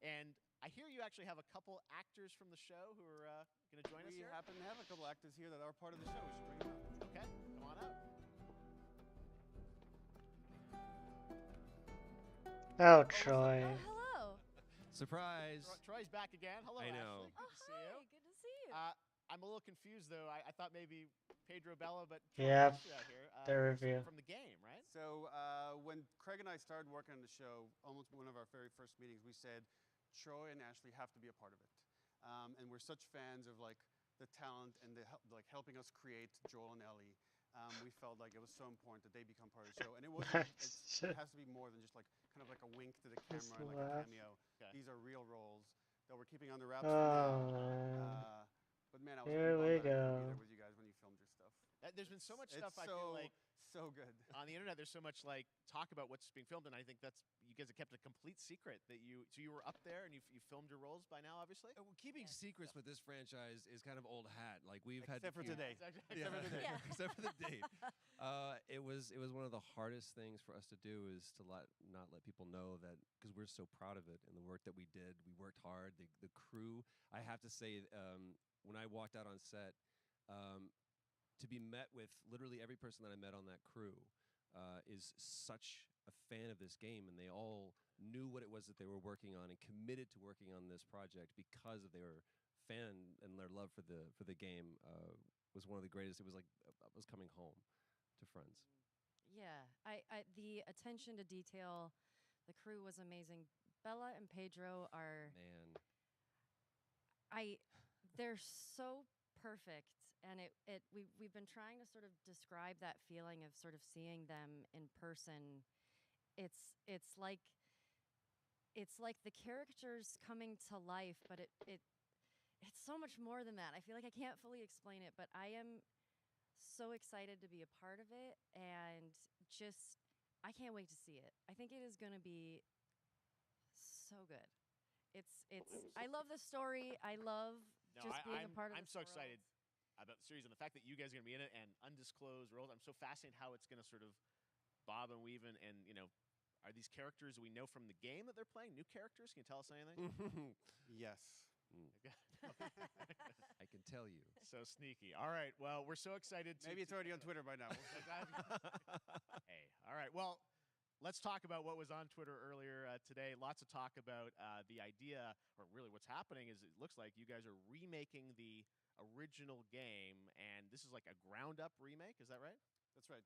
And I hear you actually have a couple actors from the show who are going to join us here. We happen to have a couple actors here that are part of the show. We should bring them out. Okay, come on out. Oh, Troy. Hello. Surprise. Troy's back again. Hello, I know. Ashley. Good to see you. Good to see you. I'm a little confused though. I thought maybe Pedro Bella, but Yep, Troy out here. the review. From the game, right? So when Craig and I started working on the show, almost one of our very first meetings, we said Troy and Ashley have to be a part of it, and we're such fans of like the talent and the like helping us create Joel and Ellie. We felt like it was so important that they become part of the show, and it wasn't. It has to be more than just like kind of like a wink to the camera and like a cameo. Okay. These are real roles that we're keeping on the wraps for now. But man, I was Here we bummed that I couldn't be go. there with you guys when you filmed your stuff. There's been so much It's stuff I feel like so good on the internet. There's so much like talk about what's being filmed, and I think that's you guys have kept a complete secret that you. So you were up there and you filmed your roles by now, obviously. Well, keeping secrets with this franchise is kind of old hat. Like we've had Except for today. Yeah, Except for today. except for the date. It was one of the hardest things for us to do is to not let people know that because we're so proud of it and the work that we did. We worked hard. The crew. I have to say, when I walked out on set. To be met with literally every person that I met on that crew is such a fan of this game, and they all knew what it was that they were working on and committed to working on this project because of their fan and their love for the game was one of the greatest. It was like I was coming home to friends. Yeah, the attention to detail, the crew was amazing. Bella and Pedro are they're so perfect. And we've been trying to sort of describe that feeling of sort of seeing them in person. It's like the characters coming to life, but it's so much more than that. I feel like I can't fully explain it, but I am so excited to be a part of it, and just I can't wait to see it. I think it is going to be so good. It's I love the story. I love being a part of. I'm so excited about the series and the fact that you guys are going to be in it and undisclosed roles. I'm so fascinated how it's going to sort of bob and weave and are these characters we know from the game that they're playing? New characters? Can you tell us anything? Yes. I can tell you. So sneaky. All right. Well, we're so excited. Maybe it's already on Twitter by now. Hey. All right. Well, let's talk about what was on Twitter earlier today. Lots of talk about the idea, or really what's happening is it looks like you guys are remaking the original game, and this is like a ground-up remake. Is that right? That's right.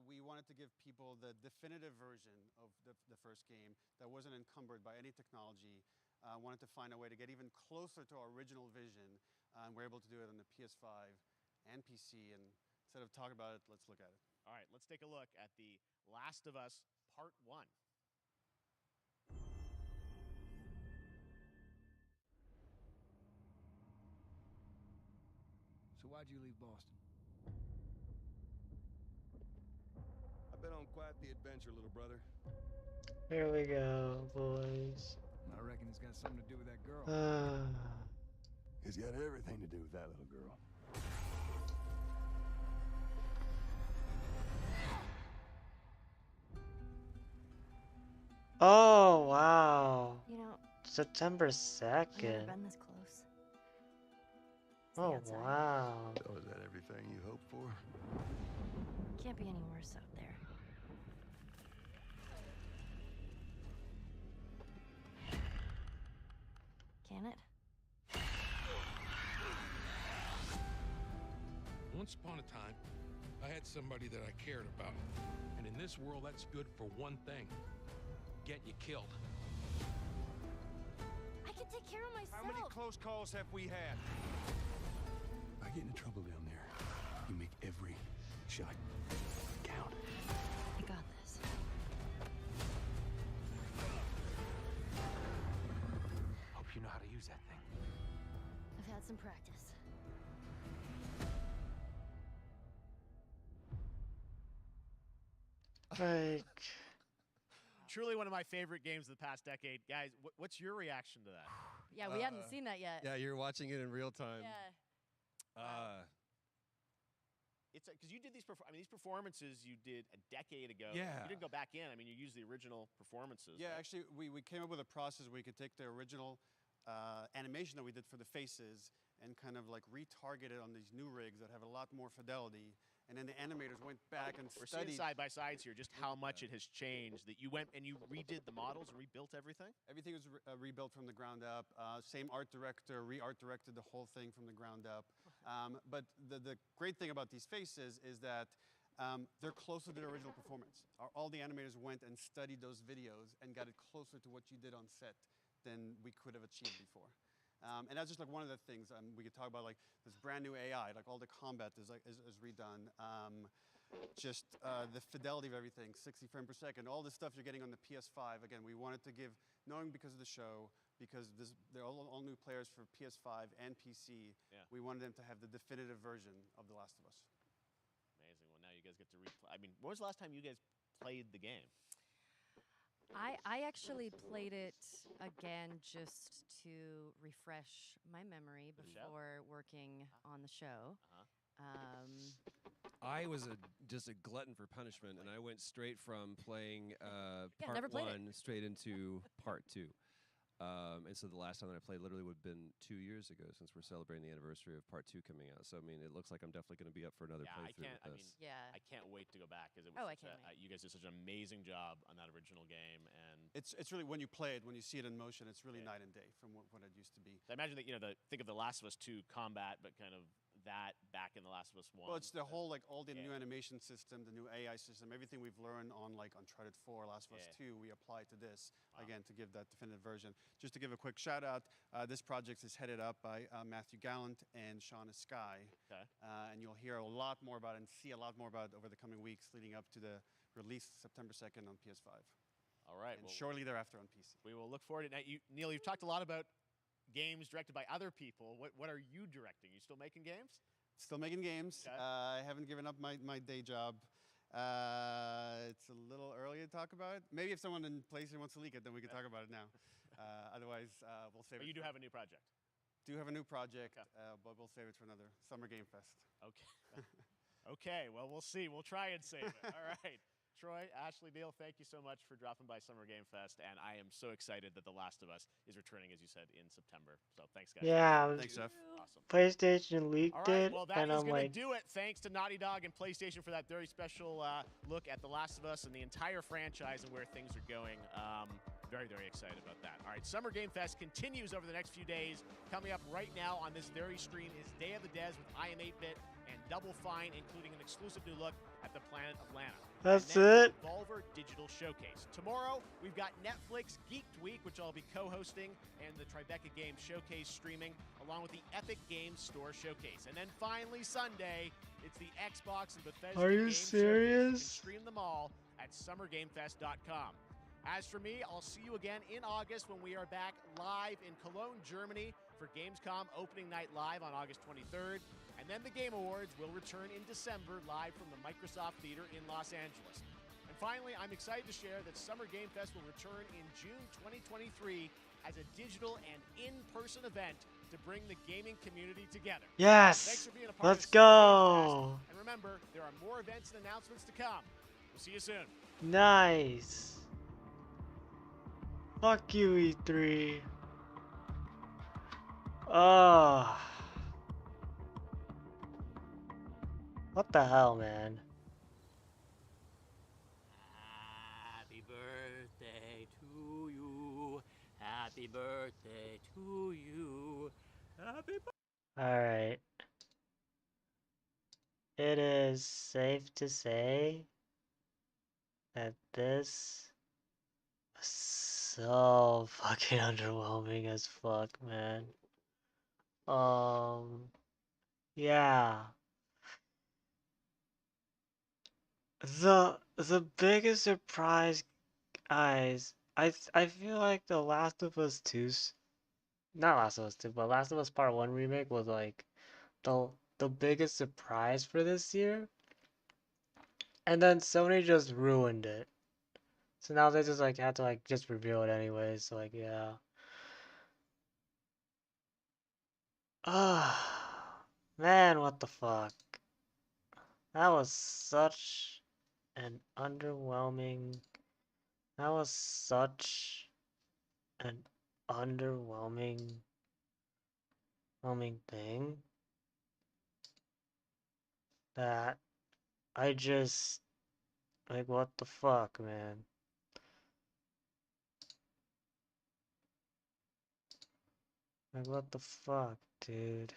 We wanted to give people the definitive version of the first game that wasn't encumbered by any technology. Wanted to find a way to get even closer to our original vision. We're able to do it on the PS5 and PC. And instead of talking about it, let's look at it. All right, let's take a look at The Last of Us Part 1. So why'd you leave Boston? I've been on quite the adventure, little brother. Here we go, boys. I reckon it's got something to do with that girl. It's got everything to do with that little girl. Oh, wow. You know, September I've 2nd. never been this close. Oh, outside. wow. So is that everything you hoped for? Can't be any worse out there. Can it? Once upon a time, I had somebody that I cared about. And in this world, that's good for one thing. Get you killed. I can take care of myself. How many close calls have we had? I get into trouble down there. You make every shot count. I got this. Hope you know how to use that thing. I've had some practice. Like, Truly one of my favorite games of the past decade. Guys, what's your reaction to that? Yeah, we hadn't seen that yet. Yeah, you're watching it in real time. Yeah. It's because you did these. These performances you did a decade ago. Yeah. You didn't go back in. I mean, you used the original performances. Yeah, right? actually, we came up with a process where you could take the original animation that we did for the faces and kind of like retarget it on these new rigs that have a lot more fidelity and then the animators went back and We're seeing studied. side by sides here just how much it has changed. That you went and you redid the models and rebuilt everything. Everything was rebuilt from the ground up. Same art director, re-art directed the whole thing from the ground up. But the great thing about these faces is that they're closer to the original performance. All the animators went and studied those videos and got it closer to what you did on set than we could have achieved before. And that's just like one of the things we could talk about, like this brand new AI, like all the combat is redone. Just the fidelity of everything, 60 frames per second, all the stuff you're getting on the PS5. Again, we wanted to give, knowing because of the show, because they're all new players for PS5 and PC, we wanted them to have the definitive version of The Last of Us. Amazing. Well, now you guys get to replay. I mean, when was the last time you guys played the game? I actually played it again just to refresh my memory before working on the show. I was just a glutton for punishment, and I went straight from playing never part played it. 1 straight into part 2. And so the last time that I played literally would have been 2 years ago, since we're celebrating the anniversary of part 2 coming out. So I mean, it looks like I'm definitely going to be up for another playthrough with this. I can't wait to go back because I can't wait. you guys did such an amazing job on that original game, and It's really, when you play it, when you see it in motion, it's really night and day from what it used to be. I imagine that think of The Last of Us 2 combat, but kind of that back in The Last of Us 1. Well, it's the whole, like, all the new animation system, the new AI system, everything we've learned on, like, Uncharted 4, Last of Us 2, we apply to this, again, to give that definitive version. Just to give a quick shout out, this project is headed up by Matthew Gallant and Shauna Skye. And you'll hear a lot more about it and see a lot more about it over the coming weeks leading up to the release September 2nd on PS5. All right. And shortly thereafter on PC. We will look forward to it. Now, Neil, you've talked a lot about games directed by other people. What are you directing? You still making games? Still making games. I haven't given up my day job. It's a little early to talk about it. Maybe if someone in PlayStation wants to leak it, then we can talk about it now. Otherwise, we'll save it. But you do have a new project. Do have a new project, but we'll save it for another Summer Game Fest. Okay. Okay, well, we'll see. We'll try and save it. All right. Troy, Ashley, Neil, thank you so much for dropping by Summer Game Fest, and I am so excited that The Last of Us is returning, as you said, in September. So thanks, guys. Yeah, thanks, Jeff. Awesome. PlayStation leaked All right, it, well, that and is I'm going to like, do it. Thanks to Naughty Dog and PlayStation for that very special look at The Last of Us and the entire franchise and where things are going. Very, very excited about that. All right, Summer Game Fest continues over the next few days. Coming up right now on this very stream is Day of the Des with I Am 8-Bit and Double Fine, including an exclusive new look at the planet Atlanta. That's and then it? Devolver Digital Showcase. Tomorrow, we've got Netflix Geeked Week, which I'll be co-hosting, and the Tribeca Games Showcase streaming, along with the Epic Games Store Showcase. And then finally, Sunday, it's the Xbox and Bethesda Are you Games serious? Showcase. You can stream them all at summergamefest.com. As for me, I'll see you again in August when we are back live in Cologne, Germany for Gamescom Opening Night Live on August 23rd. And then the Game Awards will return in December live from the Microsoft Theater in Los Angeles. And finally, I'm excited to share that Summer Game Fest will return in June 2023 as a digital and in-person event to bring the gaming community together. Yes! Thanks for being a part Let's of Summer Game go! Fest. And remember, there are more events and announcements to come. We'll see you soon. Nice. Fuck you, E3. Oh. What the hell, man? Happy birthday to you. Happy birthday to you. Happy birthday. Alright. It is safe to say that this was so fucking underwhelming as fuck, man. Yeah. The biggest surprise, guys, I feel like the Last of Us 2's, not Last of Us 2, but Last of Us Part 1 remake was like the biggest surprise for this year. And then Sony just ruined it. So now they just like had to like just reveal it anyways, so like yeah. Man, what the fuck? That was such an underwhelming. That was such an underwhelming thing that I just like what the fuck, man. Like what the fuck, dude.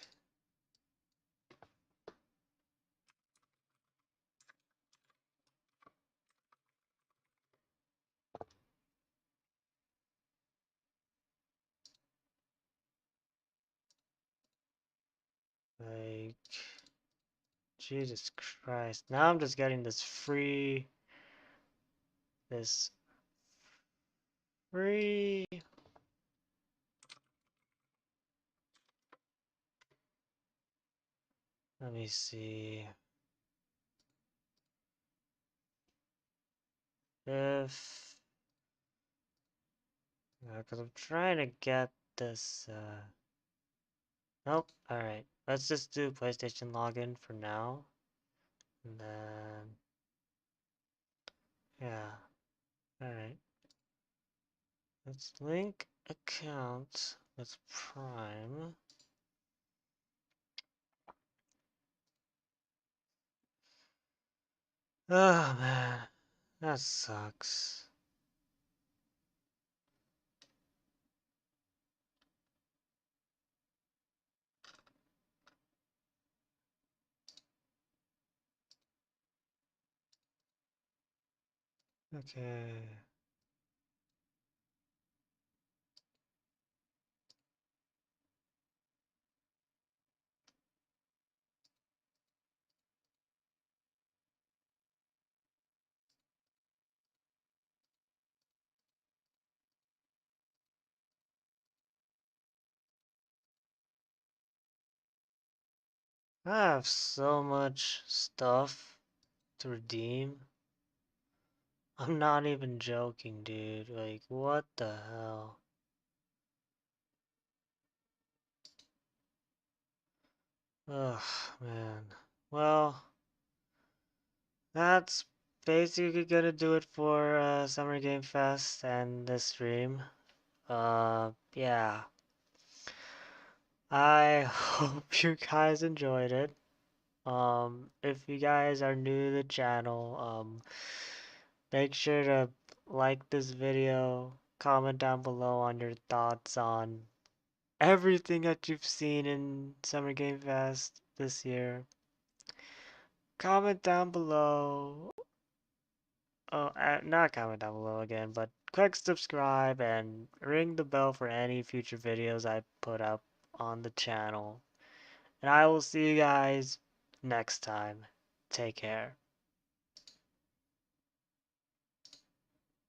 Like, Jesus Christ. Now I'm just getting this free. This free. Let me see. If. Because I'm trying to get this. Nope. Alright. Let's just do PlayStation login for now. And then. Yeah. Alright. Let's link account with Prime. Oh man. That sucks. Okay. I have so much stuff to redeem. I'm not even joking, dude. Like, what the hell? Ugh, man. Well, that's basically gonna do it for Summer Game Fest and this stream. Yeah. I hope you guys enjoyed it. If you guys are new to the channel, make sure to like this video, comment down below on your thoughts on everything that you've seen in Summer Game Fest this year. Comment down below. Oh, not comment down below again, but click subscribe and ring the bell for any future videos I put up on the channel. And I will see you guys next time. Take care.